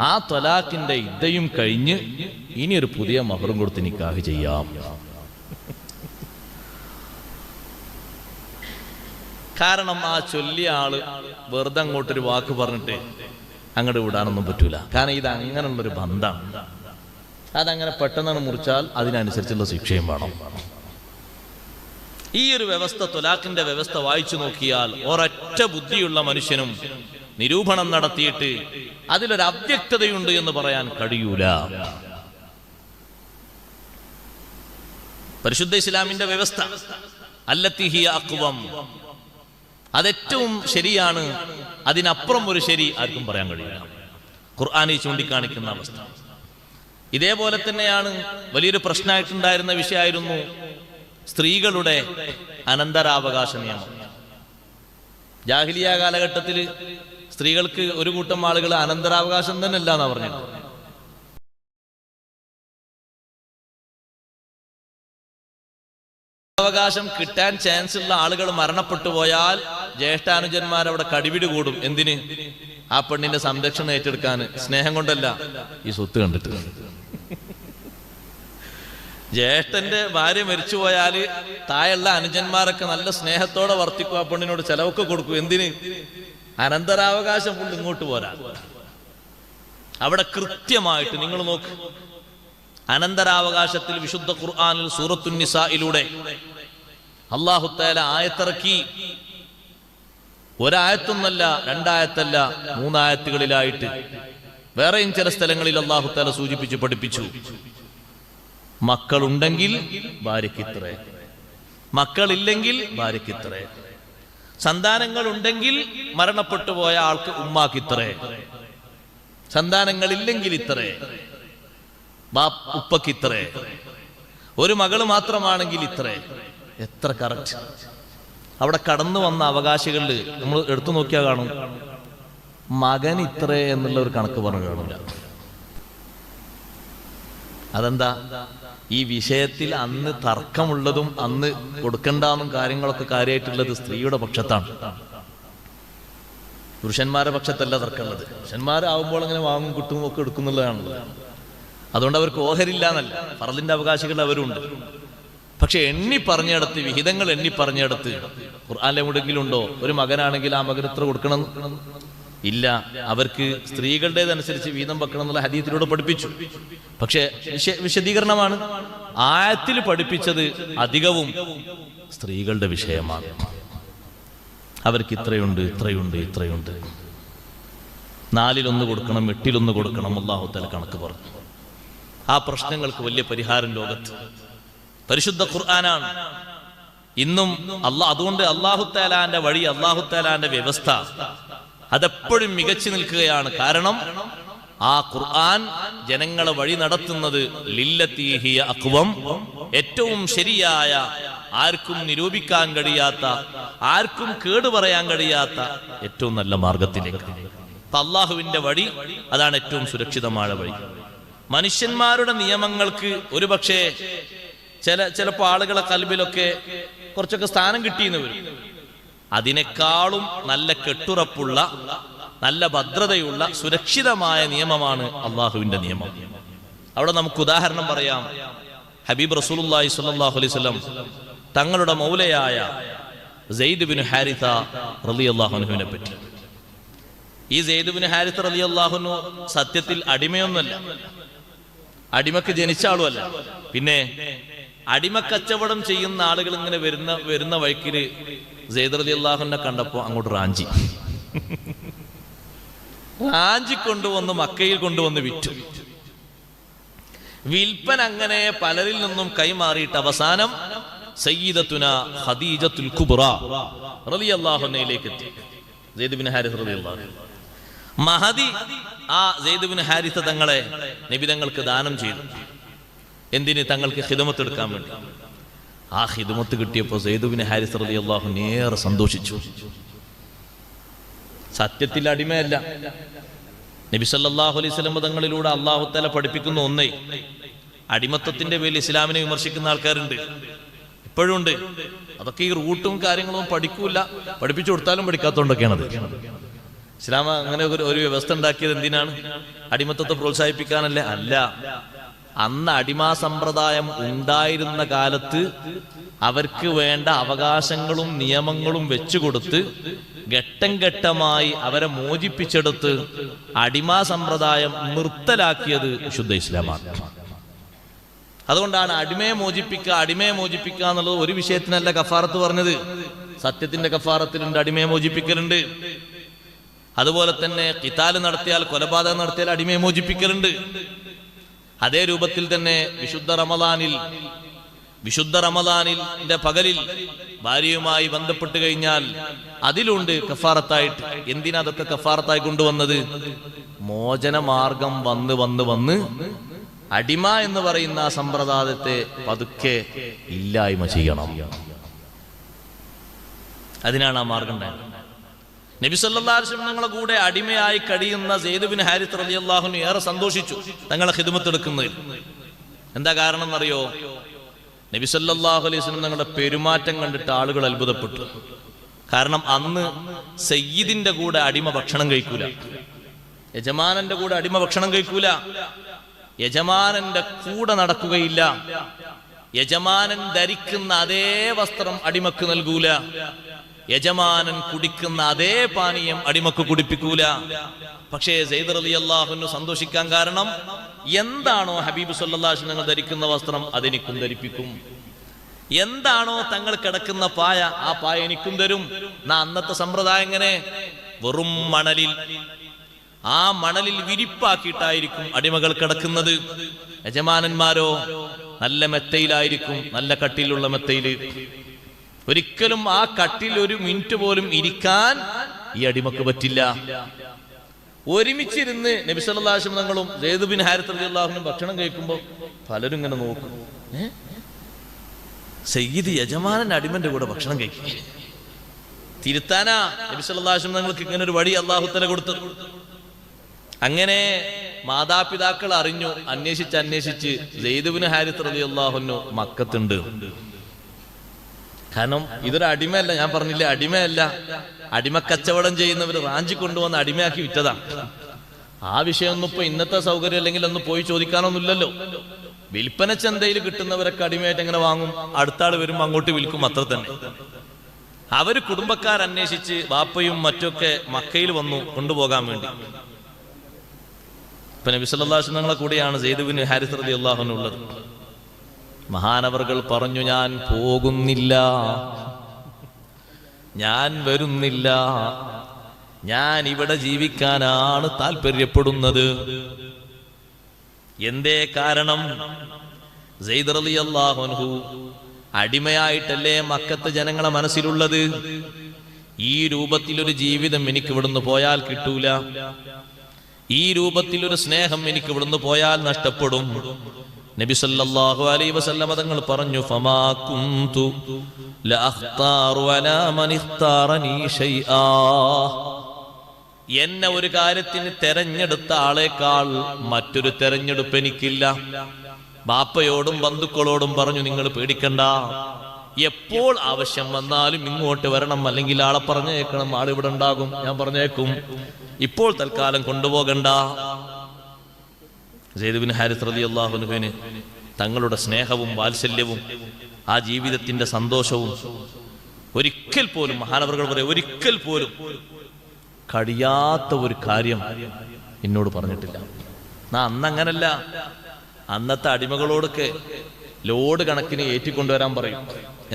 ആ ത്വലാഖിന്റെ ഇദ്ദയും കഴിഞ്ഞ് ഇനി ഒരു പുതിയ മഹറും കൊടുത്ത് നിക്കാഹ് ചെയ്യാം. കാരണം ആ ചൊല്ലിയ ആള് വെറുതെ അങ്ങോട്ടൊരു വാക്ക് പറഞ്ഞിട്ട് അങ്ങോട്ട് വിടാനൊന്നും പറ്റൂല. കാരണം ഇത് അങ്ങനെയുള്ളൊരു ബന്ധമാണ്. അതങ്ങനെ പെട്ടെന്നാണ് മുറിച്ചാൽ അതിനനുസരിച്ചുള്ള ശിക്ഷയും വേണം. ഈ ഒരു വ്യവസ്ഥ, ത്വലാഖിന്റെ വ്യവസ്ഥ വായിച്ചു നോക്കിയാൽ ഒരൊറ്റ ബുദ്ധിയുള്ള മനുഷ്യനും നിരൂപണം നടത്തിയിട്ട് അതിലൊരു അവ്യക്തതയുണ്ട് എന്ന് പറയാൻ കഴിയൂല. പരിശുദ്ധ ഇസ്ലാമിന്റെ വ്യവസ്ഥ അല്ലത്തി ഹിയ അഖ്വം, അതേറ്റവും ശരിയാണ്. അതിനപ്പുറം ഒരു ശരി ആർക്കും പറയാൻ കഴിയില്ല. ഖുർആനിൽ ചൂണ്ടിക്കാണിക്കുന്ന അവസ്ഥ ഇതേപോലെ തന്നെയാണ്. വലിയൊരു പ്രശ്നമായിട്ടുണ്ടായിരുന്ന വിഷയമായിരുന്നു സ്ത്രീകളുടെ അനന്തരാവകാശ നിയമം. ജാഹിലിയ കാലഘട്ടത്തിൽ സ്ത്രീകൾക്ക് ഒരു കൂട്ടം ആളുകൾ അനന്തരാവകാശം തന്നെ അല്ല എന്നാ പറഞ്ഞത്. അവകാശം കിട്ടാൻ ചാൻസ് ഉള്ള ആളുകൾ മരണപ്പെട്ടു പോയാൽ ജ്യേഷ്ഠാനുജന്മാരവിടെ കടിപിടി കൂടും. എന്തിന്? ആ പെണ്ണിന്റെ സംരക്ഷണം ഏറ്റെടുക്കാൻ. സ്നേഹം കൊണ്ടല്ല, ഈ സ്വത്ത് കണ്ടിട്ട്. ജ്യേഷ്ഠന്റെ ഭാര്യ മരിച്ചു പോയാല് തായുള്ള അനുജന്മാരൊക്കെ നല്ല സ്നേഹത്തോടെ വർത്തിക്കും, ആ പെണ്ണിനോട് ചെലവൊക്കെ കൊടുക്കും. എന്തിന്? അനന്തരാവകാശം കൊണ്ട് ഇങ്ങോട്ട് പോരാ. അവിടെ കൃത്യമായിട്ട് നിങ്ങൾ നോക്ക്, അനന്തരാവകാശത്തിൽ വിശുദ്ധ ഖുർആനിൽ സൂറത്തുൻ നിസായിലൂടെ അല്ലാഹു തആല ആയത്തിറക്കി. ഒരായത്തൊന്നല്ല, രണ്ടായത്തല്ല, മൂന്നായത്തുകളിലായിട്ട്. വേറെയും ചില സ്ഥലങ്ങളിൽ അല്ലാഹു തആല സൂചിപ്പിച്ച് പഠിപ്പിച്ചു. മക്കളുണ്ടെങ്കിൽ ഭാര്യയ്ക്ക് ഇത്രേ, മക്കളില്ലെങ്കിൽ ഭാര്യയ്ക്ക് ഇത്രേ, സന്താനങ്ങൾ ഉണ്ടെങ്കിൽ മരണപ്പെട്ടു പോയ ആൾക്ക് ഉമ്മാക്ക് ഇത്രേ, സന്താനങ്ങളില്ലെങ്കിൽ ഇത്രേ, ഉപ്പക്ക് ഇത്രേ, ഒരു മകള് മാത്രമാണെങ്കിൽ ഇത്രേ. എത്ര കറക്റ്റ്! അവിടെ കടന്നു വന്ന അവകാശികളിൽ നമ്മൾ എടുത്തു നോക്കിയാൽ കാണും മകൻ ഇത്രേ എന്നുള്ള ഒരു കണക്ക് പറഞ്ഞു കാണില്ല. അതെന്താ? ഈ വിഷയത്തിൽ അന്ന് തർക്കമുള്ളതും അന്ന് കൊടുക്കണ്ടെന്നും കാര്യങ്ങളൊക്കെ കാര്യമായിട്ടുള്ളത് സ്ത്രീയുടെ പക്ഷത്താണ്. പുരുഷന്മാരുടെ പക്ഷത്തല്ല തർക്കമുള്ളത്. പുരുഷന്മാരാവുമ്പോൾ അങ്ങനെ വാങ്ങും കിട്ടും ഒക്കെ എടുക്കുന്നുള്ളതാണല്ലോ. അതുകൊണ്ട് അവർക്ക് ഓഹരില്ല എന്നല്ല, ഫർളിന്റെ അവകാശികൾ അവരുണ്ട്. പക്ഷെ എണ്ണി പറഞ്ഞിടത്ത്, വിഹിതങ്ങൾ എണ്ണി പറഞ്ഞിടത്ത് ഖുർആനിലെ എവിടെയെങ്കിലും ഉണ്ടോ ഒരു മകനാണെങ്കിൽ ആ മകൻ ഇത്ര കൊടുക്കണം? ഇല്ല. അവർക്ക് സ്ത്രീകളുടേതനുസരിച്ച് വീതം വെക്കണം എന്നുള്ള ഹദീസിലൂടെ പഠിപ്പിച്ചു. പക്ഷെ വിശദീകരണമാണ്. ആയത്തിൽ പഠിപ്പിച്ചത് അധികവും സ്ത്രീകളുടെ വിഷയമാണ്. അവർക്ക് ഇത്രയുണ്ട്, ഇത്രയുണ്ട്, ഇത്രയുണ്ട്, 4-1 കൊടുക്കണം, 8-1 കൊടുക്കണം. അല്ലാഹു തആല കണക്ക് പറഞ്ഞു. ആ പ്രശ്നങ്ങൾക്ക് വലിയ പരിഹാരം ലോകത്ത് പരിശുദ്ധ ഖുർആനാണ്. ഇന്നും അതുകൊണ്ട് അല്ലാഹു തആലാന്റെ വഴി, അല്ലാഹു തആലാന്റെ വ്യവസ്ഥ അതെപ്പോഴും മികച്ചു നിൽക്കുകയാണ്. കാരണം ആ ഖുർആൻ ജനങ്ങളെ വഴി നടത്തുന്നത് ലില്ലത്തി ഹിയ അഖ്വം, ഏറ്റവും ശരിയായ, ആർക്കും നിരൂപിക്കാൻ കഴിയാത്ത, ആർക്കും കേട് പറയാൻ കഴിയാത്ത ഏറ്റവും നല്ല മാർഗത്തിലേക്ക്. അള്ളാഹുവിന്റെ വഴി അതാണ് ഏറ്റവും സുരക്ഷിതമായ വഴി. മനുഷ്യന്മാരുടെ നിയമങ്ങൾക്ക് ഒരുപക്ഷെ ചിലപ്പോൾ ആളുകളെ കൽബിലൊക്കെ കുറച്ചൊക്കെ സ്ഥാനം കിട്ടിയെന്ന് വരും. അതിനേക്കാളും നല്ല കെട്ടുറപ്പുള്ള, നല്ല ഭദ്രതയുള്ള, സുരക്ഷിതമായ നിയമമാണ് അള്ളാഹുവിന്റെ നിയമം. അവിടെ നമുക്ക് ഉദാഹരണം പറയാം. ഹബീബ് റസൂലുള്ളാഹി സ്വല്ലല്ലാഹു അലൈഹി വസല്ലം തങ്ങളുടെ മൗലയായ സെയ്ദ് ബിൻ ഹാരിഥ റളിയല്ലാഹു അൻഹുവിനെ പറ്റി. ഈ സെയ്ദ് ബിൻ ഹാരിഥ റളിയല്ലാഹു അൻഹു സത്യത്തിൽ അടിമയൊന്നുമല്ല, അടിമക്ക് ജനിച്ച ആളുമല്ല. പിന്നെ അടിമക്കച്ചവടം ചെയ്യുന്ന ആളുകൾ ഇങ്ങനെ വരുന്ന വഴിക്കില് സെയ്ദ് റളിയല്ലാഹു അൻഹുവിനെ കണ്ടപ്പോ അങ്ങോട്ട് റാഞ്ചി കൊണ്ടുവന്ന് മക്കയിൽ കൊണ്ടുവന്ന് വിറ്റു. വിൽപ്പന അങ്ങനെ പലരിൽ നിന്നും കൈമാറിയിട്ട് അവസാനം സയ്യിദത്തുന ഖദീജത്തുൽ കുബ്ര റളിയല്ലാഹു അൻഹയിലേക്ക് എത്തി. സെയ്ദ് ബിൻ ഹാരിഥ റളിയല്ലാഹു അൻഹു മഹദി ആ സെയ്ദ് ബിൻ ഹാരിഥ തങ്ങളെ നബി തങ്ങൾക്ക് ദാനം ചെയ്തു. എന്തിന്? തങ്ങൾക്ക് ഖിദ്മത്ത് എടുക്കാൻ വേണ്ടി. ആ ഖിദ്മത്ത് കിട്ടിയപ്പോൾ സെയ്ദ് ബിൻ ഹാരിഥ റളിയല്ലാഹു അൻഹു ഏറെ സന്തോഷിച്ചു. സത്യത്തിൽ അടിമയല്ല. നബി സല്ലല്ലാഹു അലൈഹി വസല്ലം തങ്ങളിലൂടെ അല്ലാഹു തആല പഠിപ്പിക്കുന്ന ഒന്നേ, അടിമത്തത്തിന്റെ പേരിൽ ഇസ്ലാമിനെ വിമർശിക്കുന്ന ആൾക്കാരുണ്ട്, ഇപ്പോഴും ഉണ്ട്. അതൊക്കെ ഈ റൂട്ടും കാര്യങ്ങളും പഠിക്കൂല, പഠിപ്പിച്ചു കൊടുത്താലും പഠിക്കാത്തോണ്ടൊക്കെയാണത്. ഇസ്ലാം അങ്ങനെ ഒരു വ്യവസ്ഥ ഉണ്ടാക്കിയത് എന്തിനാണ്? അടിമത്തത്തെ പ്രോത്സാഹിപ്പിക്കാനല്ലേ? അല്ല. അന്ന് അടിമാ സമ്പ്രദായം ഉണ്ടായിരുന്ന കാലത്ത് അവർക്ക് വേണ്ട അവകാശങ്ങളും നിയമങ്ങളും വെച്ചുകൊടുത്ത് ഘട്ടം ഘട്ടമായി അവരെ മോചിപ്പിച്ചെടുത്ത് അടിമാ സമ്പ്രദായം നിർത്തലാക്കിയത് വിശുദ്ധ ഇസ്ലാമാണ്. അതുകൊണ്ടാണ് അടിമയെ മോചിപ്പിക്കുക എന്നുള്ളത് ഒരു വിഷയത്തിനല്ല കഫാറത്ത് പറഞ്ഞത്. സത്യത്തിന്റെ കഫാറത്തിലുണ്ട്, അടിമയെ മോചിപ്പിക്കലുണ്ട്. അതുപോലെ തന്നെ ഖിതാൽ നടത്തിയാൽ, കൊലപാതകം നടത്തിയാൽ അടിമയെ മോചിപ്പിക്കലുണ്ട്. അതേ രൂപത്തിൽ തന്നെ വിശുദ്ധ റമദാനിന്റെ പകലിൽ ഭാര്യയുമായി ബന്ധപ്പെട്ട് കഴിഞ്ഞാൽ അതിലുണ്ട് കഫാറത്തായിട്ട്. എന്തിനാ അതൊക്കെ കഫാറത്തായി കൊണ്ടുവന്നത്? മോചന മാർഗം വന്ന് അടിമ എന്ന് പറയുന്ന ആ സമ്പ്രദായത്തെ പതുക്കെ ഇല്ലായ്മ ചെയ്യണം. അതിനാണ് ആ മാർഗം ഉണ്ടായത്. നബി സല്ലല്ലാഹു അലൈഹി വസല്ലം തങ്ങളുടെ കൂടെ അടിമയായി കഴിയുന്ന സെയ്ദ് ബിൻ ഹാരിഥ റളിയല്ലാഹു അൻഹു ഏറെ സന്തോഷിച്ചു തങ്ങളെ ഖിദ്മത്ത് എടുക്കുന്നതിൽ. എന്താ കാരണം എന്നറിയോ? നബി സല്ലല്ലാഹു അലൈഹി വസല്ലം തങ്ങളുടെ പെരുമാറ്റം കണ്ടിട്ട് ആളുകൾ അത്ഭുതപ്പെട്ടു. കാരണം അന്ന് സയ്യിദിന്റെ കൂടെ അടിമ ഭക്ഷണം കഴിക്കൂല, യജമാനന്റെ കൂടെ അടിമ ഭക്ഷണം കഴിക്കൂല, യജമാനന്റെ കൂടെ നടക്കുകയില്ല, യജമാനൻ ധരിക്കുന്ന അതേ വസ്ത്രം അടിമക്ക് നൽകൂല, യജമാനൻ കുടിക്കുന്ന അതേ പാനീയം അടിമക്ക് കുടിപ്പിക്കൂല. പക്ഷേ സെയ്ദ് റളിയല്ലാഹു അൻഹു സന്തോഷിക്കാൻ കാരണം എന്താണോ ഹബീബ് സല്ലല്ലാഹു അലൈഹി വസല്ലം ധരിക്കുന്ന വസ്ത്രം അതെനിക്കും ധരിപ്പിക്കും, എന്താണോ തങ്ങൾ കിടക്കുന്ന പായ ആ പായ എനിക്കും തരും. അന്നത്തെ സമ്പ്രദായം എങ്ങനെ? വെറും ആ മണലിൽ വിരിപ്പാക്കിയിട്ടായിരിക്കും അടിമകൾ കിടക്കുന്നത്. യജമാനന്മാരോ നല്ല മെത്തയിലായിരിക്കും, നല്ല കട്ടിലുള്ള മെത്തയില്. ഒരിക്കലും ആ കട്ടിൽ ഒരു മിനിറ്റ് പോലും ഇരിക്കാൻ ഈ അടിമക്ക് പറ്റില്ല. ഒരുമിച്ചിരുന്ന് നബി സല്ലല്ലാഹു അലൈഹി വസല്ലം തങ്ങളും സെയ്ദ് ബിൻ ഹാരിഥ റളിയല്ലാഹു അൻഹു ഭക്ഷണം കഴിക്കുമ്പോൾ പലരും ഇങ്ങനെ നോക്കും, സയ്യിദ് യജമാനൻ അടിമന്റെ കൂടെ ഭക്ഷണം കഴിക്കും. തിരുത്താനാ നബി സല്ലല്ലാഹു അലൈഹി വസല്ലം തങ്ങൾക്ക് ഇങ്ങനെ ഒരു വഴി അല്ലാഹു തആല കൊടുത്തു. അങ്ങനെ മാതാപിതാക്കൾ അറിഞ്ഞു, അന്വേഷിച്ച് സെയ്ദ് ബിൻ ഹാരിഥ റളിയല്ലാഹു അൻഹു മക്കത്തുണ്ട്. കാരണം ഇതൊരു അടിമയല്ല, ഞാൻ പറഞ്ഞില്ലേ, അടിമയല്ല, അടിമക്കച്ചവടം ചെയ്യുന്നവർ റാഞ്ചി കൊണ്ടുവന്ന് അടിമയാക്കി വിറ്റതാ. ആ വിഷയമൊന്നും ഇപ്പൊ ഇന്നത്തെ സൗകര്യം അല്ലെങ്കിൽ ഒന്ന് പോയി ചോദിക്കാനൊന്നുമില്ലല്ലോ. വിൽപ്പന ചന്തയിൽ കിട്ടുന്നവരൊക്കെ അടിമയായിട്ട് എങ്ങനെ വാങ്ങും? അടുത്ത ആള് വരുമ്പോ അങ്ങോട്ട് വിൽക്കും, അത്ര തന്നെ. അവര് കുടുംബക്കാരന്വേഷിച്ച് ബാപ്പയും മറ്റൊക്കെ മക്കയിൽ വന്നു കൊണ്ടുപോകാൻ വേണ്ടി. ഇപ്പൊ നബി സല്ലല്ലാഹു അലൈഹി വസല്ലം കൂടെയാണ് സെയ്ദ് ബിൻ ഹാരിഥ റളിയല്ലാഹു അൻഹു ഉള്ളത്. മഹാനവർകൾ പറഞ്ഞു, ഞാൻ പോകുന്നില്ല, ഞാൻ വരുന്നില്ല, ഞാൻ ഇവിടെ ജീവിക്കാനാണ് താല്പര്യപ്പെടുന്നത്. എന്തേ കാരണം? സെയ്ദ് റളിയല്ലാഹു അൻഹു അടിമയായിട്ടല്ലേ മക്കത്തെ ജനങ്ങളെ മനസ്സിലുള്ളത്. ഈ രൂപത്തിലൊരു ജീവിതം എനിക്ക് ഇവിടുന്ന് പോയാൽ കിട്ടൂല. ഈ രൂപത്തിലൊരു സ്നേഹം എനിക്ക് ഇവിടുന്ന് പോയാൽ നഷ്ടപ്പെടും. നബി സല്ലല്ലാഹു അലൈഹി വസല്ലം തങ്ങൾ പറഞ്ഞു, ഫമാ കുന്തു ലഅഖ്താറു അലാ മൻ ഇഖ്താറനി ശൈആ. എന്നെ ഒരു കാര്യത്തിന് തെരഞ്ഞെടുത്ത ആളെക്കാൾ മറ്റൊരു തെരഞ്ഞെടുപ്പ് എനിക്കില്ല. ബാപ്പയോടും ബന്ധുക്കളോടും പറഞ്ഞു, നിങ്ങൾ പേടിക്കണ്ട, എപ്പോൾ ആവശ്യം വന്നാലും ഇങ്ങോട്ട് വരണം, അല്ലെങ്കിൽ ആളെ പറഞ്ഞേക്കണം, ആളിവിടെ ഉണ്ടാകും, ഞാൻ പറഞ്ഞേക്കും, ഇപ്പോൾ തൽക്കാലം കൊണ്ടുപോകണ്ട. സെയ്ദ് ബിൻ ഹാരിസ് റളിയല്ലാഹു അൻഹുവിന് തങ്ങളുടെ സ്നേഹവും വാത്സല്യവും ആ ജീവിതത്തിന്റെ സന്തോഷവും ഒരിക്കൽ പോലും, മഹാനവറുകൾ പറയും, ഒരിക്കൽ പോലും കഴിയാത്ത ഒരു കാര്യം എന്നോട് പറഞ്ഞിട്ടില്ല. അന്നങ്ങനല്ല. അന്നത്തെ അടിമകളോടൊക്കെ ലോഡ് കണക്കിന് ഏറ്റിക്കൊണ്ടുവരാൻ പറയും.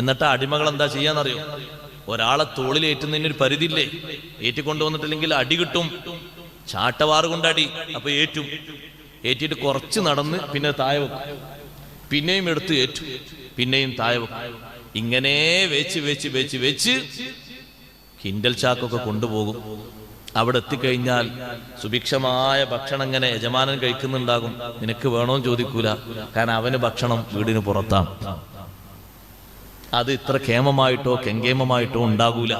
എന്നിട്ട് അടിമകൾ എന്താ ചെയ്യാന്നറിയോ? ഒരാളെ തോളിൽ ഏറ്റുന്നതിനൊരു പരിധിയില്ലേ. ഏറ്റിക്കൊണ്ടുവന്നിട്ടില്ലെങ്കിൽ അടി കിട്ടും, ചാട്ടവാറ് കൊണ്ട് അടി. അപ്പൊ ഏറ്റിട്ട് കുറച്ച് നടന്ന് പിന്നെ താഴെ വെക്കും, പിന്നെയും എടുത്ത് ഏറ്റു, പിന്നെയും താഴെ വെക്കും. ഇങ്ങനെ വെച്ച് വെച്ച് വെച്ച് വെച്ച് കിൻഡൽ ചാക്കൊക്കെ കൊണ്ടുപോകും. അവിടെ എത്തിക്കഴിഞ്ഞാൽ സുഭിക്ഷമായ ഭക്ഷണം ഇങ്ങനെ യജമാനൻ കഴിക്കുന്നുണ്ടാകും. നിനക്ക് വേണോന്ന് ചോദിക്കൂല, കാരണം അവന് ഭക്ഷണം വീടിന് പുറത്താണ്. അത് ഇത്ര കേമമായിട്ടോ കെങ്കേമമായിട്ടോ ഉണ്ടാകൂല.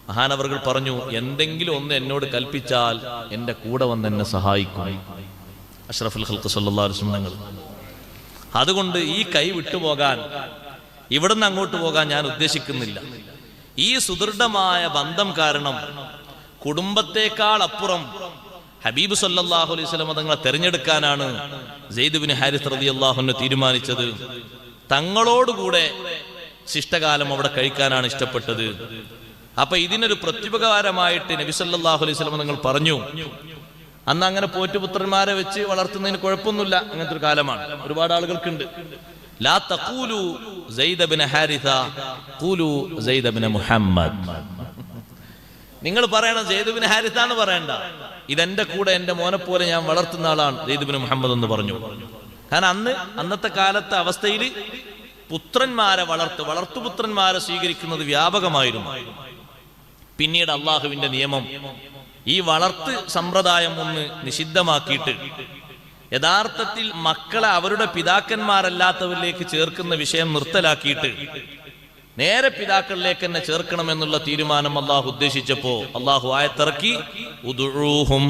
മഹാനവറുകൾ പറഞ്ഞു, എന്തെങ്കിലും ഒന്ന് എന്നോട് കൽപ്പിച്ചാൽ എന്റെ കൂടെ വന്ന് എന്നെ സഹായിക്കും. അഷ്റഫുൽ ഖൽഖ് സല്ലല്ലാഹു അലൈഹി വസല്ലം. അതുകൊണ്ട് ഈ കൈ വിട്ടുപോകാൻ, ഇവിടുന്ന് അങ്ങോട്ട് പോകാൻ ഞാൻ ഉദ്ദേശിക്കുന്നില്ല. ഈ സുദൃഢമായ ബന്ധം കാരണം കുടുംബത്തെക്കാൾ അപ്പുറം ഹബീബ് സല്ലല്ലാഹു അലൈഹി വസല്ലം തങ്ങളെ തെരഞ്ഞെടുക്കാനാണ് സെയ്ദ് ബിൻ ഹാരിസ് റളിയല്ലാഹു അൻഹു തീരുമാനിച്ചത്. തങ്ങളോടുകൂടെ ശിഷ്ടകാലം അവിടെ കഴിക്കാനാണ് ഇഷ്ടപ്പെട്ടത്. അപ്പൊ ഇതിനൊരു പ്രത്യുപകാരമായിട്ട് നബി സല്ലല്ലാഹു അലൈഹി വസല്ലം തങ്ങൾ പറഞ്ഞു, അന്ന് അങ്ങനെ പോറ്റുപുത്രന്മാരെ വെച്ച് വളർത്തുന്നതിന് കുഴപ്പമൊന്നുമില്ല, അങ്ങനത്തെ ഒരു കാലമാണ്. ഒരുപാട് ആളുകൾക്കുണ്ട്. ലാ തഖൂലു സെയ്ദ് ബിൻ ഹാരിസ ഖൂലു സെയ്ദ് ബിൻ മുഹമ്മദ്. നിങ്ങൾ പറയണം സെയ്ദ് ബിൻ ഹാരിസ എന്ന് പറയണ്ട, ഇതെന്റെ കൂടെ എന്റെ മോനെ പോലെ ഞാൻ വളർത്തുന്ന ആളാണ് സെയ്ദ് ബിൻ മുഹമ്മദ് എന്ന് പറഞ്ഞു. കാരണം അന്നത്തെ കാലത്തെ അവസ്ഥയിൽ പുത്രന്മാരെ വളർത്തുപുത്രന്മാരെ സ്വീകരിക്കുന്നത് വ്യാപകമായിരുന്നു. പിന്നീട് അള്ളാഹുവിന്റെ നിയമം ഈ വളർത്ത് സമ്പ്രദായം ഒന്ന് നിഷിദ്ധമാക്കിയിട്ട് യഥാർത്ഥത്തിൽ മക്കളെ അവരുടെ പിതാക്കന്മാരല്ലാത്തവരിലേക്ക് ചേർക്കുന്ന വിഷയം നിർത്തലാക്കിയിട്ട് നേരെ പിതാക്കളിലേക്ക് തന്നെ ചേർക്കണമെന്നുള്ള തീരുമാനം അള്ളാഹു ഉദ്ദേശിച്ചപ്പോ അള്ളാഹു ആയത്തിറക്കി, ഉദ്ഉഹും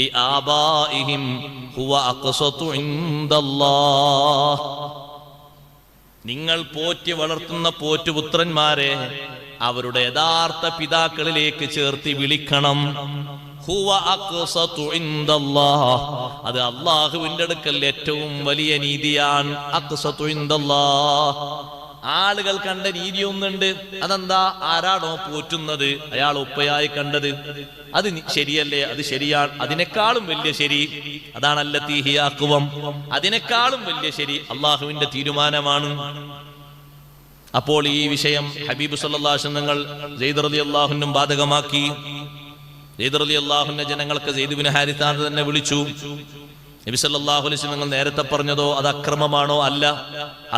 ലിആബാഇഹിം ഹുവ അഖ്സതു ഇൻദല്ലാഹ്. നിങ്ങൾ പോറ്റി വളർത്തുന്ന പോറ്റുപുത്രന്മാരെ അവരുടെ യഥാർത്ഥ പിതാക്കളിലേക്ക് ചേർത്തി വിളിക്കണം. ഹുവ അഖ്സതു ഇൻദല്ലാഹ്. അത് അള്ളാഹുവിന്റെ അടുക്കൽ ഏറ്റവും വലിയ നീതിയാണ്. അഖ്സതു ഇൻദല്ലാഹ്. ആളുകൾ കണ്ട നീതി ഒന്നുണ്ട്. അതെന്താ? ആരാണോ പോറ്റുന്നത് അയാൾ ഉപ്പയായി കണ്ടത്, അത് ശരിയല്ലേ? അത് ശരിയാണ്. അതിനേക്കാളും വലിയ ശരി അതാണ് അല്ലതീ ഹിയ അഖ്വം. അതിനേക്കാളും വലിയ ശരി അള്ളാഹുവിന്റെ തീരുമാനമാണ്. അപ്പോൾ ഈ വിഷയം ഹബീബ് സല്ലല്ലാഹു അലൈഹി വസല്ലം തങ്ങൾ സെയ്ദ് റളിയല്ലാഹു അൻഹു ബാധകമാക്കി. സെയ്ദ് റളിയല്ലാഹു അൻഹു ജനങ്ങൾക്ക് സെയ്ദ് ബിൻ ഹാരിസ തന്നെ വിളിച്ചു. നബി സല്ലല്ലാഹു അലൈഹി വസല്ലം നിങ്ങൾ നേരത്തെ പറഞ്ഞതോ അത് അക്രമമാണോ? അല്ല,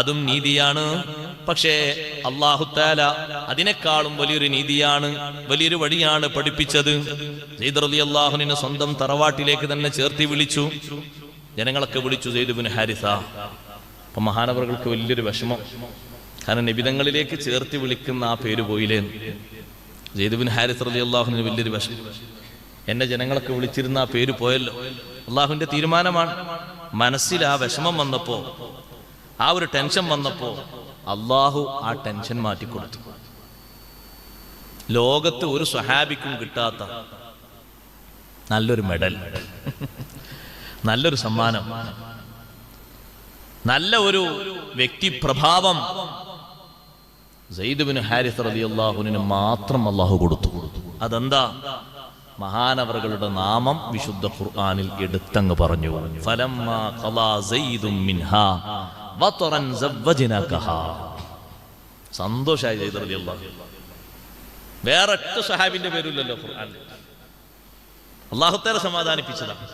അതും നീതിയാണ്. പക്ഷേ അല്ലാഹു തആല അതിനേക്കാളും വലിയൊരു നീതിയാണ്, വലിയൊരു വഴിയാണ് പഠിപ്പിച്ചത്. സെയ്ദ് റളിയല്ലാഹു അൻഹു സ്വന്തം തറവാട്ടിലേക്ക് തന്നെ ചേർത്തി വിളിച്ചു. ജനങ്ങളൊക്കെ വിളിച്ചു സെയ്ദ് ബിൻ ഹാരിസ. അപ്പൊ മഹാനവറുകൾക്ക് വലിയൊരു വിഷമം. കാരണം നബിതങ്ങളിലേക്ക് ചേർത്തി വിളിക്കുന്ന ആ പേര് പോയില്ലേ. സെയ്ദ് ബിൻ ഹാരിസ് റളിയല്ലാഹു അൻഹു വലിയൊരു വിഷമം. എന്നെ ജനങ്ങളൊക്കെ വിളിച്ചിരുന്ന ആ പേര് പോയല്ലോ. അള്ളാഹുവിന്റെ തീരുമാനമാണ്. മനസ്സിൽ ആ വിഷമം വന്നപ്പോ, ആ ഒരു ടെൻഷൻ വന്നപ്പോ അള്ളാഹു ആ ടെൻഷൻ മാറ്റിക്കൊടുത്തു. ലോകത്ത് ഒരു സ്വഹാബിക്കും കിട്ടാത്ത നല്ലൊരു മെഡൽ, നല്ലൊരു സമ്മാനം, നല്ല ഒരു വ്യക്തിപ്രഭാവം സെയ്ദ് ബിൻ ഹാരിസ് റളിയല്ലാഹു അൻഹു മാത്രം അള്ളാഹു കൊടുത്തു. അതെന്താ? മഹാനവറുകളുടെ നാമം വിശുദ്ധ ഖുർആനിൽ എടുത്തങ്ങ് പറഞ്ഞു. ഫലമ്മാ ഖളാ സയ്യിദും മിൻഹാ വതറൻ സവ്വജ്നാകഹാ. സന്തോഷായി സെയ്ദ് റളിയല്ലാഹു. വേറെ ഒറ്റ സ്വഹാബിന്റെ പേരില്ലല്ലോ ഖുർആനിൽ. അല്ലാഹു തആല സമാധാനിപ്പിച്ചതാണ്.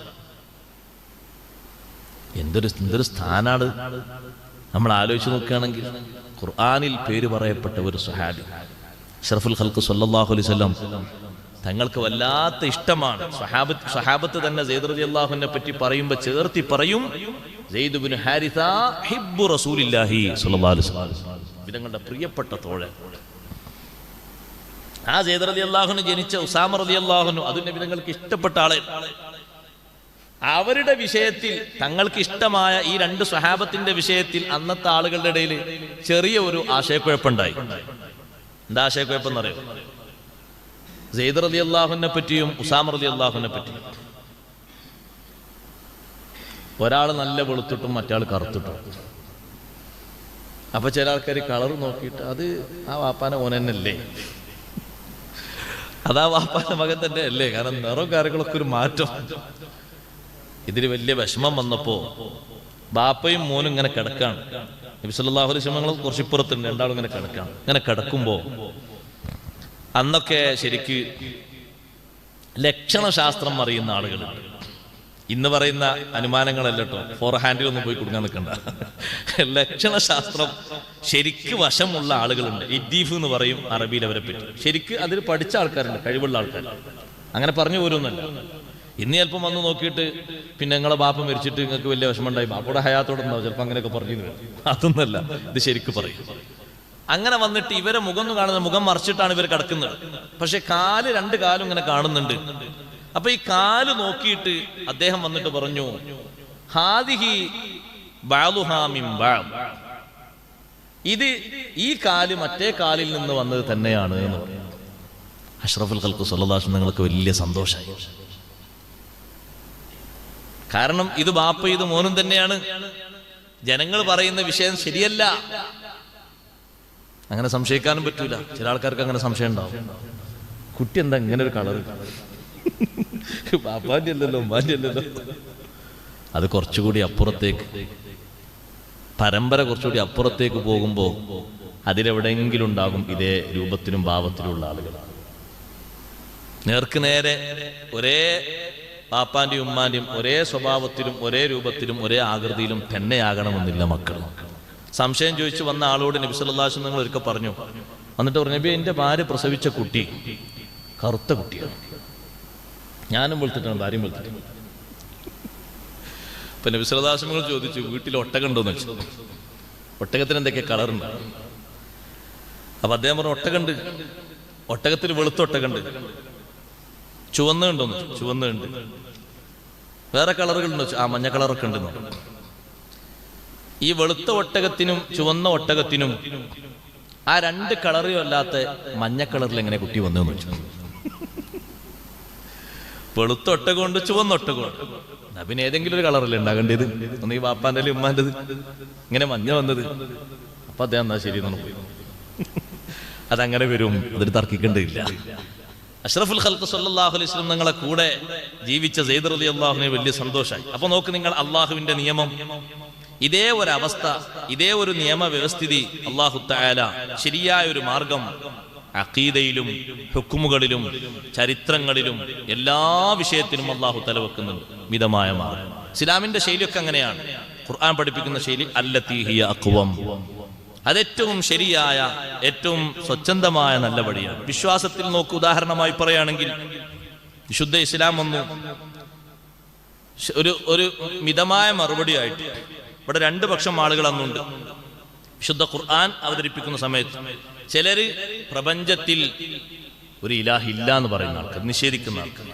എന്തൊരു സ്ഥാനാണ് നമ്മൾ ആലോചിച്ച് നോക്കുകയാണെങ്കിൽ. ഖുർആനിൽ പേര് പറയപ്പെട്ട ഒരു സ്വഹാബി അഷ്റഫുൽ ഖൽഖ് സല്ലല്ലാഹു അലൈഹി വസല്ലം തങ്ങൾക്ക് വല്ലാത്ത ഇഷ്ടമാണ്. സഹാബത്ത് തന്നെ സെയ്ദ് റളിയല്ലാഹുവിനെ പറ്റി പറയുമ്പോൾ ചേർത്തി പറയും, സെയ്ദ് ഇബ്നു ഹാരിസ ഹിബ്ബു റസൂലില്ലാഹി സ്വല്ലല്ലാഹു അലൈഹി വസല്ലം, തങ്ങളുടെ പ്രിയപ്പെട്ട തോഴൻ. ആ സെയ്ദ് റളിയല്ലാഹുവിന് ജനിച്ച ഉസാമ റളിയല്ലാഹു അത് നബി തങ്ങൾക്ക് ഇഷ്ടപ്പെട്ട ആളെ. അവരുടെ വിഷയത്തിൽ തങ്ങൾക്ക് ഇഷ്ടമായ ഈ രണ്ട് സ്വഹാബത്തിന്റെ വിഷയത്തിൽ അന്നത്തെ ആളുകളുടെ ഇടയിൽ ചെറിയ ഒരു ആശയക്കുഴപ്പമുണ്ടായി. എന്താ ആശയക്കുഴപ്പം അറിയോ? സെയ്ദ് റളിയല്ലാഹുവിനെ പറ്റിയും ഉസാമ റളിയല്ലാഹുവിനെ പറ്റിയും. ഒരാൾ നല്ല വെളുത്തിട്ടും മറ്റാൾ കറുത്തിട്ടും. അപ്പൊ ചില ആൾക്കാർ കളർ നോക്കിയിട്ട് അത് ആ വാപ്പാനെ ഓൻ തന്നെയല്ലേ, അതാ വാപ്പാന്റെ മകൻ തന്നെ അല്ലേ, കാരണം നിറവും കാര്യങ്ങളൊക്കെ ഒരു മാറ്റം. ഇതിന് വലിയ വിഷമം വന്നപ്പോ ബാപ്പയും മോനും ഇങ്ങനെ കിടക്കാണ്. നബി സല്ലല്ലാഹു അലൈഹി വസല്ലം കുറച്ച് ഇപ്പുറത്തുണ്ട്, രണ്ടാളും ഇങ്ങനെ കിടക്കാണ്. ഇങ്ങനെ കിടക്കുമ്പോ അന്നൊക്കെ ശരിക്ക് ലക്ഷണശാസ്ത്രം അറിയുന്ന ആളുകളുണ്ട്. ഇന്ന് പറയുന്ന അനുമാനങ്ങളല്ല കേട്ടോ, ഫോർ ഹാൻഡിലൊന്നും പോയി കൊടുക്കാൻ നിൽക്കണ്ട. ലക്ഷണശാസ്ത്രം ശരിക്ക് വശമുള്ള ആളുകളുണ്ട്. ഇദ്ദീഫ് എന്ന് പറയും അറബിയിൽ അവരെ പറ്റി. ശരിക്ക് അതിൽ പഠിച്ച ആൾക്കാരുണ്ട്, കഴിവുള്ള ആൾക്കാർ. അങ്ങനെ പറഞ്ഞു പോരുന്നല്ല. ഇന്ന് ചിലപ്പം വന്ന് നോക്കിയിട്ട് പിന്നെ നിങ്ങളെ ബാപ്പ മരിച്ചിട്ട് നിങ്ങൾക്ക് വലിയ വിഷമമുണ്ടായി, ബാപ്പയുടെ ഹയാത്തോടെ ഉണ്ടാവും, ചിലപ്പോൾ അങ്ങനെയൊക്കെ പറഞ്ഞു വരും. അതൊന്നല്ല, ഇത് ശരിക്ക് പറയും. അങ്ങനെ വന്നിട്ട് ഇവരെ മുഖം കാണുന്ന മുഖം മറിച്ചിട്ടാണ് ഇവർ കിടക്കുന്നത്. പക്ഷെ രണ്ട് കാലും ഇങ്ങനെ കാണുന്നുണ്ട്. അപ്പൊ ഈ കാല് നോക്കിയിട്ട് അദ്ദേഹം വന്നിട്ട് പറഞ്ഞു, ഹാദിഹി ബഅലുഹാ മിൻ ബഅദ്, ഇത് ഈ കാല് മറ്റേ കാലിൽ നിന്ന് വന്നത് തന്നെയാണ് എന്ന് പറഞ്ഞു. അഷ്റഫുൽ ഖൽഖ് സ്വല്ലല്ലാഹു അലൈഹി വസല്ലം നിങ്ങൾക്ക് വലിയ സന്തോഷമായി. കാരണം ഇത് ബാപ്പ ഇത് മോനും തന്നെയാണ്. ജനങ്ങൾ പറയുന്ന വിഷയം ശരിയല്ല, അങ്ങനെ സംശയിക്കാനും പറ്റൂല. ചില ആൾക്കാർക്ക് അങ്ങനെ സംശയം ഉണ്ടാവും. കുട്ടി എന്താ ഇങ്ങനെ ഒരു കളർ, ബാപ്പാന്റെ അല്ലല്ലോ ഉമ്മാന്റെ അല്ലല്ലോ. അത് കുറച്ചുകൂടി അപ്പുറത്തേക്ക്, പരമ്പര കുറച്ചുകൂടി അപ്പുറത്തേക്ക് പോകുമ്പോ അതിലെവിടെയെങ്കിലും ഉണ്ടാകും ഇതേ രൂപത്തിലും ഭാവത്തിലുള്ള ആളുകൾ. നേർക്ക് നേരെ ഒരേ പാപ്പാന്റെയും ഉമ്മാന്റെയും ഒരേ സ്വഭാവത്തിലും ഒരേ രൂപത്തിലും ഒരേ ആകൃതിയിലും തന്നെയാകണമെന്നില്ല മക്കൾ. സംശയം ചോദിച്ചു വന്ന ആളോട് നബി സല്ലല്ലാഹു അലൈഹി വസല്ലം ഒരിക്കൽ പറഞ്ഞു, എന്നിട്ട് പറഞ്ഞു, നബി എന്റെ ഭാര്യ പ്രസവിച്ച കുട്ടി കറുത്ത കുട്ടിയാണ്, ഞാനും വെളുത്തിട്ടാണ് ഭാര്യയും വെളുത്തിട്ട്. അപ്പൊ നബി സല്ലല്ലാഹു അലൈഹി വസല്ലം ചോദിച്ചു, വീട്ടിൽ ഒട്ടകം ഉണ്ടോന്ന് വെച്ചു. ഒട്ടകത്തിന് എന്തൊക്കെ കളറുണ്ട്? അപ്പൊ അദ്ദേഹം പറഞ്ഞു, ഒട്ടകണ്ട്, ഒട്ടകത്തിൽ വെളുത്ത ഒട്ടകണ്ട്. ചുവന്നുണ്ടോന്ന്? ചുവന്നുണ്ട്. വേറെ കളറുകളുണ്ടോ? ആ മഞ്ഞ കളറൊക്കെ ഉണ്ടെന്ന്. ഈ വെളുത്ത ഒട്ടകത്തിനും ചുവന്ന ഒട്ടകത്തിനും ആ രണ്ട് കളറും അല്ലാത്ത മഞ്ഞ കളറിൽ എങ്ങനെ കുട്ടി വന്നു വെച്ചു? വെളുത്ത ഒട്ടകമുണ്ട്, ചുവന്ന ഒട്ടകമുണ്ട്. പിന്നെ ഏതെങ്കിലും ഒരു കളറല്ലേ ഉണ്ടാകേണ്ടത്? ഒന്ന് ഈ വാപ്പാന്റെ അല്ലെ ഉമ്മാൻ്റെത്, ഇങ്ങനെ മഞ്ഞ വന്നത്. അപ്പൊ അദ്ദേഹം എന്നാ ശരി എന്നാണ് പോയി. അതങ്ങനെ വരും, അതിന് തർക്കിക്കേണ്ടതില്ല. അഷ്റഫുൽ ഖൽഖ് സ്വല്ലല്ലാഹു അലൈഹി വസല്ലം നിങ്ങളെ കൂടെ ജീവിച്ച സെയ്ദ് റളിയല്ലാഹുവിന് വലിയ സന്തോഷമായി. അപ്പൊ നോക്ക് നിങ്ങൾ, അള്ളാഹുവിന്റെ നിയമം, ഇതേ ഒരു അവസ്ഥ, ഇതേ ഒരു നിയമ വ്യവസ്ഥിതി അല്ലാഹു തആല ശരിയായ ഒരു മാർഗം അഖീദയിലും ഹുക്മുകളിലും ചരിത്രങ്ങളിലും എല്ലാ വിഷയത്തിലും അല്ലാഹു തആല വെക്കുന്നുണ്ട്. മിതമായ മാർഗം. ഇസ്ലാമിന്റെ ശൈലിയൊക്കെ അങ്ങനെയാണ്. ഖുർആൻ പഠിപ്പിക്കുന്ന ശൈലി അല്ലതീ ഹിയ അഖ്വം, അതേറ്റവും ശരിയായ ഏറ്റവും സ്വച്ഛന്തമായ നല്ല വഴിയാണ്. വിശ്വാസത്തിൽ നോക്ക്, ഉദാഹരണമായി പറയുകയാണെങ്കിൽ വിശുദ്ധ ഇസ്ലാം വന്നു ഒരു മിതമായ മറുപടിയായിട്ട്. ഇവിടെ രണ്ട് പക്ഷം ആളുകൾ അന്നുണ്ട്. വിശുദ്ധ ഖുർആൻ അവതരിപ്പിക്കുന്ന സമയത്ത് ചിലര് പ്രപഞ്ചത്തിൽ ഒരു ഇലാഹ് ഇല്ല എന്ന് പറയുന്ന ആൾക്കാർ, നിഷേധിക്കുന്ന ആൾക്കാർ.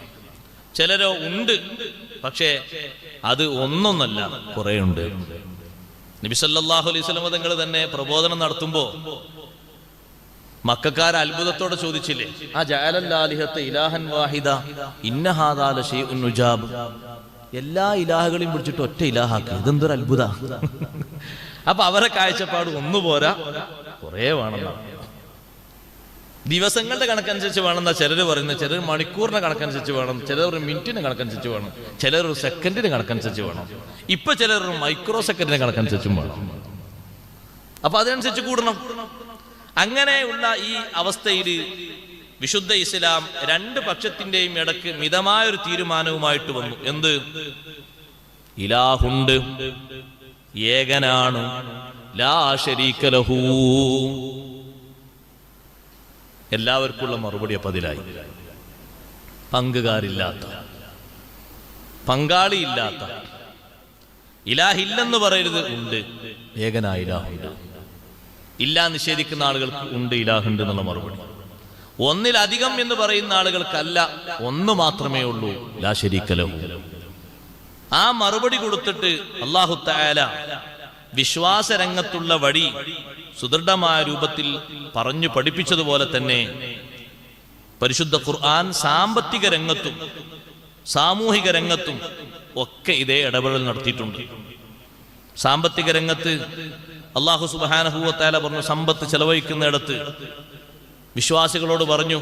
ചിലരോ ഉണ്ട്, പക്ഷേ അത് ഒന്നൊന്നല്ല, കുറെ ഉണ്ട്. നബി സല്ലല്ലാഹു അലൈഹി വസല്ലം തങ്ങൾ തന്നെ പ്രബോധനം നടത്തുമ്പോ മക്കക്കാർ അത്ഭുതത്തോടെ ചോദിച്ചില്ലേ, ആ ജഅലല്ലാലിഹത ഇലാഹൻ വാഹിദ ഇന്ന ഹാദാ ലശൈഉൻ ഉജാബ്, എല്ലാ ഇലാഹുകളെയും പിടിച്ചിട്ട് ഒറ്റ ഇലാഹാക്കി, ഇതെന്തൊരു അത്ഭുത. അപ്പൊ അവരെ കാഴ്ചപ്പാട് ഒന്നുപോരാ, കുറെ വേണമെന്നാണ്. ദിവസങ്ങളുടെ കണക്കനുസരിച്ച് വേണമെന്നാ ചിലർ പറയുന്നത്, ചിലർ മണിക്കൂറിന്റെ കണക്കനുസരിച്ച് വേണം, ചിലർ ഒരു മിനിറ്റിന്റെ കണക്കനുസരിച്ച് വേണം, ചിലർ ഒരു സെക്കൻഡിന് കണക്കനുസരിച്ച് വേണം, ഇപ്പൊ ചിലർ ഒരു മൈക്രോ സെക്കൻഡിന്റെ കണക്കനുസരിച്ചും വേണം. അപ്പൊ അതിനനുസരിച്ച് കൂടണം. അങ്ങനെയുള്ള ഈ അവസ്ഥയിൽ വിശുദ്ധ ഇസ്ലാം രണ്ട് പക്ഷത്തിന്റെയും ഇടക്ക് മിതമായൊരു തീരുമാനവുമായിട്ട് വന്നു. എന്ത്? ഇലാഹുണ്ട്, ഏകനാണ്, ലാ ശരീക ലഹു. എല്ലാവർക്കുള്ള മറുപടി അപ്പൊ അതിലായി. പങ്കുകാരില്ലാത്ത, പങ്കാളിയില്ലാത്ത. ഇലാഹില്ലെന്ന് പറയരുത്, ഉണ്ട്. ഏകനായ ഇലാഹുണ്ട്. ഇല്ലാ നിഷേധിക്കുന്ന ആളുകൾക്ക് ഉണ്ട്, ഇലാഹുണ്ട് എന്നുള്ള മറുപടി. ഒന്നിലധികം എന്ന് പറയുന്ന ആളുകൾക്കല്ല, ഒന്ന് മാത്രമേ ഉള്ളൂ, ലാ ശരീക ലഹു. ആ മറുപടി കൊടുത്തിട്ട് അല്ലാഹു തആല വിശ്വാസരംഗത്തുള്ള വഴി സുദൃഢമായ രൂപത്തിൽ പറഞ്ഞു പഠിപ്പിച്ചതുപോലെ തന്നെ പരിശുദ്ധ ഖുർആൻ സാമ്പത്തിക രംഗത്തും സാമൂഹിക രംഗത്തും ഒക്കെ ഇതേ ഇടപെടൽ നടത്തിയിട്ടുണ്ട്. സാമ്പത്തിക രംഗത്ത് അല്ലാഹു സുബ്ഹാനഹു വ തആല പറഞ്ഞു, സമ്പത്ത് ചെലവഴിക്കുന്നിടത്ത് വിശ്വാസികളോട് പറഞ്ഞു,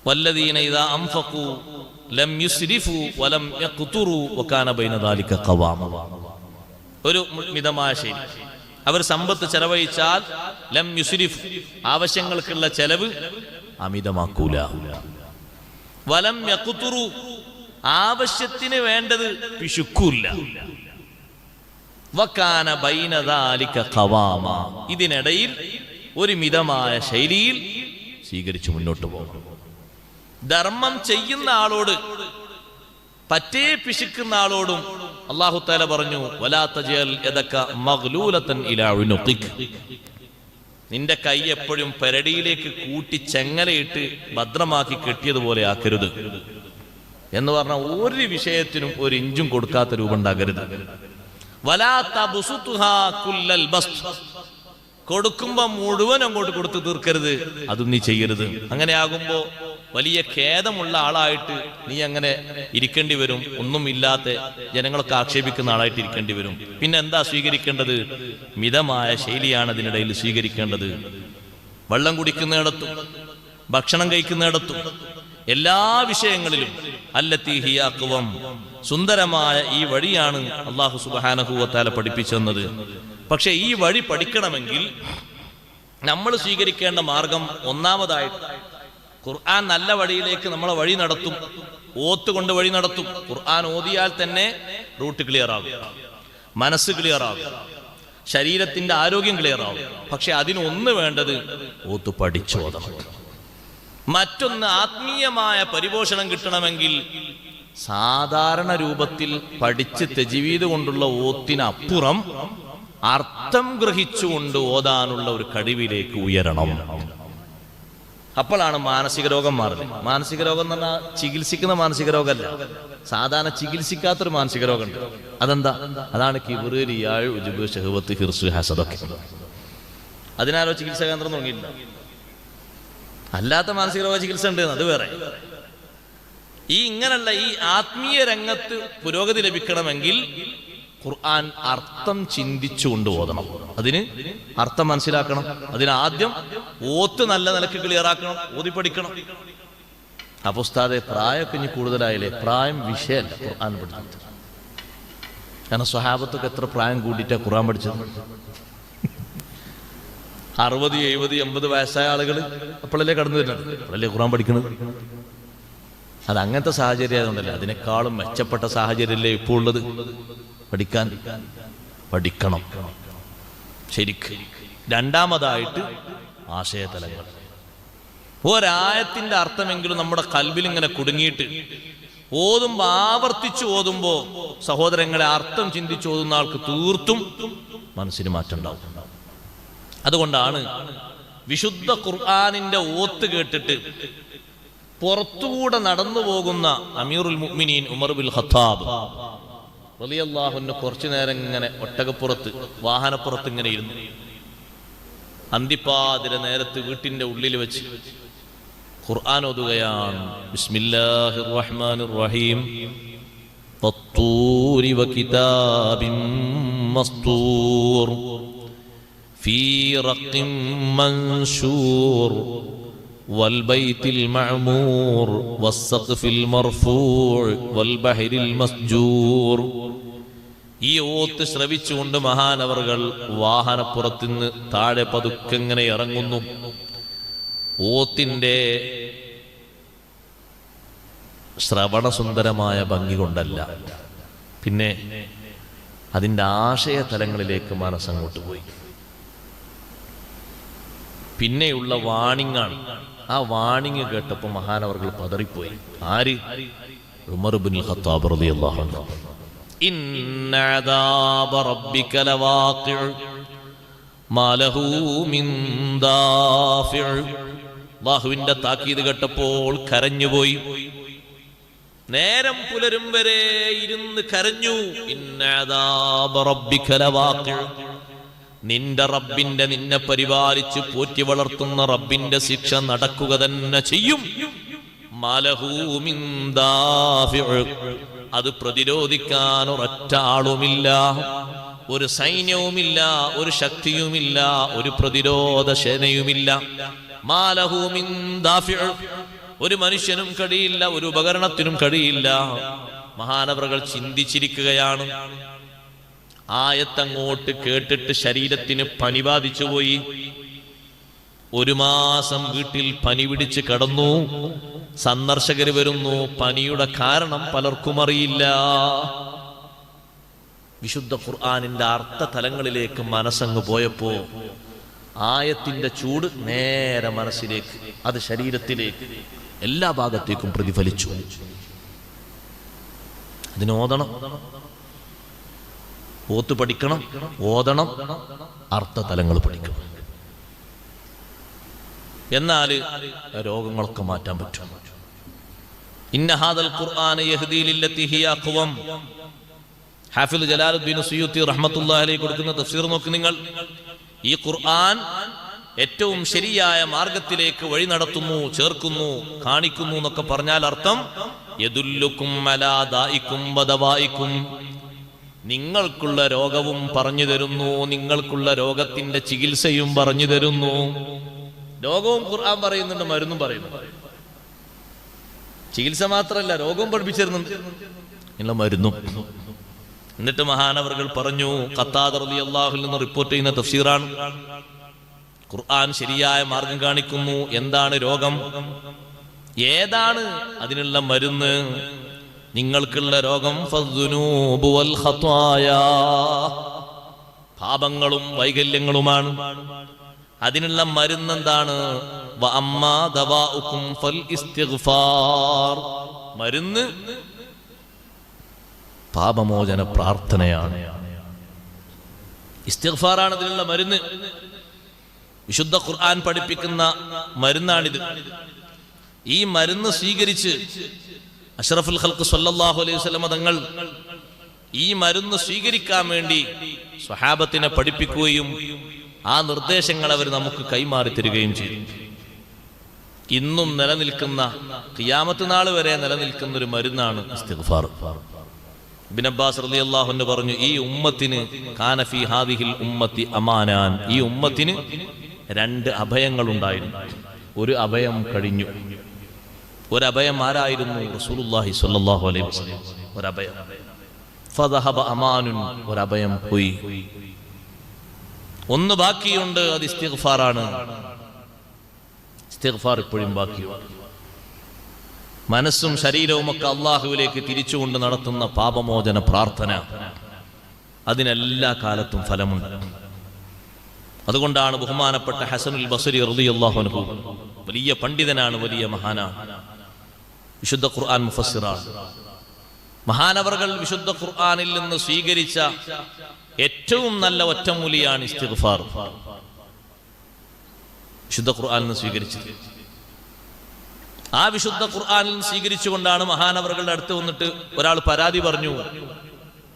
വല്ലദീന ഇദാ അൻഫഖൂ ലം യുസ്രിഫു വലം യഖ്തുറു വകാന ബൈന ദാലിക ഖവാമ. ഒരു മിതമായ ശൈലി. അവർ സമ്പത്ത് ചെലവഴിച്ചാൽ ലം യുസ്രിഫ്, ആവശ്യങ്ങൾക്കുള്ള ചെലവ് അമിതമാക്കൂല. വലം യഖ്തുറു, ആവശ്യത്തിന് വേണ്ടത് പിശുക്കൂല്ല. വകാന ബൈന ദാലിക ഖവാമ, ഇതിനിടയിൽ ഒരു മിതമായ ശൈലിയിൽ സ്വീകരിച്ചു മുന്നോട്ട് പോകും. ധർമ്മം ചെയ്യുന്ന ആളോട്, പറ്റേ പിശുക്കുന്ന ആളോടും അല്ലാഹു തആല പറഞ്ഞു, വലാ തജൽ യദക മഗ്ലൂലതൻ ഇലാ ഉനുഖിക്, നിന്റെ കൈ എപ്പോഴും പെരടിയിലേക്ക് കൂട്ടി ചെങ്ങലയിട്ട് ഭദ്രമാക്കി കെട്ടിയതുപോലെ ആക്കരുത് എന്ന് പറഞ്ഞ ഒരു വിഷയത്തിനും ഒരു ഇഞ്ചും കൊടുക്കാത്ത രൂപം ഉണ്ടാകരുത്. വലാ തബ്സുതുഹാ കുല്ലൽ ബസ്ത്, കൊടുക്കുമ്പോ മുഴുവൻ അങ്ങോട്ട് കൊടുത്തു തീർക്കരുത്, അതും നീ ചെയ്യരുത്. അങ്ങനെ ആകുമ്പോ വലിയ ഖേദമുള്ള ആളായിട്ട് നീ അങ്ങനെ ഇരിക്കേണ്ടി വരും. ഒന്നുമില്ലാത്ത ജനങ്ങളൊക്കെ ആക്ഷേപിക്കുന്ന ആളായിട്ട് ഇരിക്കേണ്ടി വരും. പിന്നെ എന്താ സ്വീകരിക്കേണ്ടത്? മിതമായ ശൈലിയാണ് അതിനിടയിൽ സ്വീകരിക്കേണ്ടത്. വെള്ളം കുടിക്കുന്നിടത്തും ഭക്ഷണം കഴിക്കുന്നിടത്തും എല്ലാ വിഷയങ്ങളിലും അല്ലത്തി ഹിയ അഖ്വം, സുന്ദരമായ ഈ വഴിയാണ് അല്ലാഹു സുബ്ഹാനഹു വ തആല പഠിപ്പിച്ചെന്നത്. പക്ഷെ ഈ വഴി പഠിക്കണമെങ്കിൽ നമ്മൾ സ്വീകരിക്കേണ്ട മാർഗം, ഒന്നാമതായിട്ട് ഖുർആൻ നല്ല വഴിയിലേക്ക് നമ്മളെ വഴി നടത്തും, ഓത്തുകൊണ്ട് വഴി നടത്തും. ഖുർആൻ ഓതിയാൽ തന്നെ റൂട്ട് ക്ലിയർ ആകും, മനസ്സ് ക്ലിയർ ആകും, ശരീരത്തിന്റെ ആരോഗ്യം ക്ലിയർ ആകും. പക്ഷെ അതിനൊന്ന് വേണ്ടത് ഓത്ത് പഠിച്ചോതണം. മറ്റൊന്ന്, ആത്മീയമായ പരിപോഷണം കിട്ടണമെങ്കിൽ സാധാരണ രൂപത്തിൽ പഠിച്ച് തജ്വീദ് കൊണ്ടുള്ള ഓത്തിനപ്പുറം അർത്ഥം ഗ്രഹിച്ചുകൊണ്ട് ഓതാനുള്ള ഒരു കഴിവിലേക്ക് ഉയരണം. അപ്പോഴാണ് മാനസിക രോഗം മാറുന്നത്. മാനസിക രോഗം എന്ന് പറഞ്ഞാൽ ചികിത്സിക്കുന്ന മാനസിക രോഗമല്ല, സാധാരണ ചികിത്സിക്കാത്തൊരു മാനസിക രോഗമുണ്ട്. അതെന്താ? അതാണ് കിബ്റ്, റിയാഅ്, ഉജ്ബ്, ശഹ്വത്ത്, ഹിർസ്, ഹസദൊക്കെ. അതിനാരോ ചികിത്സാ കേന്ദ്രം തുടങ്ങിയില്ല. അല്ലാത്ത മാനസിക രോഗ ചികിത്സ ഉണ്ട്, അത് വേറെ. ഈ ഇങ്ങനെയുള്ള ഈ ആത്മീയ രംഗത്ത് പുരോഗതി ലഭിക്കണമെങ്കിൽ ഖുർആൻ അർത്ഥം ചിന്തിച്ചുകൊണ്ട് ഓതണം. അതിന് അർത്ഥം മനസ്സിലാക്കണം. അതിനാദ്യം ഓത്ത് നല്ല നിലക്ക് ക്ലിയറാക്കണം, ഓതി പഠിക്കണം. അപ്പൊ ഉസ്താദെ പ്രായമൊക്കെ ഇനി കൂടുതലായില്ലേ? പ്രായം വിഷയമല്ല ഖുർആൻ പഠിച്ചത്. കാരണം സ്വഹാബത്തൊക്കെ എത്ര പ്രായം കൂട്ടിയിട്ടാ ഖുർആൻ പഠിച്ചത്? 60, 70, 80 വയസ്സായ ആളുകൾ അപ്പോഴല്ലേ കടന്നു വരുന്നത്, അപ്പോഴല്ലേ ഖുർആൻ പഠിക്കുന്നത്. അത് അങ്ങനത്തെ സാഹചര്യം ആയതുകൊണ്ടല്ലേ, അതിനേക്കാളും മെച്ചപ്പെട്ട സാഹചര്യമല്ലേ ഇപ്പോൾ ഉള്ളത്. പഠിക്കണം ശരിക്ക്. രണ്ടാമതായിട്ട് ആശയതലങ്ങൾ. ഒരായത്തിന്റെ അർത്ഥമെങ്കിലും നമ്മുടെ കൽബിൽ ഇങ്ങനെ കുടുങ്ങിയിട്ട് ഓതുമ്പോ, ആവർത്തിച്ചു ഓതുമ്പോ, സഹോദരങ്ങളെ, അർത്ഥം ചിന്തിച്ച് ഓതുന്ന ആൾക്ക് തീർത്തും മനസ്സിന് മാറ്റം ഉണ്ടാവും. അതുകൊണ്ടാണ് വിശുദ്ധ ഖുർആനിന്റെ ഓത്ത് കേട്ടിട്ട് പുറത്തുകൂടെ നടന്നു പോകുന്ന അമീറുൽ മുഅ്മിനീൻ ഉമർ ബിൻ ഖത്താബ് റളിയല്ലാഹു അൻഹു കുറച്ചു നേരം ഇങ്ങനെ ഒട്ടകപ്പുറത്ത്, വാഹനപ്പുറത്ത് ഇങ്ങനെ ഇരുന്നു. അന്തിപ്പാതിര നേരത്ത് വീട്ടിന്റെ ഉള്ളിൽ വെച്ച് ഖുർആൻ ഓതുകയാണ്. ബിസ്മില്ലാഹിർ റഹ്മാനിർ റഹീം. വത്തൂരി വകിതാബിൻ മസ്തൂർ ഫീ റഖിം മൻശൂർ والبيت المعمور والسقف المرفوع والبحر المسجور. ഈ ഓത്ത് ശ്രവിച്ചുകൊണ്ട് മഹാനവറുകൾ വാഹനപ്പുറത്തുനിന്ന് താഴെ പതുക്കെങ്ങനെ ഇറങ്ങുന്നു. ഓത്തിന്റെ ശ്രവണസുന്ദരമായ ഭംഗി കൊണ്ടല്ല, പിന്നെ അതിൻ്റെ ആശയതലങ്ങളിലേക്ക് മനസ്സങ്ങോട്ട് പോയി. പിന്നെയുള്ള വാണിങ്ങാണ്. ആ വാണിംഗ് കേട്ടപ്പോൾ മഹാനവർകൾ പതറിപ്പോയി. ആര്? ഉമർ ഇബ്നുൽ ഖത്താബ് റളിയല്ലാഹു അൻഹു. ഇന്ന അദാബ റബ്ബിക ലവാഖിഉ മാ ലഹു മിൻ ദാഫിഉ. അല്ലാഹുവിന്റെ താക്കീത് കേട്ടപ്പോൾ കരഞ്ഞുപോയി. നേരം പുലരും വരെ ഇരുന്ന് കരഞ്ഞു. ഇന്ന അദാബ റബ്ബിക ലവാഖിഉ. നിന്റെ റബ്ബിന്റെ, നിന്നെ പരിപാലിച്ച് പോറ്റി വളർത്തുന്ന റബ്ബിന്റെ ശിക്ഷ നടക്കുക തന്നെ ചെയ്യും. മാ ലഹു മിൻ ദാഫിഉ. അത് പ്രതിരോധിക്കാൻ ഒരൊറ്റ ആളുമില്ല, ഒരു സൈന്യവുമില്ല, ഒരു ശക്തിയുമില്ല, ഒരു പ്രതിരോധ സേനയുമില്ല. മാ ലഹു മിൻ ദാഫിഉ. ഒരു മനുഷ്യനും കഴിയില്ല, ഒരു ഉപകരണത്തിനും കഴിയില്ല. മഹാനവറുകൾ ചിന്തിച്ചിരിക്കുകയാണ്. ആയത്തങ്ങോട്ട് കേട്ടിട്ട് ശരീരത്തിന് പനി ബാധിച്ചുപോയി. 1 മാസം വീട്ടിൽ പനി പിടിച്ച് കിടന്നു. സന്ദർശകർ വരുന്നു. പനിയുടെ കാരണം പലർക്കും അറിയില്ല. വിശുദ്ധ ഖുർആനിന്റെ അർത്ഥതലങ്ങളിലേക്ക് മനസ്സങ്ങ് പോയപ്പോ ആയത്തിന്റെ ചൂട് നേരെ മനസ്സിലേക്ക്, അത് ശരീരത്തിലേക്ക്, എല്ലാ ഭാഗത്തേക്കും പ്രതിഫലിച്ചു. അതിന് ഓതണം, ഓത്ത് പഠിക്കണം, ഓതണം, അർത്ഥതലങ്ങൾ പഠിക്കണം. എന്നാൽ രോഗങ്ങളൊക്കെ മാറ്റാൻ പറ്റും. ഇന്ന ഹാദൽ ഖുർആന യഹ്ദീ ലില്ലത്തി ഹിയ അഖ്വം. ഹാഫിദ് ജലാലുദ്ദീൻ സുയൂത്തി റഹ്മത്തുള്ളാഹി അലൈഹി കൊടുക്കുന്ന തഫ്സീർ നോക്ക് നിങ്ങൾ. ഈ ഖുർആൻ ഏറ്റവും ശരിയായ മാർഗത്തിലേക്ക് വഴി നടത്തുന്നു, ചേർക്കുന്നു, കാണിക്കുന്നു എന്നൊക്കെ പറഞ്ഞാൽ അർത്ഥം യദുല്ലുക്കും അലാ ദാഇക്കും വദവാഇക്കും. നിങ്ങൾക്കുള്ള രോഗവും പറഞ്ഞു തരുന്നു, നിങ്ങൾക്കുള്ള രോഗത്തിന്റെ ചികിത്സയും പറഞ്ഞു തരുന്നു. രോഗവും ഖുർആൻ പറയുന്നുണ്ട്, മരുന്നും പറയുന്നു. ചികിത്സ മാത്രമല്ല, രോഗവും പഠിപ്പിച്ചിരുന്നുണ്ട്, ഇല്ല മരുന്നും. എന്നിട്ട് മഹാനവറുകൾ പറഞ്ഞു, ഖത്താദ റളിയല്ലാഹു അൻഹു നിന്ന് റിപ്പോർട്ട് ചെയ്യുന്ന തഫ്സീറാണ്, ഖുർആൻ ശരിയായ മാർഗം കാണിക്കുന്നു. എന്താണ് രോഗം, ഏതാണ് അതിനുള്ള മരുന്ന്? നിങ്ങൾക്കുള്ള രോഗം ഫദ്ദുനൂബു വൽ ഖത്വായാ, പാപങ്ങളും വൈകല്യങ്ങളുമാണ്. അതിനുള്ള മരുന്ന് എന്താണ്? വഅമ്മാ ദവാഉകും ഫൽ ഇസ്തിഗ്ഫാർ. മരുന്ന് പാപമോചന പ്രാർത്ഥനയാണ്, ഇസ്തിഗ്ഫാറാണ് അതിനുള്ള മരുന്ന്. വിശുദ്ധ ഖുർആൻ പഠിപ്പിക്കുന്ന മരുന്നാണിത്. ഈ മരുന്ന് സ്വീകരിച്ച് അഷ്റഫുൽ ഖൽഖ് സ്വല്ലല്ലാഹു അലൈഹി വസല്ലം തങ്ങൾ ഈ മരുന്ന് സ്വീകരിക്കാൻ വേണ്ടി സ്വഹാബത്തിനെ പഠിപ്പിക്കുകയും ആ നിർദ്ദേശങ്ങൾ അവർ നമുക്ക് കൈമാറി തരികയും ചെയ്തു. ഇന്നും നിലനിൽക്കുന്ന, ഖിയാമത്ത് നാൾ വരെ നിലനിൽക്കുന്ന ഒരു മരുന്നാണ് ഇസ്തിഗ്ഫാർ. ഇബ്നു അബ്ബാസ് റളിയല്ലാഹു അൻഹു പറഞ്ഞു, ഈ ഉമ്മത്തിന് കാന ഫീ ഹാദിഹിൽ ഉമ്മത്തി അമാനാൻ. ഈ ഉമ്മത്തിന് 2 അഭയങ്ങൾ ഉണ്ടായിരുന്നു. ഒരു അഭയം കഴിഞ്ഞു. ഒരു അഭയം ആരായിരുന്നു? റസൂലുള്ളാഹി സ്വല്ലല്ലാഹു അലൈഹി വസല്ലം. ഒരു അഭയം. ഫദഹബ അമാനുൻ. ഒരു അഭയം പോയി. ഒന്ന് ബാക്കിയുണ്ട്, അത് ഇസ്തിഗ്ഫാറാണ്. ഇസ്തിഗ്ഫാർ ഇപ്പോഴും ബാക്കിയുണ്ട്. മനസ്സും ശരീരവും ഒക്കെ അള്ളാഹുവിലേക്ക് തിരിച്ചുകൊണ്ട് നടത്തുന്ന പാപമോചന പ്രാർത്ഥന, അതിനെല്ലാ കാലത്തും ഫലമുണ്ട്. അതുകൊണ്ടാണ് ബഹുമാനപ്പെട്ട ഹസനുൽ ബസ്രി റളിയല്ലാഹു അൻഹു, വലിയ പണ്ഡിതനാണ്, വലിയ മഹാനാണ്, വിശുദ്ധ ഖുർആൻ മുഫസ്സിറാണ്. മഹാനവറുകൾ വിശുദ്ധ ഖുർആനിൽ നിന്ന് സ്വീകരിച്ച ഏറ്റവും നല്ല ഒറ്റമൂലിയാണ് ഇസ്തിഗ്ഫാർ. വിശുദ്ധ ഖുർആനിൽ നിന്ന് സ്വീകരിച്ചത്. ആ വിശുദ്ധ ഖുർആനിൽ നിന്ന് സ്വീകരിച്ചുകൊണ്ടാണ് മഹാനവറുകളുടെ അടുത്ത് വന്നിട്ട് ഒരാൾ പരാതി പറഞ്ഞു,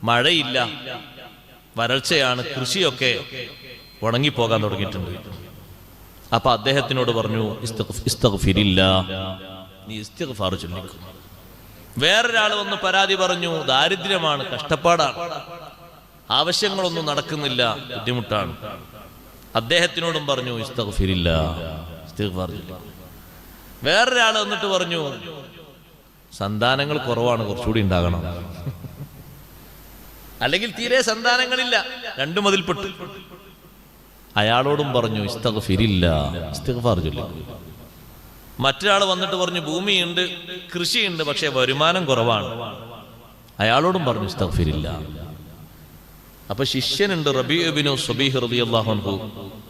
മഴയില്ല, വരൾച്ചയാണ്, കൃഷിയൊക്കെ ഉണങ്ങിപ്പോകാൻ തുടങ്ങിയിട്ടുണ്ട്. അപ്പൊ അദ്ദേഹത്തിനോട് പറഞ്ഞു, ഇസ്തഗ്ഫിരില്ലാ, നീ ഇസ്തിഗ്ഫാർ ചൊല്ലിക്കോ. വേറൊരാൾ വന്ന് പരാതി പറഞ്ഞു, ദാരിദ്ര്യമാണ്, കഷ്ടപ്പാടാണ്, ആവശ്യങ്ങളൊന്നും നടക്കുന്നില്ല, ബുദ്ധിമുട്ടാണ്. അദ്ദേഹത്തിനോടും പറഞ്ഞു, ഇസ്തഗ്ഫിരില്ലാ, ഇസ്തിഗ്ഫാർ ചൊല്ലിക്കോ. വേറൊരാൾ വന്നിട്ട് പറഞ്ഞു, സന്താനങ്ങൾ കുറവാണ്, കുറച്ചുകൂടി ഉണ്ടാകണം, അല്ലെങ്കിൽ തീരെ സന്താനങ്ങളില്ല, 2 മതിൽപ്പെട്ടു. അയാളോടും പറഞ്ഞു, ഇസ്തഗ്ഫിരില്ലാ, ഇസ്തിഗ്ഫാർ ചൊല്ലിക്കോ. മറ്റൊരാൾ വന്നിട്ട് പറഞ്ഞു, ഭൂമിയുണ്ട്, കൃഷിയുണ്ട്, പക്ഷെ വരുമാനം കുറവാണ്. അയാളോടും പറഞ്ഞു, ഇസ്തഗ്ഫിരില്ലാ. അപ്പൊ ശിഷ്യനുണ്ട് റബീഉ ഇബ്നു സുബൈഹ് റളിയല്ലാഹു അൻഹു,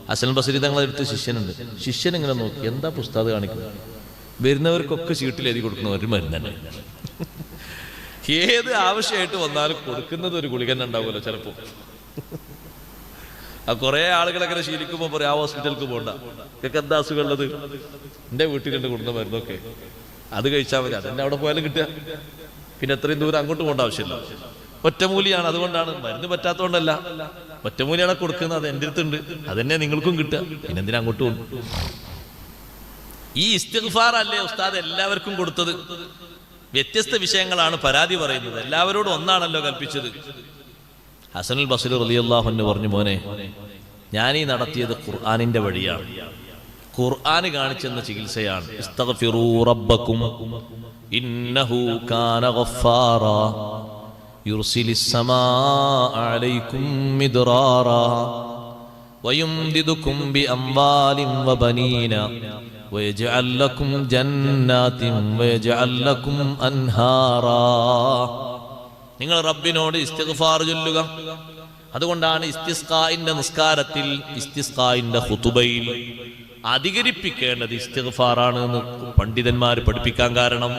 ഹസൻ ബസരി തങ്ങളെ അടുത്ത് ശിഷ്യനുണ്ട്. ശിഷ്യൻ ഇങ്ങനെ നോക്കി, എന്താ പുസ്തകം കാണിക്കുന്നത്? വരുന്നവർക്കൊക്കെ ചീട്ടിൽ എഴുതി കൊടുക്കുന്ന ഒരു മരുന്ന് തന്നെ. ഏത് ആവശ്യമായിട്ട് വന്നാലും കൊടുക്കുന്നത് ഒരു ഗുളിക തന്നെ ഉണ്ടാവുമല്ലോ ചിലപ്പോ. ആ കുറെ ആളുകളൊക്കെ ശീലിക്കുമ്പോ പറയും ആ ഹോസ്പിറ്റലിലേക്ക് പോകണ്ട, ഇതൊക്കെ എന്താ അസുഖം ഉള്ളത്, എന്റെ വീട്ടിലുണ്ട് കൊടുക്കുന്ന മരുന്നൊക്കെ, അത് കഴിച്ചാൽ മതി, അതെന്നെ അവിടെ പോയാലും കിട്ടുക, പിന്നെ എത്രയും ദൂരം അങ്ങോട്ട് പോകേണ്ട ആവശ്യമില്ല. ഒറ്റമൂലിയാണ്, അതുകൊണ്ടാണ്, മരുന്ന് പറ്റാത്തതുകൊണ്ടല്ല, ഒറ്റമൂലിയാണ് കൊടുക്കുന്നത്, അത് എൻ്റെ അടുത്തുണ്ട്, അതെന്നെ നിങ്ങൾക്കും കിട്ടുക, പിന്നെന്തിനാ അങ്ങോട്ട് പോകും. ഈ ഇസ്തിഗ്ഫാർ അല്ലേ ഉസ്താദ് എല്ലാവർക്കും കൊടുത്തത്? വ്യത്യസ്ത വിഷയങ്ങളാണ് പരാതി പറയുന്നത്, എല്ലാവരോടും ഒന്നാണല്ലോ കൽപ്പിച്ചത്. ഹസനുൽ ബസ്രി റളിയല്ലാഹു അൻഹു പറഞ്ഞു, മോനെ ഞാൻ ഈ നടത്തിയത് ഖുർആനിന്റെ വഴിയാണ്, ഖുർആൻ കാണിച്ചെന്ന ചികിത്സയാണ്. ഇസ്തഗ്ഫിറൂ റബ്ബക്കും ഇന്നഹു കാന ഗഫാറാ യുർസിലിസ് സമാഅ അലൈക്കും മിദ്റാറാ വയുംദിദുക്കും ബിഅംവാലിൻ വബനീന വയജ്അൽ ലക്കും ജന്നാതിൻ വയജ്അൽ ലക്കും അൻഹാറാ. നിങ്ങൾ റബ്ബിനോട് ഇസ്തിഗ്ഫാർ ചൊല്ലുക. അതുകൊണ്ടാണ് ഇസ്തിസ്ഖാഇന്റെ നിസ്കാരത്തിൽ, ഇസ്തിസ്ഖാഇന്റെ ഖുതുബയിൽ അധികരിപ്പിക്കേണ്ടത് ഇസ്തിഗ്ഫാറാണ് എന്ന് പണ്ഡിതന്മാർ പഠിപ്പിക്കാൻ കാരണം,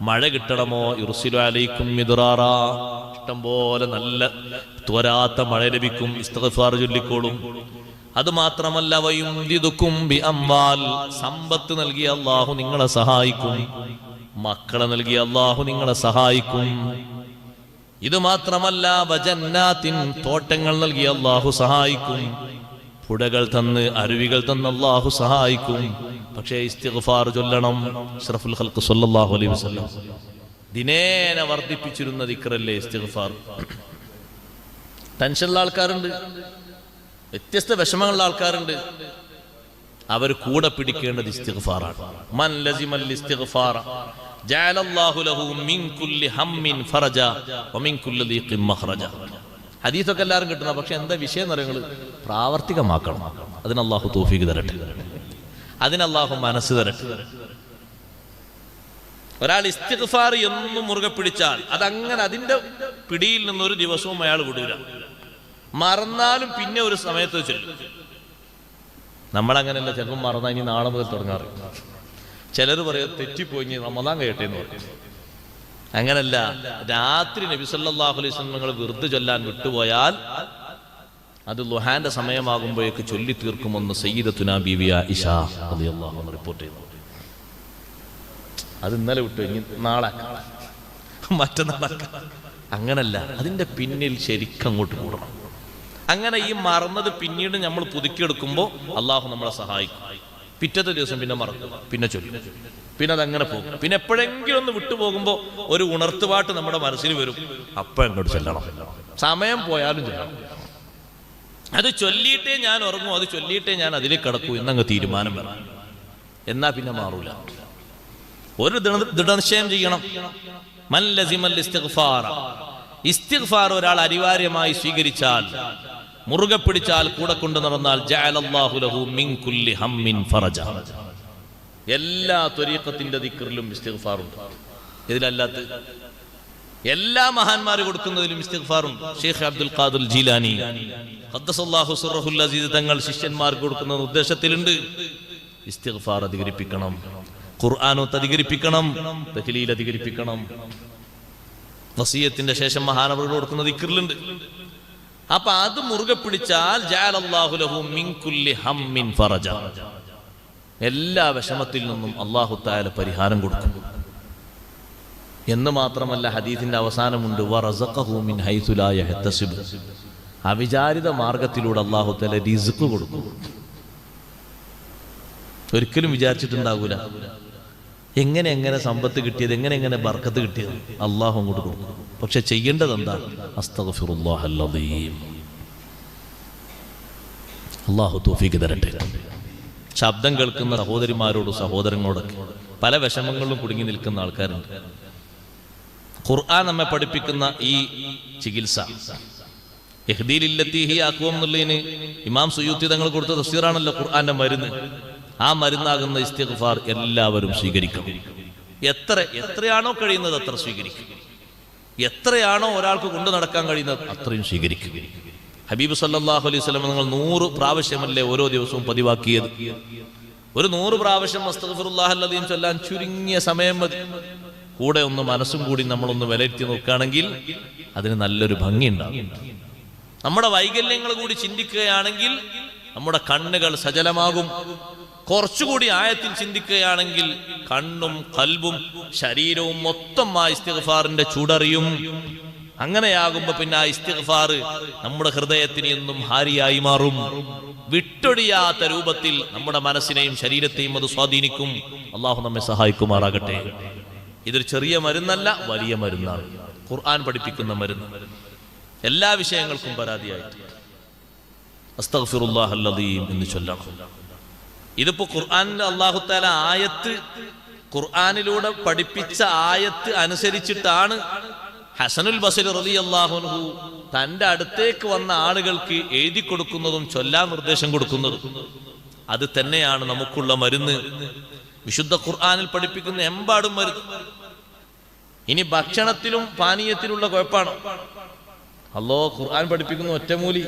മഴ കിട്ടണമോ യുർസിലു അലൈക്കും മിദ്റാറാ, ഇഷ്ടം പോലെ നല്ല ത്വരാത്ത മഴ ലഭിക്കും, ഇസ്തിഗ്ഫാർ ചൊല്ലിക്കോളും. അത് മാത്രമല്ല വയുംദിദുക്കും ബിഅംവാൽ, സമ്പത്ത് നൽകിയ അല്ലാഹു നിങ്ങളെ സഹായിക്കും, മക്കളെ നൽകിയ അല്ലാഹു നിങ്ങളെ സഹായിക്കും. ഇത് മാത്രമല്ല വജന്നാത്തിൻ, തോട്ടങ്ങൾ നൽകിയ അല്ലാഹു സഹായിക്കും, പുഴകൾ തന്ന് അരുവികൾ തന്ന് അല്ലാഹു സഹായിക്കും. പക്ഷേ ഇസ്തിഗ്ഫാർ ചൊല്ലണം. അഷ്റഫുൽ ഖൽഖ് സ്വല്ലല്ലാഹു അലൈഹി വസല്ലം ദിനേന വർദ്ധിപ്പിച്ചിരുന്ന ദിക്റല്ലേ ഇസ്തിഗ്ഫാർ. ടെൻഷനുള്ള ആൾക്കാരുണ്ട്, വ്യത്യസ്ത വിഷമങ്ങളുള്ള ആൾക്കാരുണ്ട്, അവർ കൂടെ പിടിക്കേണ്ടത് ഇസ്തിഗ്ഫാറാണ്. മൻ ലസിമൽ ഇസ്തിഗ്ഫാറ ജഅലല്ലാഹു ലഹു മിൻ കുല്ലി ഹമ്മിൻ ഫറജ വമിൻ കുല്ലി ദീഖിൻ മഖ്റജ. ഹദീസൊക്കെ എല്ലാവരും കിട്ടുന്ന, പക്ഷെ എന്താ വിഷയം എന്നറിയങ്ങൾ പ്രാവർത്തികമാക്കണം. അതിന് അല്ലാഹു തൗഫീഖ് തരട്ടെ, അതിന് അല്ലാഹു മനസ്സ് തരട്ടെ. ഒരാൾ ഇസ്തിഗ്ഫാർ എന്നും മുറുകെ പിടിച്ചാൽ അതങ്ങനെ അതിന്റെ പിടിയിൽ നിന്നൊരു ദിവസവും അയാൾ വിടൂല. മറന്നാലും പിന്നെ ഒരു സമയത്ത് ചൊല്ലും. നമ്മളങ്ങനെയല്ല, ചിലപ്പോൾ മറന്നാൽ ഇനി നാളെ മുതൽ തുടങ്ങാറ്. ചിലർ പറയും തെറ്റിപ്പോയി റമദാൻ കഴിയട്ടെ എന്ന് പറയും. അങ്ങനല്ല, രാത്രി നബി സല്ലല്ലാഹു അലൈഹി വസല്ലം നിങ്ങൾ വിർദ് ചൊല്ലാൻ വിട്ടുപോയാൽ അത് ളുഹാന്റെ സമയമാകുമ്പോഴേക്ക് ചൊല്ലി തീർക്കുമെന്ന് സയ്യിദത്തുനാ ബീവി ആയിഷ റളിയല്ലാഹു അൻഹ റിപ്പോർട്ട് ചെയ്തു. അത് ഇന്നലെ വിട്ടു, ഇനി നാളെ മറ്റന്നാൾ. അങ്ങനല്ല, അതിന്റെ പിന്നിൽ ശരിക്കും അങ്ങോട്ട് കൂടണം. അങ്ങനെ ഈ മറന്നത് പിന്നീട് നമ്മൾ പുതുക്കിയെടുക്കുമ്പോൾ അള്ളാഹു നമ്മളെ സഹായിക്കും. പിറ്റത്തെ ദിവസം പിന്നെ മറക്കും, പിന്നെ ചൊല്ലും, പിന്നെ അതങ്ങനെ പോകും. പിന്നെ എപ്പോഴെങ്കിലും ഒന്ന് വിട്ടുപോകുമ്പോൾ ഒരു ഉണർത്തുപാട്ട് നമ്മുടെ മനസ്സിൽ വരും, അപ്പോഴങ്ങോട്ട് ചെല്ലണം. സമയം പോയാലും ചെല്ലണം. അത് ചൊല്ലിയിട്ടേ ഞാൻ ഉറങ്ങും, അത് ചൊല്ലിയിട്ടേ ഞാൻ അതിലേക്ക് കിടക്കൂ എന്നങ്ങ് തീരുമാനം വരണം. എന്നാ പിന്നെ മാറൂല. ഒരു ദൃഢനിശ്ചയം ചെയ്യണം. മൻ ലസിമൽ ഇസ്തിഗ്ഫാറ, ഇസ്തിഗ്ഫാർ ഒരാൾ അനിവാര്യമായി സ്വീകരിച്ചാൽ, മുറുകെ പിടിച്ചാൽ, കൂടെ കൊണ്ടു നടന്നാൽ ജഅലല്ലാഹു ലഹു മിൻ കുല്ലി ഹമ്മിൻ ഫറജ. എല്ലാ ത്വരീഖത്തിന്റെ ദിക്റിലും ഇസ്തിഗ്ഫാറുണ്ട്. ഇതിലല്ലാത്ത എല്ലാ മഹാന്മാർ കൊടുക്കുന്നതിലും ഇസ്തിഗ്ഫാറുണ്ട്. ഷെയ്ഖ് അബ്ദുൽ ഖാദിർ ജീലാനി ഖദ്ദസല്ലാഹു സിർറഹുൽ അസീസ് തങ്ങൾ ശിഷ്യന്മാർക്ക് കൊടുക്കുന്ന നിർദ്ദേശത്തിലുണ്ട്, ഇസ്തിഗ്ഫാർ അധികരിപ്പിക്കണം, ഖുർആനോത്ത് അധികരിപ്പിക്കണം, തഹ്ലീൽ അധികരിപ്പിക്കണം. വസിയത്തിന്റെ ശേഷം മഹാനവറുകൾ കൊടുക്കുന്ന ദിക്റിലുണ്ട്. അപ്പൊ അത് മുറുകെ പിടിച്ചാൽ ജഅലല്ലാഹു ലഹു മിൻ കുല്ലി ഹമ്മിൻ ഫറജ, എല്ലാ വിഷമത്തിൽ നിന്നും അല്ലാഹു തആല പരിഹാരം കൊടുക്കും. എന്ന് മാത്രമല്ല, ഹദീസിന്റെ അവസാനമുണ്ട് വറസഖഹു മിൻ ഹൈസു ലാ യഹ്തസിബ്, അവിചാരിത മാർഗത്തിലൂടെ അല്ലാഹു തആല റിസ്ക് കൊടുക്കും. ഒരിക്കലും വിചാരിച്ചിട്ടുണ്ടാകൂല. എങ്ങനെ സമ്പത്ത് കിട്ടിയത്, എങ്ങനെ ബർക്കത്ത് കിട്ടിയത് അല്ലാഹു അങ്ങോട്ട് കൊടുക്കും. പക്ഷെ ചെയ്യേണ്ടത് എന്താ? അസ്തഗ്ഫിറുല്ലാഹൽ അദീം. അല്ലാഹു തൗഫീഖ് തരട്ടെ. ശബ്ദം കേൾക്കുന്ന സഹോദരിമാരോടും സഹോദരങ്ങളോടൊക്കെ പല വിഷമങ്ങളിലും കുടുങ്ങി നിൽക്കുന്ന ആൾക്കാരുണ്ട്. ഖുർആൻ നമ്മെ പഠിപ്പിക്കുന്ന ഈ ചികിത്സ ഇഹ്ദീ ലില്ലത്തി ഹിയ അഖ്വം എന്നുള്ളതിന് ഇമാം സുയൂത്തി തങ്ങൾ കൊടുത്ത തഫ്സീറാണല്ലോ ഖുർആന്റെ മരുന്ന്. ആ മരുന്നാകുന്ന ഇസ്തിഗ്ഫാർ എല്ലാവരും സ്വീകരിക്കണം. എത്രയാണോ കഴിയുന്നത് അത്ര സ്വീകരിക്കും. എത്രയാണോ ഒരാൾക്ക് കൊണ്ടു നടക്കാൻ കഴിയുന്നത് അത്രയും സ്വീകരിക്കുക. ഹബീബ് സല്ലല്ലാഹു അലൈഹി വസല്ലം നിങ്ങൾ 100 പ്രാവശ്യമല്ലേ ഓരോ ദിവസവും പതിവാക്കിയത്? ഒരു 100 പ്രാവശ്യം അസ്തഗ്ഫിറുല്ലാഹൽ അദീം ചൊല്ലാൻ ചുരുങ്ങിയ സമയം മതി. കൂടെ ഒന്ന് മനസ്സും കൂടി നമ്മളൊന്ന് വിലയിരുത്തി നോക്കുകയാണെങ്കിൽ അതിന് നല്ലൊരു ഭംഗിയുണ്ടാകും. നമ്മുടെ വൈകല്യങ്ങൾ കൂടി ചിന്തിക്കുകയാണെങ്കിൽ നമ്മുടെ കണ്ണുകൾ സജലമാകും. കുറച്ചുകൂടി ആയത്തിൽ ചിന്തിക്കുകയാണെങ്കിൽ കണ്ണും ഖൽബും ശരീരവും മൊത്തം ആ ഇസ്തിഗ്ഫാറിന്റെ ചൂടറിയും. അങ്ങനെയാകുമ്പോ പിന്നെ ആ ഇസ്തിഗ്ഫാർ നമ്മുടെ ഹൃദയത്തിന് എന്നും ഹാരിയായി മാറും. വിട്ടൊടിയാത്ത രൂപത്തിൽ നമ്മുടെ മനസ്സിനെയും ശരീരത്തെയും അത് സ്വാധീനിക്കും. അള്ളാഹു നമ്മെ സഹായിക്കുമാറാകട്ടെ. ഇതൊരു ചെറിയ മരുന്നല്ല, വലിയ മരുന്നാണ്. ഖുർആൻ പഠിപ്പിക്കുന്ന മരുന്ന്. എല്ലാ വിഷയങ്ങൾക്കും പരാതിയായിട്ട് അസ്തഗ്ഫിറുല്ലാഹൽ അദീം എന്ന് ചൊല്ലണം. ഇതിപ്പോ ഖുർആനിൽ അല്ലാഹു തആല ആയത്ത്, ഖുർആനിലൂടെ പഠിപ്പിച്ച ആയത്ത് അനുസരിച്ചിട്ടാണ് ഹസനുൽ ബസ്രി റളിയല്ലാഹു അൻഹു തന്റെ അടുത്തേക്ക് വന്ന ആളുകൾക്ക് എഴുതി കൊടുക്കുന്നതും ചൊല്ലാൻ നിർദ്ദേശം കൊടുക്കുന്നതും. അത് തന്നെയാണ് നമുക്കുള്ള മരുന്ന്. വിശുദ്ധ ഖുർആനിൽ പഠിപ്പിക്കുന്ന എമ്പാടും മരുന്ന്. ഇനി ഭക്ഷണത്തിലും പാനീയത്തിലുള്ള കുഴപ്പമാണ്. ഖുർആൻ പഠിപ്പിക്കുന്ന ഒറ്റമൂലി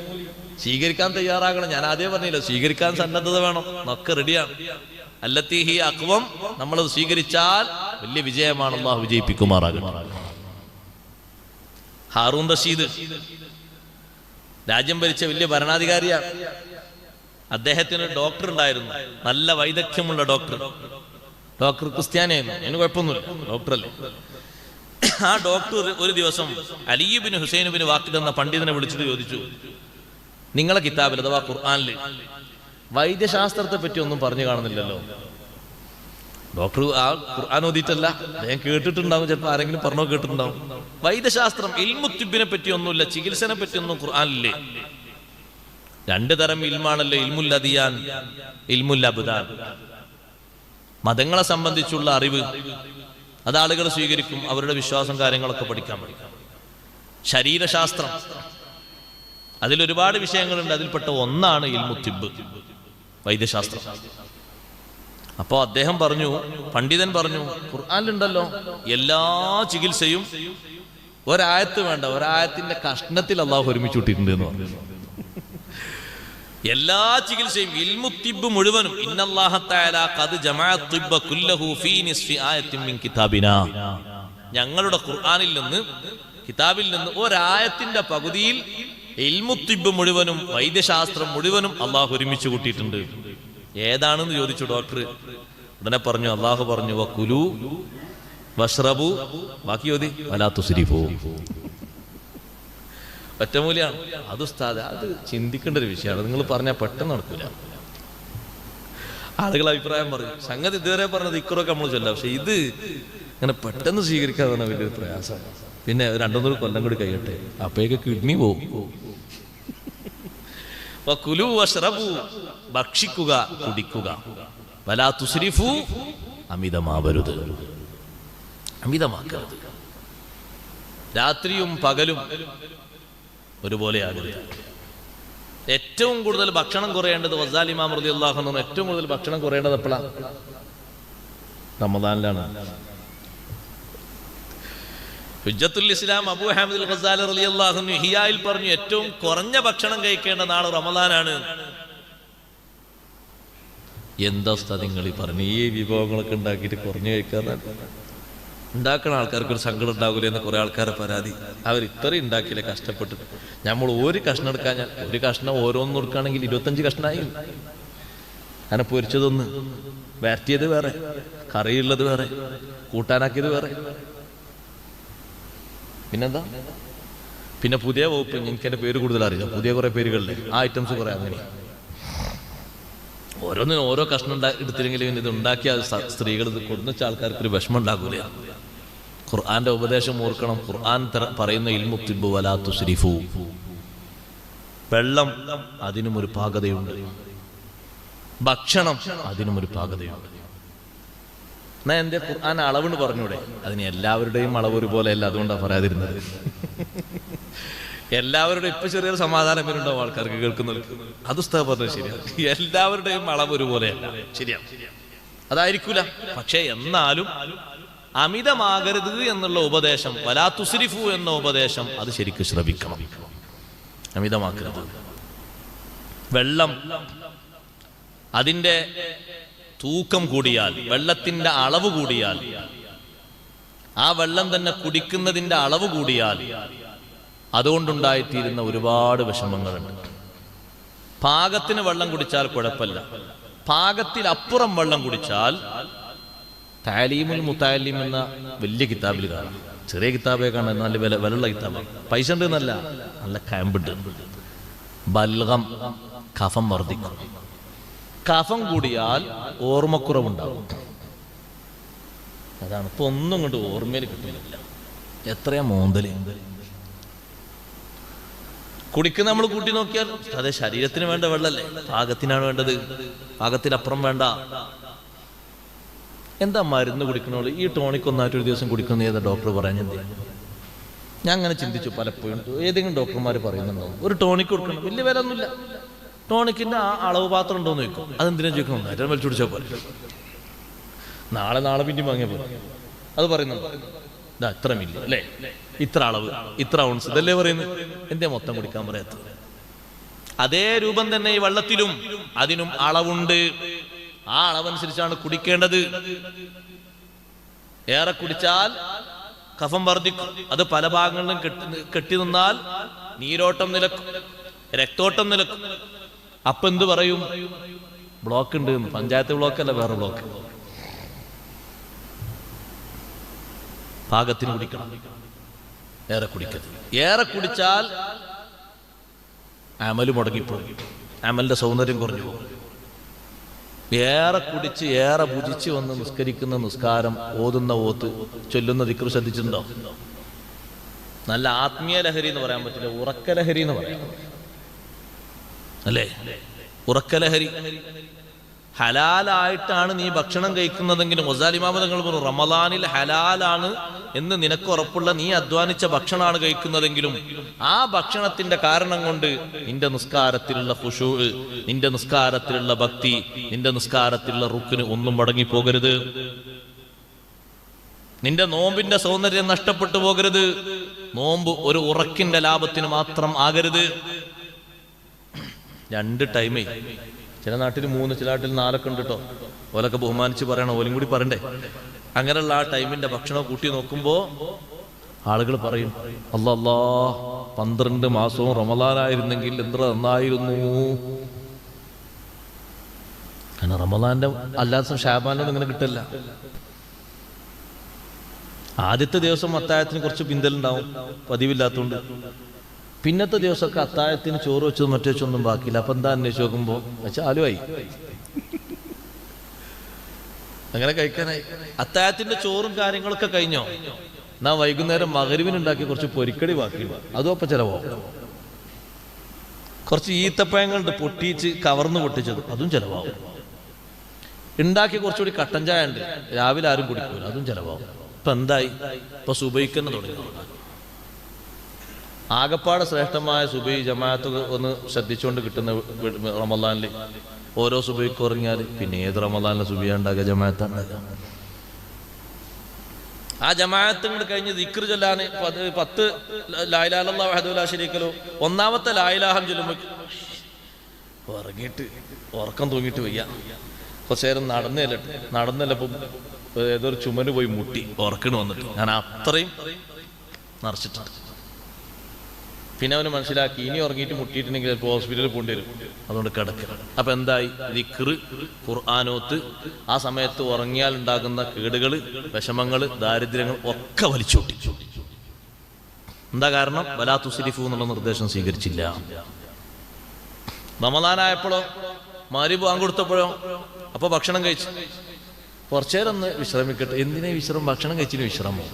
സ്വീകരിക്കാൻ തയ്യാറാകണം. ഞാൻ ആദ്യം പറഞ്ഞില്ല, സ്വീകരിക്കാൻ സന്നദ്ധത വേണം. ഒക്കെ റെഡിയാണ്. അല്ലത്തി ഹി അഖ്വം, നമ്മളത് സ്വീകരിച്ചാൽ വലിയ വിജയമാണ്. അല്ലാഹു വിജയിപ്പിക്കുമാറാകട്ടെ. ഹാറൂൻ റഷീദ് രാജ്യം ഭരിച്ച വലിയ ഭരണാധികാരിയാണ്. അദ്ദേഹത്തിന് ഒരു ഡോക്ടർ ഉണ്ടായിരുന്നു, നല്ല വൈദഗ്ധ്യമുള്ള ഡോക്ടർ. ക്രിസ്ത്യാനിയായിരുന്നു, അതിന് കുഴപ്പമൊന്നുമില്ല, ഡോക്ടറല്ലേ. ആ ഡോക്ടർ ഒരു ദിവസം അലി ഇബ്നു ഹുസൈൻ ഇബ്നു വാഖിദ് എന്ന പണ്ഡിതനെ വിളിച്ചിട്ട് ചോദിച്ചു, നിങ്ങളെ കിതാബിൽ അഥവാ ഖുർആനിൽ വൈദ്യശാസ്ത്രത്തെ പറ്റി ഒന്നും പറഞ്ഞു കാണുന്നില്ലല്ലോ. ഡോക്ടർ ആ ഖുർആൻ ഓതിയിട്ടല്ല, അദ്ദേഹം കേട്ടിട്ടുണ്ടാവും, ചിലപ്പോൾ ആരെങ്കിലും പറഞ്ഞോ കേട്ടിട്ടുണ്ടാവും. വൈദ്യശാസ്ത്രം ഇൽമുത്തിബിനെ പറ്റി ഒന്നുമില്ല, ചികിത്സനെ പറ്റി ഒന്നും ഖുർആനില്ലേ? 2 തരം ഇൽമാണല്ലോ, ഇൽമുൽ അദിയാൻ, ഇൽമുൽ അബ്ദാൻ. മതങ്ങളെ സംബന്ധിച്ചുള്ള അറിവ് അത് ആളുകൾ സ്വീകരിക്കും, അവരുടെ വിശ്വാസം കാര്യങ്ങളൊക്കെ പഠിക്കാൻ പഠിക്കാം. ശരീരശാസ്ത്രം, അതിലൊരുപാട് വിഷയങ്ങളുണ്ട്. അതിൽപ്പെട്ട ഒന്നാണ് ഇൽമുത്തിബ്, വൈദ്യശാസ്ത്രം. അപ്പോ അദ്ദേഹം പറഞ്ഞു, പണ്ഡിതൻ പറഞ്ഞു, ഖുർആനിലുണ്ടല്ലോ എല്ലാ ചികിത്സയും ഒരായത്ത് വേണ്ട, ഒരായത്തിന്റെ കഷ്ണത്തിൽ അള്ളാഹു ഒരുമിച്ച് വിട്ടിട്ടുണ്ട് എന്ന് പറഞ്ഞു. എല്ലാ ചികിത്സയും ഇൽമുത്തിബ് മുഴുവനും ഇന്നല്ലാഹ തആല ഖദ് ജമഅ തിബ്ബ കുല്ലഹു ഫീ നിസ്ഫി ആയത്തിൻ മിൻ കിതാബിനാ, ഞങ്ങളുടെ ഖുർആനിൽ നിന്ന്, കിതാബിൽ നിന്ന് ഒരായത്തിന്റെ പകുതിയിൽ ഇൽമുത്തിബ് മുഴുവനും, വൈദ്യശാസ്ത്രം മുഴുവനും അള്ളാഹു ഒരുമിച്ച് കൂട്ടിയിട്ടുണ്ട്. ഏതാണെന്ന് ചോദിച്ചു ഡോക്ടർ. ഉടനെ പറഞ്ഞു, അള്ളാഹു പറഞ്ഞു വകുലു വഷ്റബു, ബാക്കി ഓതി വലാ തുസ്രിഫു. ഒറ്റമൂലിയാണ് അത്. ഉസ്താദ്, അത് ചിന്തിക്കേണ്ട ഒരു വിഷയമാണ്, നിങ്ങൾ പറഞ്ഞാൽ പെട്ടെന്ന് നടക്കില്ല. ആളുകൾ അഭിപ്രായം പറയും, സംഗതി ഇതുവരെ പറഞ്ഞത് ഇക്കുറൊക്കെ നമ്മൾ ചൊല്ലാം, പക്ഷെ ഇത് ഇങ്ങനെ പെട്ടെന്ന് സ്വീകരിക്കാതെ വലിയൊരു പ്രയാസമാണ്. പിന്നെ 2-3 കൊല്ലം കൂടി കഴിയട്ടെ, അപ്പോഴേക്ക് കിഡ്നി പോകും. വകുലു വഷ്റബു, ഭക്ഷിക്കുക കുടിക്കുക, വലാ തുസ്രിഫു, അമിതമാവരുത്, അമിതമാക്കരുത്. രാത്രിയും പകലും ഒരുപോലെയാകരുത്. ഏറ്റവും കൂടുതൽ ഭക്ഷണം കുറയേണ്ടത്, ഗസാലി ഇമാം റളിയല്ലാഹു അൻഹു ഏറ്റവും കൂടുതൽ ഭക്ഷണം കുറയേണ്ടത് എപ്പോഴാണ്? റമദാനിലാണ്. ഹുജ്ജത്തുൽ ഇസ്ലാം അബൂ ഹാമിദുൽ ഗസാലി റളിയല്ലാഹു അൻഹു ഇഹ്യായിൽ പറഞ്ഞു, ഏറ്റവും കുറഞ്ഞ ഭക്ഷണം കഴിക്കേണ്ട നാൾ റമദാനാണ്. എന്താ ഉസ്താദ് നിങ്ങൾ ഈ പറഞ്ഞു, ഈ വിഭവങ്ങളൊക്കെ ഉണ്ടാക്കിയിട്ട് കുറഞ്ഞു കഴിക്കാറുണ്ട്? ഉണ്ടാക്കുന്ന ആൾക്കാർക്ക് ഒരു സങ്കടം ഉണ്ടാകൂലേ എന്ന് കുറെ ആൾക്കാരെ പരാതി. അവർ ഇത്രയും ഉണ്ടാക്കിയില്ലേ കഷ്ടപ്പെട്ടിട്ട്. നമ്മൾ ഒരു കഷ്ണം എടുക്കാൻ, ഒരു കഷ്ണം ഓരോന്നും കൊടുക്കുകയാണെങ്കിൽ 25 കഷ്ണമായി. അങ്ങനെ പൊരിച്ചതൊന്ന്, വരട്ടിയത് വേറെ, കറിയുള്ളത് വേറെ, കൂട്ടാനാക്കിയത് വേറെ. പിന്നെന്താ, പിന്നെ പുതിയ വകുപ്പ്, എനിക്കെന്റെ പേര് കൂടുതൽ അറിയാം, പുതിയ കുറെ പേരുകളിലെ ആ ഐറ്റംസ് കുറെ. അങ്ങനെ ഓരോന്നിനും ഓരോ കഷ്ണം എടുത്തില്ലെങ്കിലും ഇത് ഉണ്ടാക്കിയ സ്ത്രീകൾ ഇത് കൊടുന്ന ആൾക്കാർക്ക് ഒരു വിഷമം ഉണ്ടാകൂല. ഖുർആന്റെ ഉപദേശം ഓർക്കണം. ഖുർആൻ പറയുന്ന ഇൽമുത്തിബ് വലാ തുസ്രിഫു. വെള്ളം, അതിനും ഒരു പാകതയുണ്ട്. ഭക്ഷണം, അതിനും ഒരു പാകതയുണ്ട്. എന്നാ എന്റെ ഖുർആൻ അളവിന് പറഞ്ഞൂടെ? അതിന് എല്ലാവരുടെയും അളവ് ഒരുപോലെയല്ല, അതുകൊണ്ടാണ് പറയാതിരുന്നത്. എല്ലാവരുടെയും ഇപ്പൊ ചെറിയൊരു സമാധാനം വരുന്നുണ്ടാവും ആൾക്കാർക്ക് കേൾക്കുന്നവർക്ക്. അത് ഉസ്താദ് പറഞ്ഞത് ശരിയാണ്, എല്ലാവരുടെയും അളവ് ഒരുപോലെയല്ല, ശരിയാണ്, അതായിരിക്കൂല. പക്ഷെ എന്നാലും അമിതമാകരുത് എന്നുള്ള ഉപദേശം, വലാ തുസ്രിഫു എന്ന ഉപദേശം, അത് ശരിക്കും ശ്രമിക്കണം. അമിതമാക്കരുത്. വെള്ളം അതിൻ്റെ തൂക്കം കൂടിയാൽ, വെള്ളത്തിൻ്റെ അളവ് കൂടിയാൽ, ആ വെള്ളം തന്നെ കുടിക്കുന്നതിൻ്റെ അളവ് കൂടിയാൽ അതുകൊണ്ടുണ്ടായിത്തീരുന്ന ഒരുപാട് വിഷമങ്ങളുണ്ട്. പാകത്തിന് വെള്ളം കുടിച്ചാൽ കുഴപ്പമില്ല, പാകത്തിലപ്പുറം വെള്ളം കുടിച്ചാൽ താലീമുൽ മുത്താലിം എന്ന വലിയ കിതാബിൽ കാണാം. ചെറിയ കിതാബേ കാണാൻ നല്ല വിലയുള്ള കിതാബാണ്. പൈസ ഉണ്ട് എന്നല്ല, നല്ല ക്യാമ്പുണ്ട്. ബൽഗം, കഫം വർദ്ധിക്കും. കഫം കൂടിയാൽ ഓർമ്മക്കുറവുണ്ടാകും. അതാണ് ഇപ്പൊ ഒന്നും കൊണ്ട് ഓർമ്മയിൽ കിട്ടുന്നില്ല. എത്രയാ മോന്തല് കുടിക്കുന്ന നമ്മൾ കൂട്ടി നോക്കിയാൽ അതെ, ശരീരത്തിന് വേണ്ട വെള്ളല്ലേ, പാകത്തിനാണ് വേണ്ടത്, പാകത്തിലപ്പുറം വേണ്ട. എന്താ മരുന്ന് കുടിക്കണോളൂ, ഈ ടോണിക് ഒന്നായിട്ടൊരു ദിവസം കുടിക്കുന്ന ഏതാ ഡോക്ടർ പറയാൻ? ഞാൻ അങ്ങനെ ചിന്തിച്ചു പലപ്പോഴും. ഏതെങ്കിലും ഡോക്ടർമാർ പറയുന്നുണ്ടാവും ഒരു ടോണിക് കൊടുക്കണം, വലിയ വില ഒന്നുമില്ല, ടോണിക്കിന്റെ ആ അളവ് പാത്രം ഉണ്ടോന്ന് ചോദിക്കും. അതെന്തിനാ ചോദിക്കണം? നേരം വലിച്ചു കുടിച്ചാൽ പോലെ, നാളെ പിന്നെ വാങ്ങിയ പോലെ. അത് പറയുന്നുണ്ടോ? ഇതാ ഇത്ര മില്ലി അല്ലേ, ഇത്ര അളവ്, ഇത്ര ഔൺസ്, ഇതല്ലേ പറയുന്നത്. എന്തേ മൊത്തം കുടിക്കാൻ പറയാത്തത്? അതേ രൂപം തന്നെ ഈ വെള്ളത്തിലും അതിനും അളവുണ്ട്. ആ അളവനുസരിച്ചാണ് കുടിക്കേണ്ടത്. ഏറെ കുടിച്ചാൽ കഫം വർദ്ധിക്കും. അത് പല ഭാഗങ്ങളിലും കെട്ടി നിന്നാൽ നീരോട്ടം നിലക്കും, രക്തോട്ടം നിലക്കും. അപ്പൊ എന്ത് പറയും? ബ്ലോക്ക് ഉണ്ട്. പഞ്ചായത്ത് ബ്ലോക്കല്ല, വേറെ ബ്ലോക്ക്. പാകത്തിന് കുടിക്കണം, ഏറെ കുടിക്കരുത്. ഏറെ കുടിച്ചാൽ അമല് മുടങ്ങിപ്പോകും, അമലിന്റെ സൗന്ദര്യം കുറഞ്ഞു പോകും. ഏറെ കുടിച്ച് ഏറെ ഭുജിച്ച് വന്ന് നിസ്കരിക്കുന്ന നിസ്കാരം, ഓതുന്ന ഓത്ത്, ചൊല്ലുന്ന ദിക്ർ ശ്രദ്ധിച്ചിട്ടുണ്ടോ? നല്ല ആത്മീയ ലഹരി എന്ന് പറയാൻ പറ്റില്ല, ഉറക്കലഹരി എന്ന് പറയാം അല്ലേ? ഉറക്കലഹരി. ഹലാലായിട്ടാണ് നീ ഭക്ഷണം കഴിക്കുന്നതെങ്കിലും ഗസാലിമാമ തങ്ങൾ പറഞ്ഞു, റമദാനിൽ ഹലാലാണ് എന്ന് നിനക്ക് ഉറപ്പുള്ള നീ അധ്വാനിച്ച ഭക്ഷണമാണ് കഴിക്കുന്നതെങ്കിലും ആ ഭക്ഷണത്തിന്റെ കാരണം കൊണ്ട് നിന്റെ നിസ്കാരത്തിലുള്ള ഖുശൂ, നിന്റെ നിസ്കാരത്തിലുള്ള ഭക്തി, നിന്റെ നിസ്കാരത്തിലുള്ള റുക്കിന് ഒന്നും മടങ്ങിപ്പോകരുത്. നിന്റെ നോമ്പിന്റെ സൗന്ദര്യം നഷ്ടപ്പെട്ടു പോകരുത്. നോമ്പ് ഒരു ഉറക്കിന്റെ ലാഭത്തിന് മാത്രം ആകരുത്. 2 ടൈമേ, ചില നാട്ടിൽ 3, ചില നാട്ടിൽ 4 ഉണ്ട് കേട്ടോ. ഓലൊക്കെ ബഹുമാനിച്ച് പറയണം, ഓലും കൂടി പറയണ്ടേ. അങ്ങനെയുള്ള ആ ടൈമിന്റെ ഭക്ഷണം കൂട്ടി നോക്കുമ്പോ ആളുകൾ പറയും, അല്ലാ 12 മാസവും റമദാനായിരുന്നെങ്കിൽ എത്ര നന്നായിരുന്നു. കാരണം റമദാന്റെ അല്ലാത്ത ഷാബാനൊന്നും ഇങ്ങനെ കിട്ടില്ല. ആദ്യത്തെ ദിവസം അത്താഴത്തിന് കുറച്ച് പിന്തലുണ്ടാവും, പതിവില്ലാത്തതുകൊണ്ട്. പിന്നത്തെ ദിവസമൊക്കെ അത്താഴത്തിന് ചോറ് വെച്ചതും മറ്റു വെച്ചൊന്നും ബാക്കിയില്ല. അപ്പൊ എന്താ അന്വേഷിച്ച് നോക്കുമ്പോ ആലുവായി, അങ്ങനെ കഴിക്കാനായി. അത്താഴത്തിന്റെ ചോറും കാര്യങ്ങളൊക്കെ കഴിഞ്ഞോ? എന്നാ വൈകുന്നേരം മഗ്‌രിബിനുണ്ടാക്കി കുറച്ച് പൊരിക്കടി ബാക്കിയില്ല, അതും അപ്പൊ ചിലവോ. കുറച്ച് ഈത്തപ്പഴങ്ങളുണ്ട് പൊട്ടിച്ച് കവർന്ന് പൊട്ടിച്ചത്, അതും ചിലവാകും. ഉണ്ടാക്കി കുറച്ചുകൂടി കട്ടൻ ചായ ഉണ്ട്, രാവിലെ ആരും കുടിക്കൂല, അതും ചിലവാകും. ഇപ്പൊ എന്തായി? ഇപ്പൊ സുബൈക്കന്നെ തുടങ്ങി. ആകപ്പാടെ ശ്രേഷ്ഠമായ സുബൈ ജമാഅത്ത് ഒന്ന് ശ്രദ്ധിച്ചുകൊണ്ട് കിട്ടുന്ന റമദാനിൽ ഓരോ സുബൈക്ക് ഉറങ്ങിയാൽ പിന്നെ ഏത് റമദാനിലെ സുബൈ ഉണ്ടാകുക? ജമാഅത്ത് ഉണ്ടാകുക. ആ ജമാഅത്ത് കൊണ്ട് കഴിഞ്ഞ് ദിക്ർ ചൊല്ലാൻ 10 ലാ ഇലാഹ ഇല്ലല്ലാഹു വഹ്ദഹു ലാ ശരീക ലഹു, ഒന്നാമത്തെ ലാ ഇലാഹ ചൊല്ലുമ്പോൾ ഉറങ്ങിയിട്ട് ഉറക്കം തൂങ്ങിയിട്ട് വയ്യ. കുറച്ചു നേരം നടന്നല്ലപ്പം ഏതൊരു ചുമന് പോയി മുട്ടി ഉറക്കണ് വന്നിട്ട്. ഞാൻ അത്രയും നിറച്ചിട്ടുണ്ട്. പിന്നെ അവന് മനസ്സിലാക്കി ഇനി ഉറങ്ങിയിട്ട് മുട്ടിയിട്ടുണ്ടെങ്കിൽ ചിലപ്പോൾ ഹോസ്പിറ്റലിൽ പോകേണ്ടി വരും, അതുകൊണ്ട് കിടക്കുക. അപ്പൊ എന്തായി? ദിക്ർ, ഖുർആനോത്ത്. ആ സമയത്ത് ഉറങ്ങിയാൽ ഉണ്ടാകുന്ന കേടുകൾ, വിഷമങ്ങൾ, ദാരിദ്ര്യങ്ങൾ ഒക്കെ വലിച്ചൂട്ടി. എന്താ കാരണം? വലാ തുസ്രിഫു എന്നുള്ള നിർദ്ദേശം സ്വീകരിച്ചില്ല. റമദാനായപ്പോഴോ മഗ്‌രിബ് ബാങ്ക് കൊടുത്തപ്പോഴോ അപ്പൊ ഭക്ഷണം കഴിച്ചു. കുറച്ചേരം ഒന്ന് വിശ്രമിക്കട്ടെ. എന്തിനാ വിശ്രമം? ഭക്ഷണം കഴിച്ചിന് വിശ്രമം.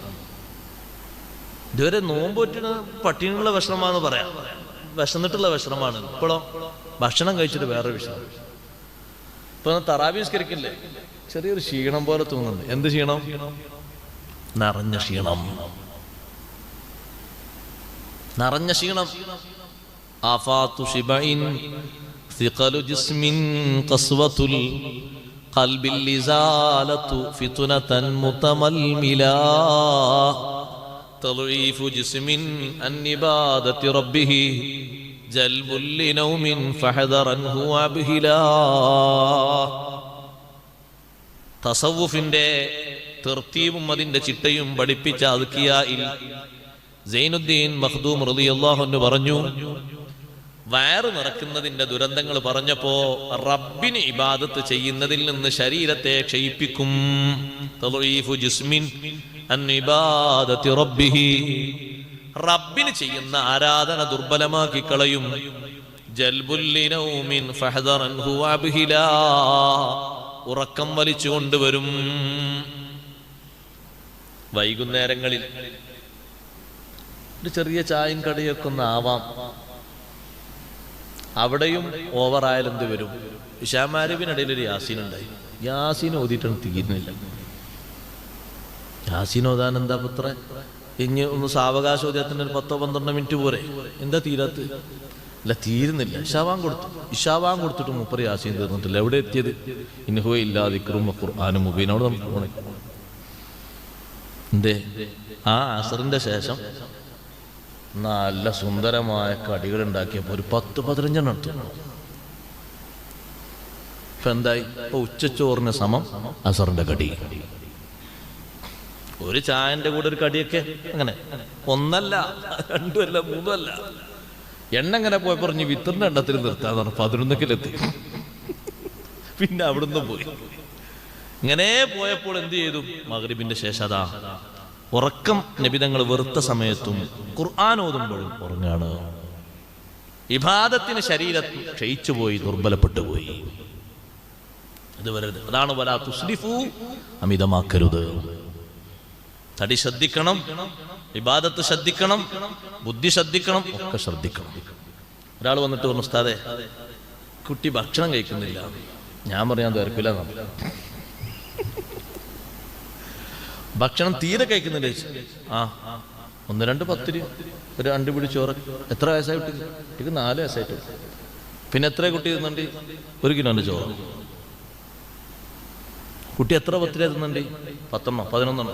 ഇതുവരെ നോമ്പ് പറ്റുന്ന പട്ടിണിയുള്ള വിശ്രമാന്ന് പറയാം, വിശന്നിട്ടുള്ള വിശ്രമാണ്. ഇപ്പോഴോ ഭക്ഷണം കഴിച്ചിട്ട് വേറെ വിശ്രമം. ഇപ്പൊ തറാവി നിസ്കരിക്കില്ലേ, ചെറിയൊരു ക്ഷീണം പോലെ തോന്നുന്നുണ്ട്. എന്ത് ക്ഷീണം? നിറഞ്ഞ ക്ഷീണം. നിറഞ്ഞ ക്ഷീണം. ആഫാത്തു ശിബഇൻ ثقل جسم قسوة القلب اللزالة فتنة متململا تضعيف جسم عن عبادة ربه ജൽബുൽ ലിനൗമിൻ ഫഹദറൻഹു വബ്ഹിലാ. തസവുഫിന്റെ തർത്തീബും അതിന്റെ ചിട്ടയും പഠിപ്പിച്ച അദ്കിയായിൽ സൈനുദ്ദീൻ മഖ്ദൂം റളിയല്ലാഹു അൻഹു പറഞ്ഞു, വയറ് നിറക്കുന്നതിന്റെ ദുരന്തങ്ങൾ പറഞ്ഞപ്പോ റബ്ബിന് ഇബാദത്ത് ചെയ്യുന്നതിൽ നിന്ന് ശരീരത്തെ ക്ഷയിപ്പിക്കും. തളീഫു ജിസ്മിൻ അൻ ഇബാദത്തി റബ്ബിഹി, റബ്ബിന് ചെയ്യുന്ന ആരാധന ദുർബലമാക്കി കളയും. ജൽബുൽ ലിനൗമിൻ ഫഹദറൻഹു വബ്ഹിലാ, ഉറക്കം വലിച്ചു കൊണ്ടുവരും. വൈകുന്നേരങ്ങളിൽ ഒരു ചെറിയ ചായയും കടിയൊക്കെ ഒന്ന് ആവാം, അവിടെയും ഓവറായാലും എന്ത് വരും? ഇശാമാരിവിനിടയിൽ ഒരു യാസീൻ ഉണ്ടായി. യാസീൻ ഓതിയിട്ടാണ് തീരുന്നില്ല. യാസീൻ ഓതാൻ എന്താ പുത്ര, ഇനി ഒന്ന് സാവകാശോദ്യത്തിന് ഒരു 10-12 മിനിറ്റ് പോരെ, എന്താ തീരാത്ത? അല്ല, തീരുന്നില്ല. ഇഷാവാൻ കൊടുത്തിട്ട് 30 യാസീൻ തീർന്നിട്ടില്ല. എവിടെ എത്തിയത്? ഇൻഹുവ ഇല്ലാ ദിക്റും ഖുർആനും മുബീൻ. അവിടെ നമുക്ക് പോണേ എന്തേ? ആ അസറിന്റെ ശേഷം നല്ല സുന്ദരമായ കടികൾ ഉണ്ടാക്കിയപ്പോ ഒരു 10-15 എടുത്തു. ഇപ്പൊ എന്തായി? ഇപ്പൊ ഉച്ചച്ചോറിന് സമം അസറിന്റെ കടി. ഒരു ചായന്റെ കൂടെ ഒരു കടിയൊക്കെ അങ്ങനെ 1 2 3 എണ്ണ എങ്ങനെ പോയി പറഞ്ഞ് വിത്തറിന്റെ എണ്ണത്തിൽ നിർത്താന്ന് പറഞ്ഞു. 11 പിന്നെ അവിടുന്ന് പോയി. ഇങ്ങനെ പോയപ്പോൾ എന്ത് ചെയ്തു? മഗ്രിബിന്റെ ശേഷം അതാ ഉറക്കം നബിതങ്ങൾ വെറുത്ത സമയത്തും ഖുർആൻ ഓതുമ്പോഴും ഉറങ്ങാണ്. ഇബാദത്തിന് ശരീരം ക്ഷയിച്ചുപോയി, ദുർബലപ്പെട്ടു പോയി. ഇത് വരരുത്. അതാണ് വലാ തുസ്രിഫു, അമിതമാക്കരുത്. തടി ശ്രദ്ധിക്കണം, ഇബാദത്ത് ശ്രദ്ധിക്കണം, ബുദ്ധി ശ്രദ്ധിക്കണം, ഒക്കെ ശ്രദ്ധിക്കണം. ഒരാൾ വന്നിട്ട് പറഞ്ഞു, ഉസ്താദേ കുട്ടി ഭക്ഷണം കഴിക്കുന്നില്ല. ഞാൻ പറയാൻ തരക്കില്ല, ഭക്ഷണം തീരെ കഴിക്കുന്നില്ല. ആ 1-2 പത്തിരി, ഒരു 2 പിടി ചോറ്. എത്ര വയസ്സായിട്ട്? എനിക്ക് 4 വയസ്സായിട്ട്. പിന്നെ എത്ര കുട്ടി തിന്നുണ്ട്? 1 കിലോന്റെ ചോറ്. കുട്ടി എത്ര പത്തിരി തിന്നുണ്ട്? 10-11.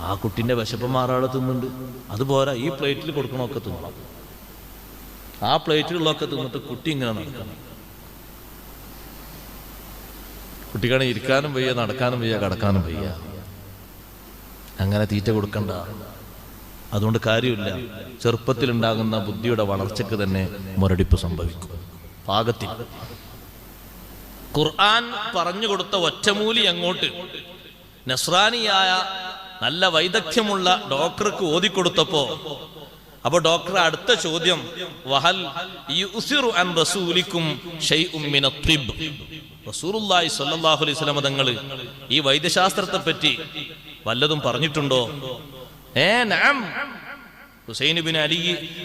ആ കുട്ടിന്റെ വിശപ്പ് മാറാതെ തിന്നുണ്ട്. അതുപോരാ, ഈ പ്ലേറ്റിൽ കൊടുക്കണമൊക്കെ തിന്നണം. ആ പ്ലേറ്റിലുള്ളതൊക്കെ തിന്നിട്ട് കുട്ടി ഇങ്ങനെ നടക്കണം. കുട്ടിക്കാണെങ്കിൽ ഇരിക്കാനും വയ്യ, നടക്കാനും വയ്യ, കടക്കാനും വയ്യ. അങ്ങനെ തീറ്റ കൊടുക്കണ്ട. അതുകൊണ്ട് കാര്യമില്ല. ചെറുപ്പത്തിലുണ്ടാകുന്ന ബുദ്ധിയുടെ വളർച്ചയ്ക്ക് തന്നെ മുരടിപ്പ് സംഭവിക്കും. പാകത്തിൽ ഖുർആൻ പറഞ്ഞു കൊടുത്ത ഒറ്റമൂലി അങ്ങോട്ട് നസ്രാനിയായ നല്ല വൈദഗ്ധ്യമുള്ള ഡോക്ടർക്ക് ഓതിക്കൊടുത്തപ്പോ, അപ്പൊ ഡോക്ടർ അടുത്ത ചോദ്യം, വഹൽ യുസിറു അൻ റസൂലിക്കും ശൈഉം മിനത് തിബ്. റസൂലുള്ളാഹി സ്വല്ലല്ലാഹു അലൈഹി വസല്ലം തങ്ങൾ ഈ വൈദ്യശാസ്ത്രത്തെ പറ്റി വല്ലതും പറഞ്ഞിട്ടുണ്ടോ? നഅം. Hussain bin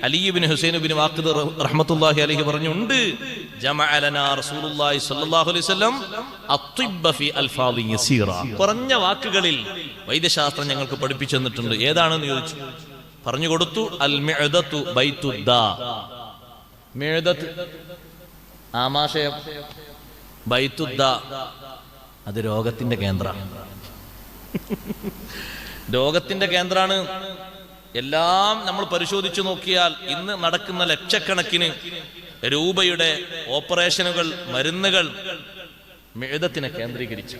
Ali bin Hussain bin Waqid റഹ്മത്തുള്ളാഹി അലൈഹി പറഞ്ഞുണ്ട്, ജമഅ ലനാ റസൂലുള്ളാഹി സ്വല്ലല്ലാഹു അലൈഹി വസല്ലം അത്തിബ്ബ ഫി അൽഫാദി യസീറ. കുറഞ്ഞ വാക്കുകളിൽ വൈദ്യശാസ്ത്രം ഞങ്ങൾക്ക് പഠിപ്പിച്ചു തന്നിട്ടുണ്ട്. ഏതാണെന്ന് ചോദിച്ചു. പറഞ്ഞു കൊടുത്തു, അൽ മിഅദതു ബൈതുദ്ദാ. മിഅദത്ത് ആമാശയം, ബൈതുദ്ദാ അത് രോഗത്തിന്റെ കേന്ദ്രമാണ്. രോഗത്തിന്റെ കേന്ദ്രമാണ്. എല്ലാം നമ്മൾ പരിശോധിച്ചു നോക്കിയാൽ ഇന്ന് നടക്കുന്ന ലക്ഷക്കണക്കിന് രൂപയുടെ ഓപ്പറേഷനുകൾ, മരുന്നുകൾ മിഅദത്തിനെ കേന്ദ്രീകരിച്ചു.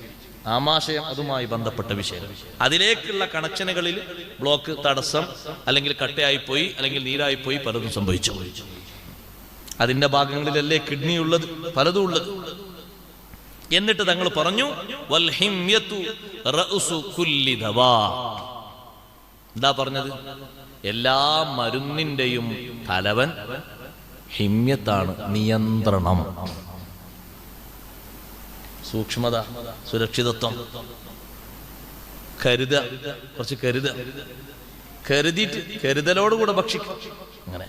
ആമാശയം അതുമായി ബന്ധപ്പെട്ട വിഷയം. അതിലേക്കുള്ള കണക്ഷനുകളിൽ ബ്ലോക്ക്, തടസ്സം, അല്ലെങ്കിൽ കട്ടയായിപ്പോയി, അല്ലെങ്കിൽ നീരായിപ്പോയി, പലതും സംഭവിച്ചു. അതിന്റെ ഭാഗങ്ങളിലല്ലേ കിഡ്നി ഉള്ളത്, പലതും ഉള്ളത്. എന്നിട്ട് തങ്ങൾ പറഞ്ഞു, വൽ ഹിമ്യതു റഅ്സു കുല്ലി ദവാ. എന്താ പറഞ്ഞത്? എല്ലാ മരുന്നിന്റെയും തലവൻ ഹിമ്യത്താണ്, നിയന്ത്രണം, സൂക്ഷ്മത, സുരക്ഷിതത്വം. കുറച്ച് കരുതിയിട്ട് കരുതലോടുകൂടെ ഭക്ഷിക്കും. അങ്ങനെ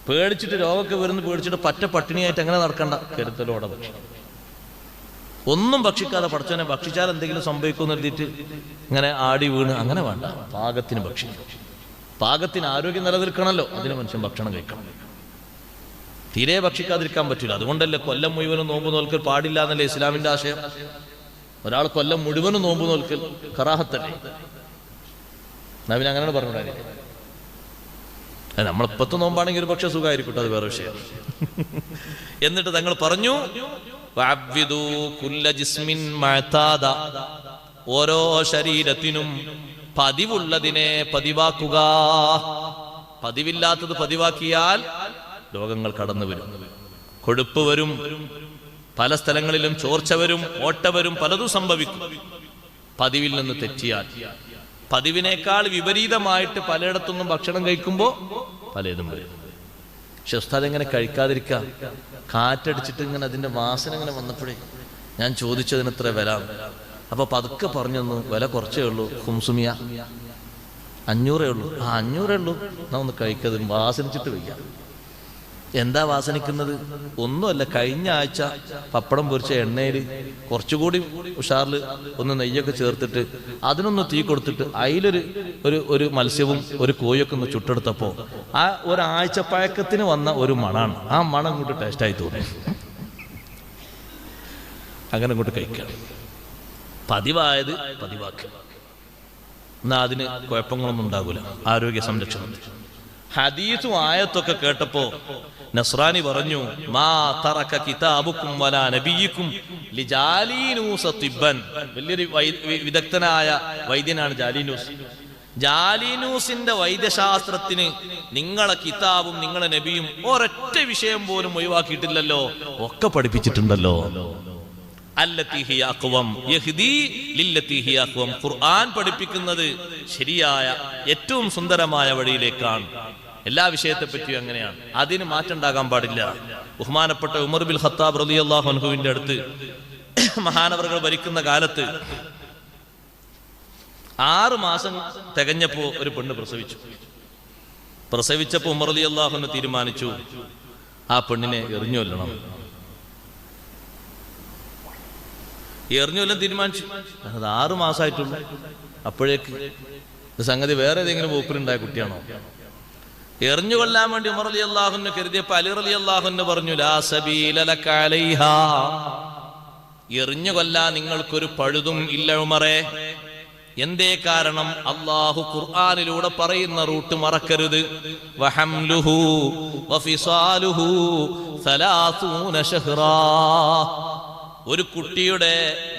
പേടിച്ചിട്ട് രോഗമൊക്കെ വരുന്ന പേടിച്ചിട്ട് പറ്റ പട്ടിണിയായിട്ട് അങ്ങനെ നടക്കണ്ട. കരുതലോടെ ഭക്ഷിക്കും. ഒന്നും ഭക്ഷിക്കാതെ പഠിച്ചവനെ ഭക്ഷിച്ചാൽ എന്തെങ്കിലും സംഭവിക്കുമെന്ന് എഴുതിയിട്ട് ഇങ്ങനെ ആടി വീണ് അങ്ങനെ വേണ്ട. പാകത്തിന് ഭക്ഷിക്കും. പാകത്തിന് ആരോഗ്യം നിലനിൽക്കണമല്ലോ, അതിന് മനുഷ്യൻ ഭക്ഷണം കഴിക്കണം. തീരെ ഭക്ഷിക്കാതിരിക്കാൻ പറ്റില്ല. അതുകൊണ്ടല്ലേ കൊല്ലം മുഴുവനും നോമ്പ് നോൽക്കൽ പാടില്ല എന്നല്ലേ ഇസ്ലാമിന്റെ ആശയം. ഒരാൾ കൊല്ലം മുഴുവനും നോമ്പ് നോൽക്കൽ കറാഹത്തല്ലേ? നബി അങ്ങനെ പറഞ്ഞില്ല. നമ്മളിപ്പത്തെ നോമ്പാണെങ്കിൽ ഒരു പക്ഷെ സുഖമായിരിക്കട്ടെ, അത് വേറെ വിഷയം. എന്നിട്ട് തങ്ങൾ പറഞ്ഞു, ഓരോ ശരീരത്തിനും പതിവുള്ളതിനെ പതിവാക്കുക. പതിവില്ലാത്തത് പതിവാക്കിയാൽ രോഗങ്ങൾ കടന്നു വരും, കൊഴുപ്പ് വരും, പല സ്ഥലങ്ങളിലും ചോർച്ച വരും, ഓട്ട വരും, പലതും സംഭവിക്കും. പതിവിൽ നിന്ന് തെറ്റിയാൽ പതിവിനേക്കാൾ വിപരീതമായിട്ട് പലയിടത്തുനിന്നും ഭക്ഷണം കഴിക്കുമ്പോൾ പലതും വരും. പക്ഷെ ഉസ്താദ് എങ്ങനെ കഴിക്കാതിരിക്കുക? കാറ്റടിച്ചിട്ട് ഇങ്ങനെ അതിന്റെ വാസന ഇങ്ങനെ വന്നപ്പോഴേ ഞാൻ ചോദിച്ചതിന് എത്ര വില. അപ്പൊ പതുക്കെ പറഞ്ഞു തന്നു, വില കുറച്ചേ ഉള്ളൂ, ഹുംസുമിയ 500 ഉള്ളൂ. 500 ഉള്ളൂ, എന്നാ ഒന്ന് കഴിക്കത്, വാസനിച്ചിട്ട് വയ്ക്കാം. എന്താ വാസനിക്കുന്നത്? ഒന്നുമല്ല, കഴിഞ്ഞ ആഴ്ച പപ്പടം പൊരിച്ച എണ്ണയിൽ കുറച്ചുകൂടി ഉഷാറിൽ ഒന്ന് നെയ്യൊക്കെ ചേർത്തിട്ട് അതിനൊന്ന് തീ കൊടുത്തിട്ട് അതിലൊരു ഒരു മത്സ്യവും ഒരു കോയൊക്കെ ഒന്ന് ചുട്ടെടുത്തപ്പോൾ ആ ഒരാഴ്ച പഴക്കത്തിന് വന്ന ഒരു മണാണ്. ആ മണം ഇങ്ങോട്ട് ടേസ്റ്റായി തോന്നി, അങ്ങനെ ഇങ്ങോട്ട് കഴിക്കണം. പതിവായത് പതിവാക്കുക, എന്നാ അതിന് കുഴപ്പങ്ങളൊന്നും ഉണ്ടാകൂല, ആരോഗ്യ സംരക്ഷണം. ഹദീസും ആയത്തൊക്കെ കേട്ടപ്പോ നസ്രാനി പറഞ്ഞു, മാ തറക കിതാബുക്കും വലാ നബിയ്യിക്കും ലിജാലീനൂസ തിബ്ബൻ. വലിയൊരു വിദഗ്ധനായ വൈദ്യനാണ് ജാലീനൂസ്. ജാലീനൂസിന്റെ വൈദ്യശാസ്ത്രത്തിന് നിങ്ങളെ കിതാബും നിങ്ങളെ നബിയും ഒരൊറ്റ വിഷയം പോലും ഒഴിവാക്കിയിട്ടില്ലല്ലോ, ഒക്കെ പഠിപ്പിച്ചിട്ടുണ്ടല്ലോ. ഖുർആൻ പഠിപ്പിക്കുന്നത് ശരിയായ ഏറ്റവും സുന്ദരമായ വഴിയിലേക്കാണ്. എല്ലാ വിഷയത്തെ പറ്റിയും അങ്ങനെയാണ്, അതിന് മാറ്റം ഉണ്ടാകാൻ പാടില്ല. ബഹുമാനപ്പെട്ട ഉമർ ബിൻ ഖത്താബ് റളിയല്ലാഹു അൻഹുവിന്റെ അടുത്ത് മഹാനവറുകൾ ഭരിക്കുന്ന കാലത്ത് 6 മാസം തികഞ്ഞപ്പോ ഒരു പെണ്ണ് പ്രസവിച്ചപ്പോ ഉമർ റളിയല്ലാഹു അൻഹു തീരുമാനിച്ചു, ആ പെണ്ണിനെ എറിഞ്ഞു കൊല്ലണം. എറിഞ്ഞുകൊല്ലം തീരുമാനിച്ചു. അത് 6 മാസമായിട്ടുള്ളൂ. അപ്പോഴേക്ക് സംഗതി വേറെ ഏതെങ്കിലും വകുപ്പിലുണ്ടായ കുട്ടിയാണോ? എറിഞ്ഞു കൊല്ലാൻ വേണ്ടി ഉമർ റളിയല്ലാഹു അൻഹു കരുതിയപ്പോ അലി റളിയല്ലാഹു അൻഹു പറഞ്ഞു, ലാ സബീല ലക അലൈഹാ, എറിഞ്ഞു കൊല്ലാൻ നിങ്ങൾക്കൊരു പഴുതും ഇല്ല ഉമറേ. എന്തേ കാരണം? അല്ലാഹു ഖുർആനിലൂടെ പറയുന്ന റൂട്ട് മറക്കരുത്. വഹംലുഹു വഫിസാലുഹു 30 ശഹ്റാ. ഒരു കുട്ടിയുടെ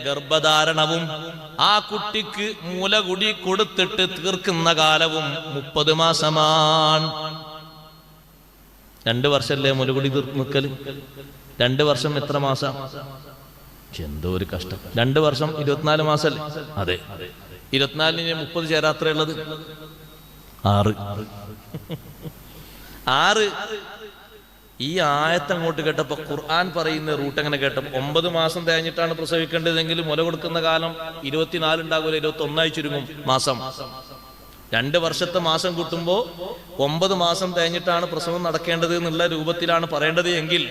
ഗർഭധാരണവും ആ കുട്ടിക്ക് മൂലകുടി കൊടുത്തിട്ട് തീർക്കുന്ന കാലവും 30 മാസമാണ്. 2 വർഷമല്ലേ മുലകുടി നിൽക്കല്? 2 വർഷം എത്ര മാസം? എന്തോ ഒരു കഷ്ടം. 2 വർഷം 24 മാസല്ലേ? അതെ, 24 30 ചേരാത്രേ ഉള്ളത്. 6. ഈ ആയത്ത് അങ്ങോട്ട് കേട്ടപ്പോ ഖുർആൻ പറയുന്ന റൂട്ട് അങ്ങനെ കേട്ടപ്പോ 9 മാസം തേഞ്ഞിട്ടാണ് പ്രസവിക്കേണ്ടതെങ്കിൽ മുല കൊടുക്കുന്ന കാലം 24 ഉണ്ടാകൂല, 21 ചുരുങ്ങും മാസം. 2 വർഷത്തെ മാസം കൂട്ടുമ്പോ 9 മാസം തേഞ്ഞിട്ടാണ് പ്രസവം നടക്കേണ്ടത് എന്നുള്ള രൂപത്തിലാണ് പറയേണ്ടത് എങ്കിൽ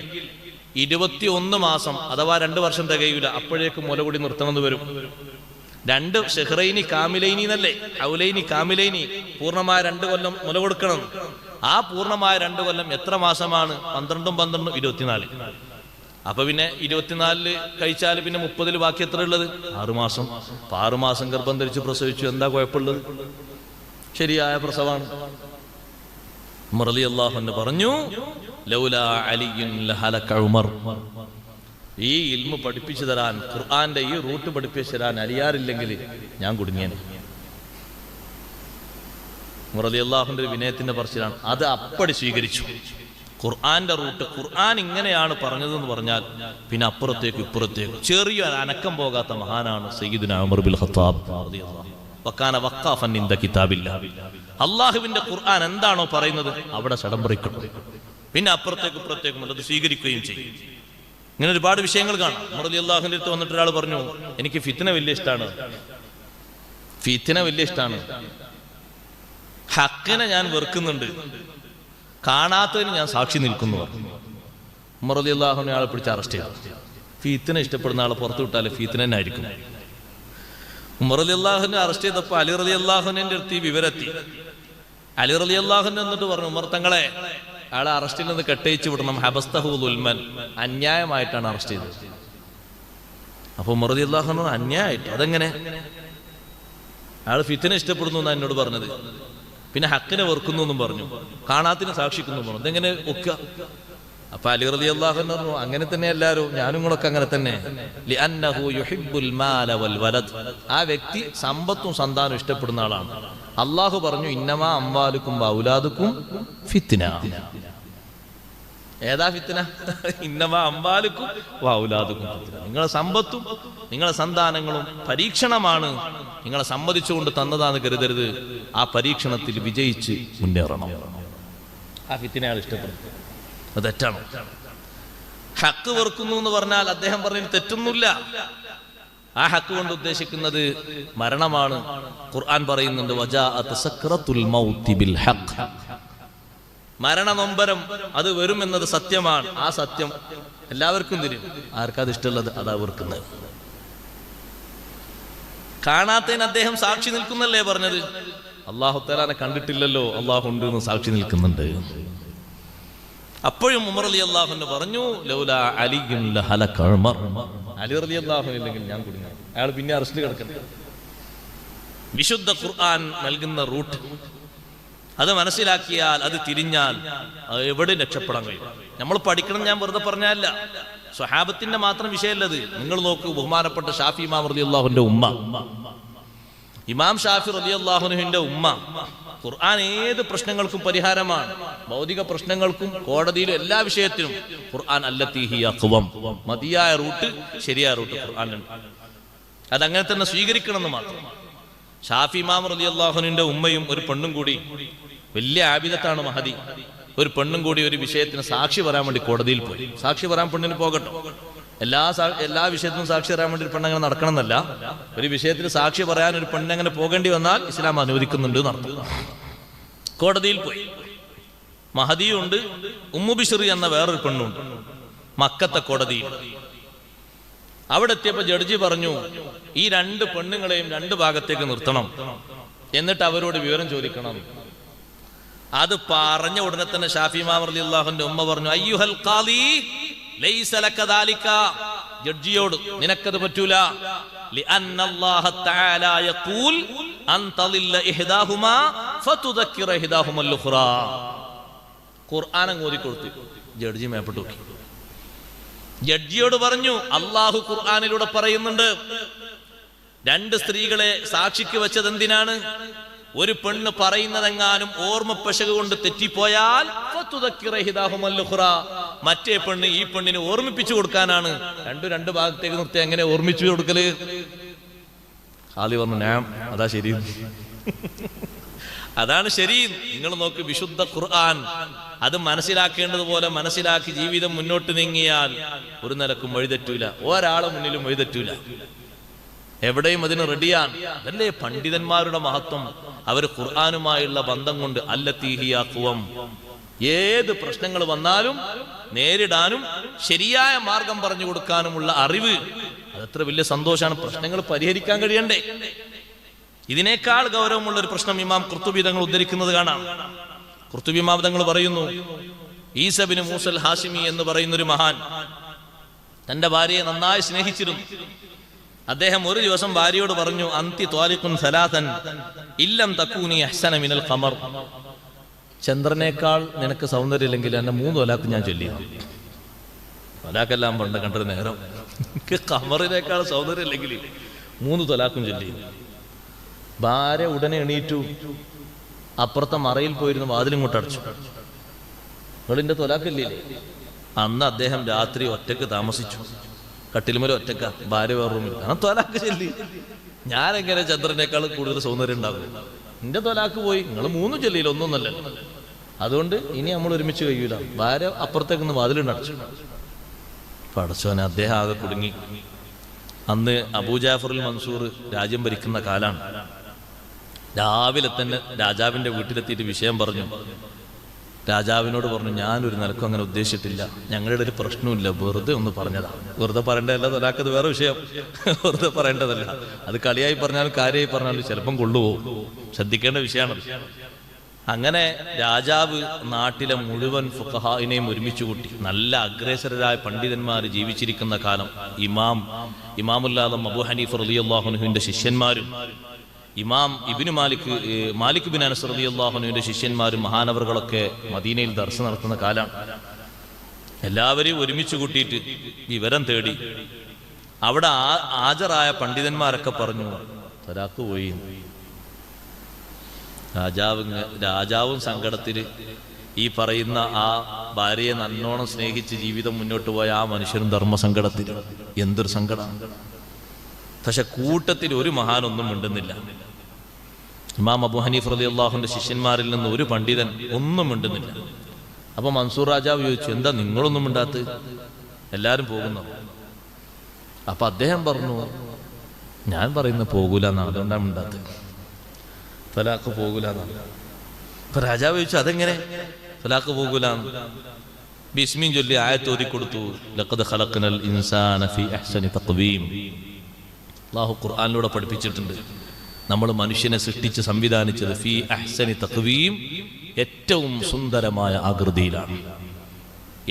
21 മാസം അഥവാ 2 വർഷം തികയൂല, അപ്പോഴേക്കും മുല കൂടി നിർത്തണമെന്ന് വരും. 2 ഷെഹ്റൈനി കാമിലൈനി എന്നല്ലേ, ഔലൈനി കാമിലൈനി, പൂർണ്ണമായ 2 കൊല്ലം മുല കൊടുക്കണം. ആ പൂർണ്ണമായ 2 കൊല്ലം എത്ര മാസമാണ്? 12 12 24. അപ്പൊ പിന്നെ 24 കഴിച്ചാൽ പിന്നെ 30 ബാക്കി എത്ര ഉള്ളത്? 6 മാസം. 6 മാസം ഗർഭം ധരിച്ച് പ്രസവിച്ചു, എന്താ കുഴപ്പമുള്ളത്? ശരിയായ പ്രസവാണ്. ഉമർ റളിയല്ലാഹു അൻഹു പറഞ്ഞു, ലൗലാ അലിയുൻ ലഹലക ഉമർ. ഈ ഇൽമു പഠിപ്പിച്ചു തരാൻ, ഖുർആന്റെ ഈ റൂട്ട് പഠിപ്പിച്ചു തരാൻ അലിയാറില്ലെങ്കിൽ ഞാൻ കുടുങ്ങിയേനെ. ഉമർ റളിയല്ലാഹുവിന്റെ വിനയത്തിന്റെ പറച്ചിലാണ്. അത് അപ്പടി സ്വീകരിച്ചു. ഖുർആന്റെ റൂട്ട്, ഖുർആൻ ഇങ്ങനെയാണ് പറഞ്ഞതെന്ന് പറഞ്ഞാൽ പിന്നെ അപ്പുറത്തേക്ക് ഇപ്പുറത്തേക്ക് ചെറിയ അനക്കം പോകാത്ത മഹാനാണ് സയ്യിദുനാ ഉമർ ബിൻ ഖത്താബ് റളിയല്ലാഹു. വകാന വഖാഫൻ ഇൻദ കിതാബില്ലാഹ്. അല്ലാഹുവിന്റെ ഖുർആൻ എന്താണോ പറയുന്നത് അവിടെ ചടംപറിക്കണം, പിന്നെ അപ്പുറത്തേക്ക് ഇപ്പുറത്തേക്കും അത് സ്വീകരിക്കുകയും ചെയ്യും. ഇങ്ങനെ ഒരുപാട് വിഷയങ്ങൾ കാണാം. ഉമർ റളിയല്ലാഹുവിന്റെ അടുത്ത് വന്നിട്ട് ഒരാൾ പറഞ്ഞു, എനിക്ക് ഫിത്ന വലിയ ഇഷ്ടമാണ്, ഹക്കിനെ ഞാൻ വെറുക്കുന്നുണ്ട്, കാണാത്തതിന് ഞാൻ സാക്ഷി നിൽക്കുന്നു. ഉമർ റളിയല്ലാഹുവിനെ ആളെ പിടിച്ച് അറസ്റ്റ് ചെയ്തു. ഫിത്ന ഇഷ്ടപ്പെടുന്ന ആളെ പുറത്തു വിട്ടാൽ ഫിത്ന തന്നെ ആയിരിക്കും. ഉമർ റളിയല്ലാഹുവിനെ അറസ്റ്റ് ചെയ്തപ്പോ അലി റളിയല്ലാഹുവിന്റെ അടുത്ത് ഈ വിവരത്തി. അലി റളിയല്ലാഹുവിനെ എന്നിട്ട് പറഞ്ഞു, ഉമർ തങ്ങളെ, അയാളെ അറസ്റ്റിൽ നിന്ന് കെട്ടയിച്ചു വിടണം, ഹബസ്തഹു ദുൽമൻ, അന്യായമായിട്ടാണ് അറസ്റ്റ് ചെയ്തത്. അപ്പൊ ഉമർ റളിയല്ലാഹു അൻഹു അന്യായമായിട്ട്? അതെങ്ങനെ? അയാൾ ഫിത്ന ഇഷ്ടപ്പെടുന്നു എന്നാ എന്നോട് പറഞ്ഞത്. പിന്നെ ഹക്കിനെ വെറുക്കുന്നു എന്നും പറഞ്ഞു, കാണാത്തിന് സാക്ഷിക്കുന്നു പറഞ്ഞു. ഇതെങ്ങനെ ഒക്കുക? അപ്പൊ അലി റളിയല്ലാഹു അൻഹു പറഞ്ഞു, അങ്ങനെ തന്നെ എല്ലാവരും, ഞാനും കൂടെ അങ്ങനെ തന്നെ. ലിഅന്നഹു യുഹിബ്ബുൽ മാല വൽ വലദ്, ആ വ്യക്തി സമ്പത്തും സന്താനവും ഇഷ്ടപ്പെടുന്ന ആളാണ്. അള്ളാഹു പറഞ്ഞു, ഇന്നമാ അംവാലുക്കും വഔലാദുക്കും ഫിത്ന. ഏതാ ഫിത്ന? ഇന്നമാ അംവാലുക്കും വഔലാദുക്കും ഫിത്ന. നിങ്ങളെ സമ്പത്തും നിങ്ങളെ സന്താനങ്ങളും പരീക്ഷണമാണ്, നിങ്ങളെ സമ്മതിച്ചുകൊണ്ട് തന്നതാന്ന് കരുതരുത്. ആ പരീക്ഷണത്തിൽ വിജയിച്ച് മുന്നേറണം. ആ ഫിത്നയാണ് ഇഷ്ടപ്പെടുന്നത്. അത് തെറ്റാണ്. ഹക്ക് വെറുക്കുന്നു എന്ന് പറഞ്ഞാൽ അദ്ദേഹം പറഞ്ഞതിന് തെറ്റൊന്നുമില്ല. ആ ഹക്ക് കൊണ്ട് ഉദ്ദേശിക്കുന്നത് മരണമാണ്. ഖുർആൻ പറയുന്നുണ്ട്, വജാഅത് സക്റത്തുൽ മൗതി ബിൽ ഹഖ്, മരണനൊമ്പരം അത് വരുമെന്നത് സത്യമാണ്. ആ സത്യം എല്ലാവർക്കും തരും. ആർക്കത് ഇഷ്ടമുള്ളത് അതാ വെറുക്കുന്നത്. കാണാത്തതിന് അദ്ദേഹം സാക്ഷി നിൽക്കുന്നല്ലേ പറഞ്ഞത്. അല്ലാഹു തആലാനെ കണ്ടിട്ടില്ലല്ലോ, അല്ലാഹു ഉണ്ട് എന്ന് സാക്ഷി നിൽക്കുന്നുണ്ട്. അപ്പോഴും ഉമർ റളിയല്ലാഹു അൻഹു പറഞ്ഞു, ലൗലാ അലിയ്യുൻ ലഹലക ഉമർ, അലി റളിയല്ലാഹു ഇല്ലെങ്കിൽ ഞാൻ കുടുങ്ങി. അയാൾ പിന്നെ അറസ്റ്റിൽ കിടക്കണം. വിശുദ്ധ ഖുർആൻ നൽകുന്ന റൂട്ട് അത് മനസ്സിലാക്കിയാൽ, അത് തിരിഞ്ഞാൽ എവിടെ രക്ഷപ്പെടാൻ കഴിയും. നമ്മൾ പഠിക്കണം, ഞാൻ വെറുതെ പറഞ്ഞല്ല. സ്വഹാബത്തിന്റെ മാത്രം വിഷയമല്ലത്. നിങ്ങൾ നോക്കൂ, ബഹുമാനപ്പെട്ട ഷാഫി ഇമാം റളിയല്ലാഹുവിന്റെ ഉമ്മ, ഇമാം ഷാഫി റളിയല്ലാഹുവിന്റെ ഉമ്മ, ഖുർആൻ ഏത് പ്രശ്നങ്ങൾക്കും പരിഹാരമാണ്. ഭൗതിക പ്രശ്നങ്ങൾക്കും കോടതിയിലും എല്ലാ വിഷയത്തിനും ഖുർആൻ അല്ലത്തി ഹിയ അഖ്വം, മതിയായ റൂട്ട്, ശരിയായ റൂട്ട് ഖുർആനുണ്ട്. അതങ്ങനെ തന്നെ സ്വീകരിക്കണം എന്ന് മാത്രം. ഷാഫി ഇമാം റളിയല്ലാഹുവിന്റെ ഉമ്മയും ഒരു പെണ്ണും കൂടി, വലിയ ആബിദത്താണ് മഹദി, ഒരു പെണ്ണും കൂടി ഒരു വിഷയത്തിന് സാക്ഷി പറയാൻ വേണ്ടി കോടതിയിൽ പോയി. സാക്ഷി പറയാൻ പെണ്ണിന് പോകട്ടെ, എല്ലാ വിഷയത്തിനും സാക്ഷി പറയാൻ വേണ്ടി ഒരു പെണ്ണങ്ങനെ നടക്കണം എന്നല്ല. ഒരു വിഷയത്തിന് സാക്ഷി പറയാൻ ഒരു പെണ്ണങ്ങനെ പോകേണ്ടി വന്നാൽ ഇസ്ലാം അനുവദിക്കുന്നുണ്ട് നടത്തും. കോടതിയിൽ പോയി. മഹദിയുണ്ട്, ഉമ്മു ബിശ്രി എന്ന വേറൊരു പെണ്ണുണ്ട്, മക്കത്തെ കോടതിയിൽ. അവിടെ എത്തിയപ്പോ ജഡ്ജി പറഞ്ഞു, ഈ രണ്ട് പെണ്ണുങ്ങളെയും രണ്ട് ഭാഗത്തേക്ക് നിർത്തണം, എന്നിട്ട് അവരോട് വിവരം ചോദിക്കണം. അത് പറഞ്ഞ ഉടനെ തന്നെ ഷാഫി ഇമാം റളിയല്ലാഹുവിന്റെ ഉമ്മ പറഞ്ഞു, അയ്യുഹൽ ഖാദി ലൈസ ലക ദാലിക, ജഡ്ജിയോട് നിനക്കത് പറ്റൂല. ലിഅന്ന അല്ലാഹ തആല യഖൂൽ അൻ തളില്ല ഇഹ്ദാഹുമാ ഫതുദക്കിറ ഇഹ്ദാഹുമൽ ഉഖ്റാ. ഖുർആൻ ഓതി കൊടുത്തു. ജഡ്ജി മേപ്പെട്ടു നോക്കി. ജഡ്ജിയോട് പറഞ്ഞു, അല്ലാഹു ഖുർആനിലൂടെ പറയുന്നുണ്ട്, രണ്ട് സ്ത്രീകളെ സാക്ഷിക്ക് വെച്ചത് എന്തിനാണ്? ഒരു പെണ്ണ് പറയുന്നതെങ്ങാനും ഓർമ്മ പശക കൊണ്ട് തെറ്റിപ്പോയാൽ മറ്റേ പെണ്ണ് ഈ പെണ്ണിനെ ഓർമ്മിപ്പിച്ചു കൊടുക്കാനാണ്. രണ്ട് ഭാഗത്തേക്ക് നിർത്തി എങ്ങനെ ഓർമ്മിച്ചു കൊടുക്കല്? ഖാദി പറഞ്ഞു, ഞാൻ അതാ ശരി, അതാണ് ശരി. നിങ്ങൾ നോക്ക്, വിശുദ്ധ ഖുർആൻ അത് മനസ്സിലാക്കേണ്ടതുപോലെ മനസ്സിലാക്കി ജീവിതം മുന്നോട്ട് നീങ്ങിയാൽ ഒരു നിലക്കും വഴിതെറ്റൂല, ഒരാളെ മുന്നിലും വഴിതെറ്റൂല. എവിടെയും അതിന് റെഡിയാണ്. അതല്ലേ പണ്ഡിതന്മാരുടെ മഹത്വം. അവർ ഖുർആനുമായുള്ള ബന്ധം കൊണ്ട് അല്ലത്തി ഹിയ അഖ്വം, ഏത് പ്രശ്നങ്ങൾ വന്നാലും നേരിടാനും ശരിയായ മാർഗം പറഞ്ഞു കൊടുക്കാനുമുള്ള അറിവ്, അതത്ര വലിയ സന്തോഷമാണ്. പ്രശ്നങ്ങൾ പരിഹരിക്കാൻ കഴിയണ്ടേ? ഇതിനേക്കാൾ ഗൗരവമുള്ള ഒരു പ്രശ്നം ഇമാം ഖുർത്തുബി തങ്ങൾ ഉദ്ധരിക്കുന്നത് കാണാം. ഖുർത്തുബി ഇമാം തങ്ങൾ പറയുന്നു, ഈസ ബിൻ മൂസൽ ഹാഷിമി എന്ന് പറയുന്നൊരു മഹാൻ തന്റെ ഭാര്യയെ നന്നായി സ്നേഹിച്ചിരുന്നു. അദ്ദേഹം ഒരു ദിവസം ഭാര്യയോട് പറഞ്ഞു, അന്തി ത്വാലിഖുൻ സലാസൻ ഇല്ലം തകൂനി അഹ്സന മിനൽ ഖമർ, ചന്ദ്രനേക്കാൾ നിനക്ക് സൗന്ദര്യമില്ലെങ്കിൽ എന്നെ 3 ത്വലാഖ് ഞാൻ ചൊല്ലി. ത്വലാഖെല്ലാം പണ്ട് കണ്ടൊരു നേരം, ഖമറിനേക്കാൾ സൗന്ദര്യമില്ലെങ്കിൽ 3 ത്വലാഖും ചൊല്ലി. ഭാര്യ ഉടനെ എണീറ്റു, അപ്പുറത്തെ മറയിൽ പോയിരുന്നു വാതിലും കൊണ്ട് അടച്ചു. നിങ്ങളിന്റെ ത്വലാഖില്ലേ? അന്ന് അദ്ദേഹം രാത്രി ഒറ്റക്ക് താമസിച്ചു. കട്ടിലുമേലും ഒറ്റക്ക, ഭാര്യ വേറെ റൂമിൽ. കാരണം ത്വലാഖ് ചൊല്ലി. ഞാനെങ്ങനെ ചന്ദ്രനേക്കാൾ കൂടുതൽ സൗന്ദര്യം ഉണ്ടാകും? നിന്റെ ത്വലാഖ് പോയി, നിങ്ങൾ 3 ചൊല്ലിയില്ല, ഒന്നൊന്നല്ല. അതുകൊണ്ട് ഇനി നമ്മൾ ഒരുമിച്ച് കഴിയൂല. ഭാര്യ അപ്പുറത്തേക്കൊന്ന് വാതിലുണ്ട് അടച്ചു. പടച്ചോനെ, അദ്ദേഹം ആകെ കുടുങ്ങി. അന്ന് അബൂജാഫറുൽ മൻസൂർ രാജ്യം ഭരിക്കുന്ന കാലാണ്. രാവിലെ തന്നെ രാജാവിന്റെ വീട്ടിലെത്തിയിട്ട് വിഷയം പറഞ്ഞു. രാജാവിനോട് പറഞ്ഞു, ഞാനൊരു നിലക്കും അങ്ങനെ ഉദ്ദേശിച്ചിട്ടില്ല, ഞങ്ങളുടെ ഒരു പ്രശ്നമില്ല, വെറുതെ ഒന്ന് പറഞ്ഞതാ. വെറുതെ പറയേണ്ടതല്ല, തൊലാക്കത് വേറെ വിഷയം, വെറുതെ പറയേണ്ടതല്ല. അത് കളിയായി പറഞ്ഞാലും കാര്യമായി പറഞ്ഞാലും ചിലപ്പം കൊള്ളുപോകും. ശ്രദ്ധിക്കേണ്ട വിഷയമാണ്. അങ്ങനെ രാജാവ് നാട്ടിലെ മുഴുവൻ ഫുഖഹായിനെയും ഒരുമിച്ച് കൂട്ടി. നല്ല അഗ്രേസരരായ പണ്ഡിതന്മാർ ജീവിച്ചിരിക്കുന്ന കാലം. ഇമാമുൽ ആദം അബൂ ഹനീഫ റളിയല്ലാഹു അൻഹുവിന്റെ ശിഷ്യന്മാരും ഇമാം ഇബ്നു മാലിക് ബിൻ അനസ് റളിയല്ലാഹു അൻഹുവിന്റെ ശിഷ്യന്മാരും മഹാനവറുകളൊക്കെ മദീനയിൽ ദർസ് നടത്തുന്ന കാലമാണ്. എല്ലാവരെയും ഒരുമിച്ച് കൂട്ടിയിട്ട് വിവരം തേടി. അവിടെ ഹാജരായ പണ്ഡിതന്മാരൊക്കെ പറഞ്ഞു തലാഖ് പോയി. രാജാവും സങ്കടത്തിൽ, ഈ പറയുന്ന ആ ഭാര്യയെ നല്ലോണം സ്നേഹിച്ച് ജീവിതം മുന്നോട്ട് പോയ ആ മനുഷ്യനും ധർമ്മസങ്കടത്തിൽ. എന്തൊരു സങ്കടം! പക്ഷെ കൂട്ടത്തിൽ ഒരു മഹാനൊന്നും മിണ്ടുന്നില്ല. ഇമാം അബൂ ഹനീഫ് റളിയല്ലാഹുവിന്റെ ശിഷ്യന്മാരിൽ നിന്ന് ഒരു പണ്ഡിതൻ ഒന്നും മിണ്ടുന്നില്ല. അപ്പൊ മൻസൂർ രാജാവ് ചോദിച്ചു, എന്താ നിങ്ങളൊന്നും മിണ്ടാത്ത്? എല്ലാരും പോകുന്നു. അപ്പൊ അദ്ദേഹം പറഞ്ഞു, ഞാൻ പറയുന്നത് പോകൂലെന്നാണ്, അതുകൊണ്ടാണ് മിണ്ടാത്ത്. തലാഖ് പോകൂലെന്നാണ്. അപ്പൊ രാജാവ് ചോദിച്ചു, അതെങ്ങനെ തലാഖ് പോകൂലെന്ന്? ബിസ്മിൻ ചൊല്ലി ആയത്ത് ഓതി കൊടുത്തു. ലഖദ് ഖലഖ്നൽ ഇൻസാന ഫീ അഹ്സനി തഖ്വീം. അല്ലാഹു ഖുർആനിലൂടെ പഠിപ്പിച്ചിട്ടുണ്ട്, നമ്മൾ മനുഷ്യനെ സൃഷ്ടിച്ച് സംവിധാനിച്ചത് ഫീ അഹ്സനി തഖ്വീം, ഏറ്റവും സുന്ദരമായ ആകൃതിയിലാണ്.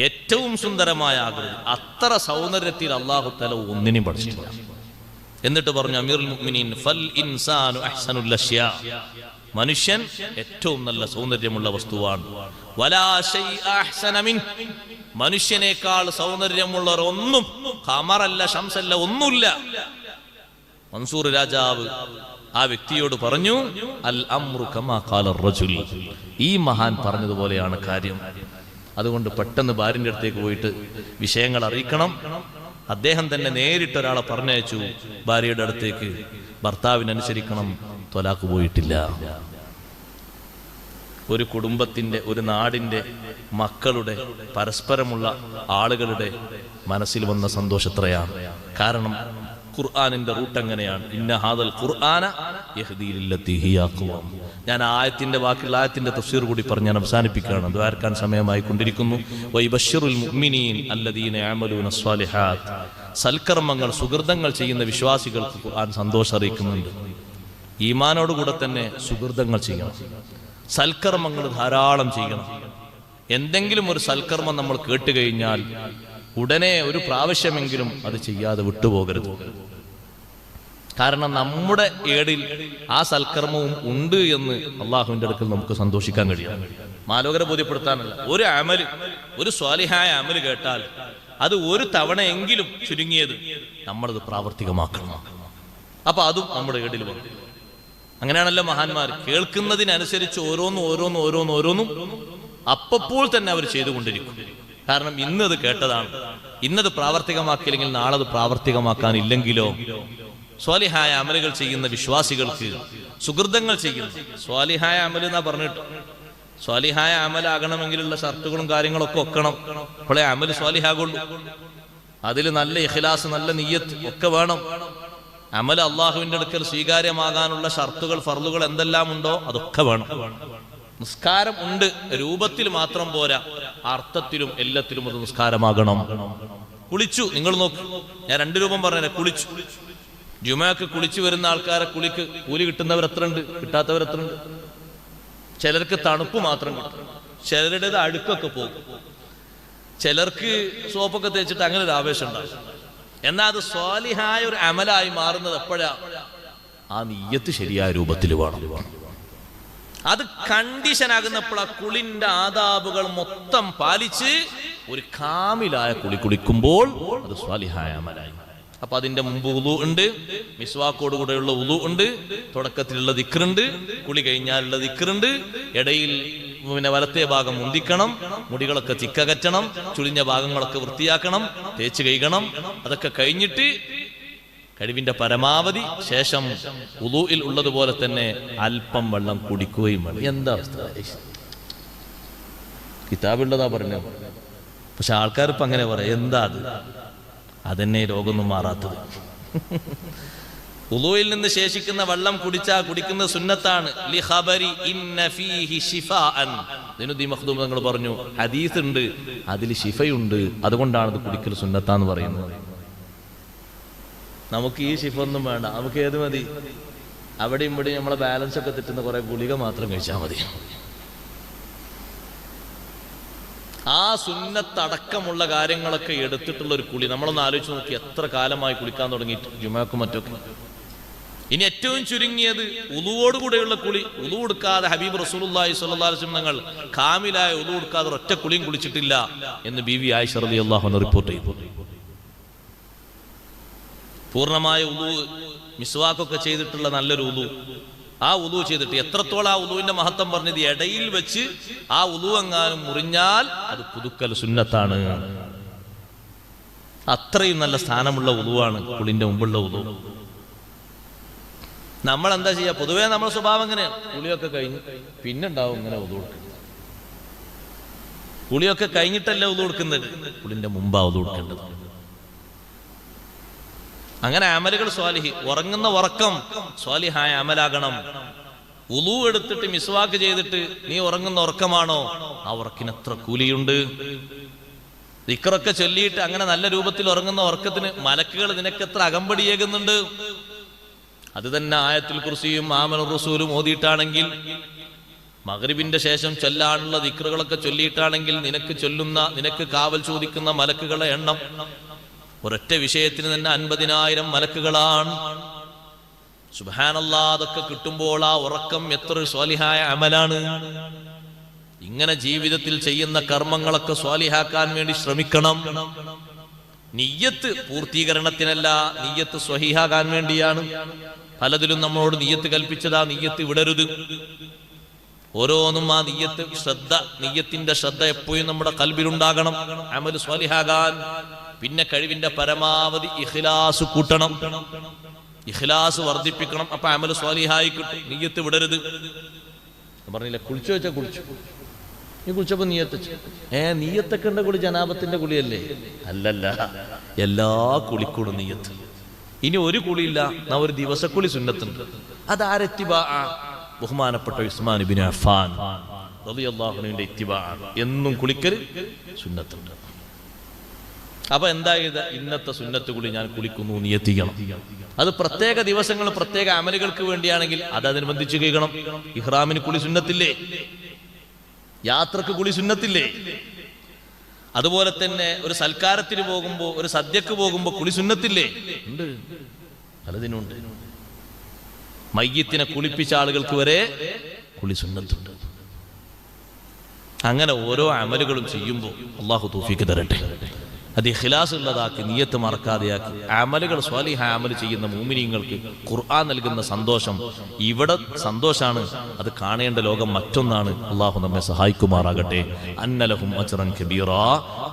ഏറ്റവും സുന്ദരമായ ആകൃതി. അത്ര സൗന്ദര്യത്തിൽ അല്ലാഹു തആല ഒന്നിനെയും പഠിച്ചിട്ടില്ല. എന്നിട്ട് പറഞ്ഞു, അമീറുൽ മുഅ്മിനീൻ ഫൽ ഇൻസാനു അഹ്സനുൽ അഷ്യാ, മനുഷ്യൻ ഏറ്റവും നല്ല സൗന്ദര്യമുള്ള വസ്തുവാണ്. വലാ ശൈഅ അഹ്സന മിൻ, മനുഷ്യനേക്കാൾ സൗന്ദര്യമുള്ളവർ ഒന്നും, ഖമറല്ല ശംസല്ല, ഒന്നുമില്ല. മൻസൂർ രാജാവ് ആ വ്യക്തിയോട് പറഞ്ഞു, അൽ അംറു കമാ ഖാല റജുൽ, ഈ മഹാൻ പറഞ്ഞതുപോലെയാണ് കാര്യം. അതുകൊണ്ട് പെട്ടെന്ന് ഭാര്യന്റെ അടുത്തേക്ക് പോയിട്ട് വിഷയങ്ങൾ അറിയിക്കണം. അദ്ദേഹം തന്നെ നേരിട്ട് ഒരാളെ പറഞ്ഞയച്ചു ഭാര്യയുടെ അടുത്തേക്ക്. ഭർത്താവിനനുസരിക്കണം, ത്വലാഖ് പോയിട്ടില്ല. ഒരു കുടുംബത്തിന്റെ, ഒരു നാടിന്റെ, മക്കളുടെ, പരസ്പരമുള്ള ആളുകളുടെ മനസ്സിൽ വന്ന സന്തോഷത്രയാണ്. കാരണം ഖുർആനിന്റെ റൂട്ട് എങ്ങനെയാണ്? ഇന്ന ഹാദൽ ഖുർആന യഹ്ദീ ലില്ലത്തി ഹിയ അഖ്വം. ഞാൻ ആയത്തിന്റെ ബാക്കിയുള്ള ആയത്തിന്റെ തഫ്സീർ കൂടി പറഞ്ഞ് ഞാൻ അവസാനിപ്പിക്കുകയാണ്. ദ്വാരക്കാൻ സമയമായി കൊണ്ടിരിക്കുന്നു. വയബശ്ശിറുൽ മുഅ്മിനീൻ അല്ലദീന യഅമലൂന സ്വാലിഹാത്ത്, സൽക്കർമ്മങ്ങൾ, സുഹൃതങ്ങൾ ചെയ്യുന്ന വിശ്വാസികൾക്ക് ഖുർആൻ സന്തോഷം അറിയിക്കുന്നുണ്ട്. ഈമാനോടുകൂടെ തന്നെ സുഹൃതങ്ങൾ ചെയ്യണം, സൽക്കർമ്മങ്ങൾ ധാരാളം ചെയ്യണം. എന്തെങ്കിലും ഒരു സൽക്കർമ്മം നമ്മൾ കേട്ടുകഴിഞ്ഞാൽ ഉടനെ ഒരു പ്രാവശ്യമെങ്കിലും അത് ചെയ്യാതെ വിട്ടുപോകരുത്. കാരണം നമ്മുടെ ഏടിൽ ആ സൽക്കർമ്മവും ഉണ്ട് എന്ന് അള്ളാഹുവിന്റെ അടുക്കൽ നമുക്ക് സന്തോഷിക്കാൻ കഴിയും. മാലോകരെ ബോധ്യപ്പെടുത്താനല്ല, ഒരു അമല്, ഒരു സ്വാലിഹായ അമല് കേട്ടാൽ അത് ഒരു തവണയെങ്കിലും ചുരുങ്ങിയത് നമ്മളത് പ്രാവർത്തികമാക്കണം. അപ്പൊ അതും നമ്മുടെ ഏടിൽ വന്നു. അങ്ങനെയാണല്ലോ മഹാന്മാർ കേൾക്കുന്നതിനനുസരിച്ച് ഓരോന്നും അപ്പോൾ തന്നെ അവർ ചെയ്തുകൊണ്ടിരിക്കും. കാരണം ഇന്നത് കേട്ടതാണ്, ഇന്നത് പ്രാവർത്തികമാക്കിയില്ലെങ്കിൽ നാളെ അത് പ്രാവർത്തികമാക്കാനില്ലെങ്കിലോ. സ്വാലിഹായ അമലുകൾ ചെയ്യുന്ന വിശ്വാസികൾക്ക്, സുഹൃതങ്ങൾ ചെയ്യുന്ന, സ്വാലിഹായ അമൽ എന്നാ പറഞ്ഞിട്ട്, സ്വാലിഹായ അമലാകണമെങ്കിലുള്ള ഷർത്തുകളും കാര്യങ്ങളൊക്കെ ഒക്കണം. അപ്പോഴേ അമൽ സ്വാലിഹാകുള്ളൂ. അതിൽ നല്ല ഇഖ്ലാസ്, നല്ല നിയ്യത്ത് ഒക്കെ വേണം. അമൽ അള്ളാഹുവിന്റെ അടുക്കൽ സ്വീകാര്യമാകാനുള്ള ഷർത്തുകൾ, ഫർളുകൾ എന്തെല്ലാം ഉണ്ടോ അതൊക്കെ വേണം. നിസ്കാരം ഉണ്ട്, രൂപത്തിൽ മാത്രം പോരാ, അർത്ഥത്തിലും എല്ലാത്തിലും അത് നിസ്കാരമാകണം. കുളിച്ചു, നിങ്ങൾ നോക്കൂ, ഞാൻ 2 രൂപം പറഞ്ഞ കുളിച്ചു. ജുമഅക്ക് കുളിച്ചു വരുന്ന ആൾക്കാരെ കൂലി കിട്ടുന്നവർ എത്ര ഉണ്ട്, കിട്ടാത്തവർ എത്ര ഉണ്ട്? ചിലർക്ക് തണുപ്പ് മാത്രം കിട്ടും, ചിലരുടേത് അഴുക്കൊക്കെ പോകും, ചിലർക്ക് സോപ്പൊക്കെ തേച്ചിട്ട് അങ്ങനെ ഒരു ആവേശം ഉണ്ടാകും. എന്നാൽ അത് സ്വാലിഹായ ഒരു അമലായി മാറുന്നത് എപ്പോഴാ? ആ നിയ്യത്ത് ശരിയായ രൂപത്തിൽ വേണം. അത് കണ്ടീഷനാകുന്നപ്പോൾ ആ കുളിന്റെ ആദാബുകൾ മൊത്തം പാലിച്ച് ഒരു കാമിലായ കുളി കുളിക്കുമ്പോൾ അത് സ്വാലിഹായ അമലായി. അപ്പൊ അതിന്റെ മുമ്പ് വുളു ഉണ്ട്, മിസ്വാക്കോട് കൂടെയുള്ള വുളു ഉണ്ട്, തുടക്കത്തിലുള്ള ദിക്റുണ്ട്, കുളി കഴിഞ്ഞാലുള്ള ദിക്റുണ്ട്, ഇടയിൽ വലത്തെ ഭാഗം മുന്തിക്കണം, മുടികളൊക്കെ ചിക്കകറ്റണം, ചുളിഞ്ഞ ഭാഗങ്ങളൊക്കെ വൃത്തിയാക്കണം, തേച്ച് കഴുകണം. അതൊക്കെ കഴിഞ്ഞിട്ട് കഴിവിന്റെ പരമാവധി ശേഷം വുളൂഇൽ ഉള്ളതുപോലെ തന്നെ അല്പം വെള്ളം കുടിക്കുകയും വേണം. എന്താ അവസ്ഥ? കിതാബുള്ളതാ പറഞ്ഞത്. പക്ഷെ ആൾക്കാർ ഇപ്പൊ അങ്ങനെ പറയാം. എന്താ അത്? അതെന്നെ രോഗമൊന്നും മാറാത്തത്. വുളൂഇൽ നിന്ന് ശേഷിക്കുന്ന വെള്ളം കുടിക്കുന്ന സുന്നത്താണ്. ലിഖബരി ഇന്ന ഫീഹി ശിഫാഅൻ, ദിനുദ്ദീൻ മഖ്ദൂം തങ്ങൾ പറഞ്ഞു, ഹദീസ് ഉണ്ട്, അതിൽ ശിഫയുണ്ട്, അതുകൊണ്ടാണ് ഇത് കുടിക്കൽ സുന്നത്താന്ന് പറയുന്നത്. നമുക്ക് ഈ ശിഫ ഒന്നും വേണ്ട, നമുക്ക് ഏത് മതി? അവിടെയും ഇവിടെയും നമ്മളെ ബാലൻസ് ഒക്കെ തെറ്റുന്ന കുറെ ഗുളിക മാത്രം കഴിച്ചാൽ മതി. ആ സുന്നത്തടക്കമുള്ള കാര്യങ്ങളൊക്കെ എടുത്തിട്ടുള്ള ഒരു കുളി നമ്മളൊന്ന് ആലോചിച്ച് നോക്കി. എത്ര കാലമായി കുളിക്കാൻ തുടങ്ങിയിട്ട്, ജുമഅക്കും മറ്റൊക്കെ ഇനി ഏറ്റവും ചുരുങ്ങിയത് ഉളുവോടുകൂടെയുള്ള കുളി, ഉളു എടുക്കാതെ ഹബീബ് റസൂലുള്ളാഹി സ്വല്ലല്ലാഹു അലൈഹി വസല്ലം തങ്ങൾ കാമിലായ ഉളു എടുക്കാതെ ഒറ്റ കുളിയും കുളിച്ചിട്ടില്ല എന്ന് ബീവി ആയിഷ റളിയല്ലാഹു അൻഹ റിപ്പോർട്ട് ചെയ്തു. പൂർണ്ണമായ ഉളു, മിസ്വാക്കൊക്കെ ചെയ്തിട്ടുള്ള നല്ലൊരു ഉളു, ആ ഉളു ചെയ്തിട്ട് എത്രത്തോളം ആ ഉളുവിന്റെ മഹത്വം പറഞ്ഞത്, ഇടയിൽ വെച്ച് ആ ഉളു എങ്ങാനും മുറിഞ്ഞാൽ അത് പുതുക്കൽ സുന്നത്താണ്. അത്രയും നല്ല സ്ഥാനമുള്ള ഉളുവാണ് കുളിന്റെ മുമ്പുള്ള ഉളു. നമ്മൾ എന്താ ചെയ്യാ, പൊതുവേ നമ്മുടെ സ്വഭാവം എങ്ങനെയാണ്, കുളിയൊക്കെ കഴിഞ്ഞ് പിന്നെ ഉണ്ടാവും ഇങ്ങനെ ഉളു കൊടുക്കുന്നത്. കുളിയൊക്കെ കഴിഞ്ഞിട്ടല്ല ഉളു കൊടുക്കുന്നത്, കുളിന്റെ മുമ്പാ ഉളു കൊടുക്കേണ്ടത്. അങ്ങനെ അമലുകൾ സ്വാലിഹി, ഉറങ്ങുന്ന ഉറക്കം സ്വാലിഹായ അമലാകണം. ഉളു എടുത്തിട്ട് മിസ്വാക്ക് ചെയ്തിട്ട് നീ ഉറങ്ങുന്ന ഉറക്കമാണോ, ആ ഉറക്കിന് എത്ര കൂലിയുണ്ട്. ദിക്റൊക്കെ ചൊല്ലിയിട്ട് അങ്ങനെ നല്ല രൂപത്തിൽ ഉറങ്ങുന്ന ഉറക്കത്തിന് മലക്കുകൾ നിനക്ക് എത്ര അകമ്പടിയേകുന്നുണ്ട്. അത് തന്നെ ആയത്തുൽ കുർസിയും ആമനുർ റസൂലും ഓതിയിട്ടാണെങ്കിൽ, മഗ്രിബിന്റെ ശേഷം ചൊല്ലാനുള്ള ദിക്റുകളൊക്കെ ചൊല്ലിയിട്ടാണെങ്കിൽ നിനക്ക് കാവൽ ചോദിക്കുന്ന മലക്കുകളുടെ എണ്ണം ഒരൊറ്റ വിഷയത്തിന് തന്നെ 50,000 മലക്കുകളാണ്. സുബ്ഹാനല്ലാഹ്, അതൊക്കെ കിട്ടുമ്പോൾ ആ ഉറക്കം എത്ര സ്വാലിഹായ അമലാണ്. ഇങ്ങനെ ജീവിതത്തിൽ ചെയ്യുന്ന കർമ്മങ്ങളൊക്കെ സ്വാലിഹാക്കാൻ വേണ്ടി ശ്രമിക്കണം. നിയ്യത്ത് പൂർത്തീകരണത്തിനല്ല, നിയ്യത്ത് സ്വഹീഹാകാൻ വേണ്ടിയാണ്. പലതിലും നമ്മളോട് നിയ്യത്ത് കൽപ്പിച്ചതാ, നിയ്യത്ത് വിടരുത്. ഓരോന്നും ആ നിയ്യത്തിന്റെ ശ്രദ്ധ എപ്പോഴും നമ്മുടെ ഖൽബിലുണ്ടാകണം അമൽ സ്വാലിഹാകാൻ. പിന്നെ കഴിവിന്റെ പരമാവധി ഇഖ്ലാസ് കൂട്ടണം, ഇഖ്ലാസ് വർദ്ധിപ്പിക്കണം. അപ്പൊ അമൽ സ്വാലിഹായി കിട്ടും. നിയ്യത്ത് വിടരുത്. പറഞ്ഞില്ല, കുളിച്ചു വെച്ചാ കുളിച്ചു, നീ കുളിച്ചപ്പോ നീയത്ത്, നീയത്തൊക്കെ ഉണ്ട കുളി ജനാബത്തിന്റെ കുളിയല്ലേ? അല്ലല്ല, എല്ലാ കുളിക്കൂടും നീയത്ത്. ഇനി ഒരു കുളിയില്ല, ഒരു ദിവസക്കുളി സുന്നത്തുണ്ട്. അതാരെത്തിബാ? ബഹുമാനപ്പെട്ട ഉസ്മാൻ ഇബ്നു അഫ്ഫാൻ റളിയല്ലാഹു അൻഹുവിന്റെ ഇത്തിബാ. എന്നും കുളിക്കൽ സുന്നത്തുണ്ട്. അപ്പൊ എന്തായത്, ഇന്നത്തെ സുന്നത്ത് കുളി ഞാൻ കുളിക്കുന്നു നിയത്തിക്കണം. അത് പ്രത്യേക ദിവസങ്ങൾ പ്രത്യേക അമലുകൾക്ക് വേണ്ടിയാണെങ്കിൽ അതനുബന്ധിച്ച് കഴിയണം. ഇഹ്റാമിന് കുളി സുന്നത്തില്ലേ? യാത്രക്ക് കുളി സുന്നത്തില്ലേ? അതുപോലെ തന്നെ ഒരു സൽക്കാരത്തിന് പോകുമ്പോ, ഒരു സദ്യക്ക് പോകുമ്പോ കുളി സുന്നത്തില്ലേ? ഉണ്ട്, പലതിനുണ്ട്. മയ്യത്തിനെ കുളിപ്പിച്ച ആളുകൾക്ക് വരെ കുളി സുന്നത്തുണ്ട്. അങ്ങനെ ഓരോ അമലുകളും ചെയ്യുമ്പോൾ അല്ലാഹു തൗഫീഖ് തരട്ടെ. അത് ഇഖ്ലാസ് ഉള്ളതാക്കി, നിയ്യത്ത് മറക്കാതെയാക്കി അമലുകൾ സ്വാലിഹ അമൽ ചെയ്യുന്ന മുഅ്മിനീങ്ങൾക്ക് ഖുർആൻ നൽകുന്ന സന്തോഷം ഇവിടെ സന്തോഷാണ്. അത് കാണേണ്ട ലോകം മറ്റൊന്നാണ്. അല്ലാഹു നമ്മെ സഹായിക്കുമാറാകട്ടെ. അന്നലഹും അജ്റൻ കബീറാ,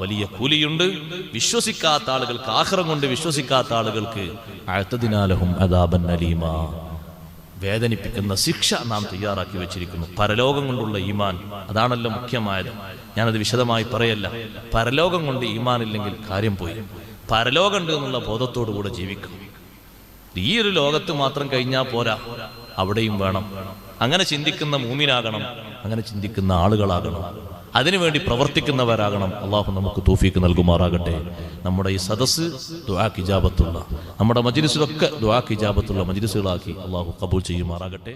വലിയ കൂലിയുണ്ട്. വിശ്വസിക്കാത്ത ആളുകൾക്ക്, ആഖിറം കൊണ്ട് വിശ്വസിക്കാത്ത ആളുകൾക്ക് അഅ്തദിനാ ലഹും അദാബൻ അലീമാ, വേദനിപ്പിക്കുന്ന ശിക്ഷ നാം തയ്യാറാക്കി വെച്ചിരിക്കുന്നു. പരലോകം കൊണ്ടുള്ള ഈമാൻ, അതാണല്ലോ മുഖ്യമായത്. ഞാനത് വിശദമായി പറയല്ല. പരലോകം കൊണ്ട് ഈമാൻ ഇല്ലെങ്കിൽ കാര്യം പോയി. പരലോകം ഉണ്ട് എന്നുള്ള ബോധത്തോടുകൂടെ ജീവിക്കണം. ഈ ഒരു ലോകത്ത് മാത്രം കഴിഞ്ഞാൽ പോരാ, അവിടെയും വേണം. അങ്ങനെ ചിന്തിക്കുന്ന മൂമിനാകണം, അങ്ങനെ ചിന്തിക്കുന്ന ആളുകളാകണം, അതിനുവേണ്ടി പ്രവർത്തിക്കുന്നവരാകണം. അള്ളാഹു നമുക്ക് തൗഫീഖ് നൽകുമാറാകട്ടെ. നമ്മുടെ ഈ സദസ്സ് ദുആക്ക് ഇജാബത്തുള്ള, നമ്മുടെ മജ്ലിസിലൊക്കെ ദുആക്ക് ഇജാബത്തുള്ള മജ്ലിസുകളാക്കി അള്ളാഹു ഖബൂൽ ചെയ്യുമാറാകട്ടെ.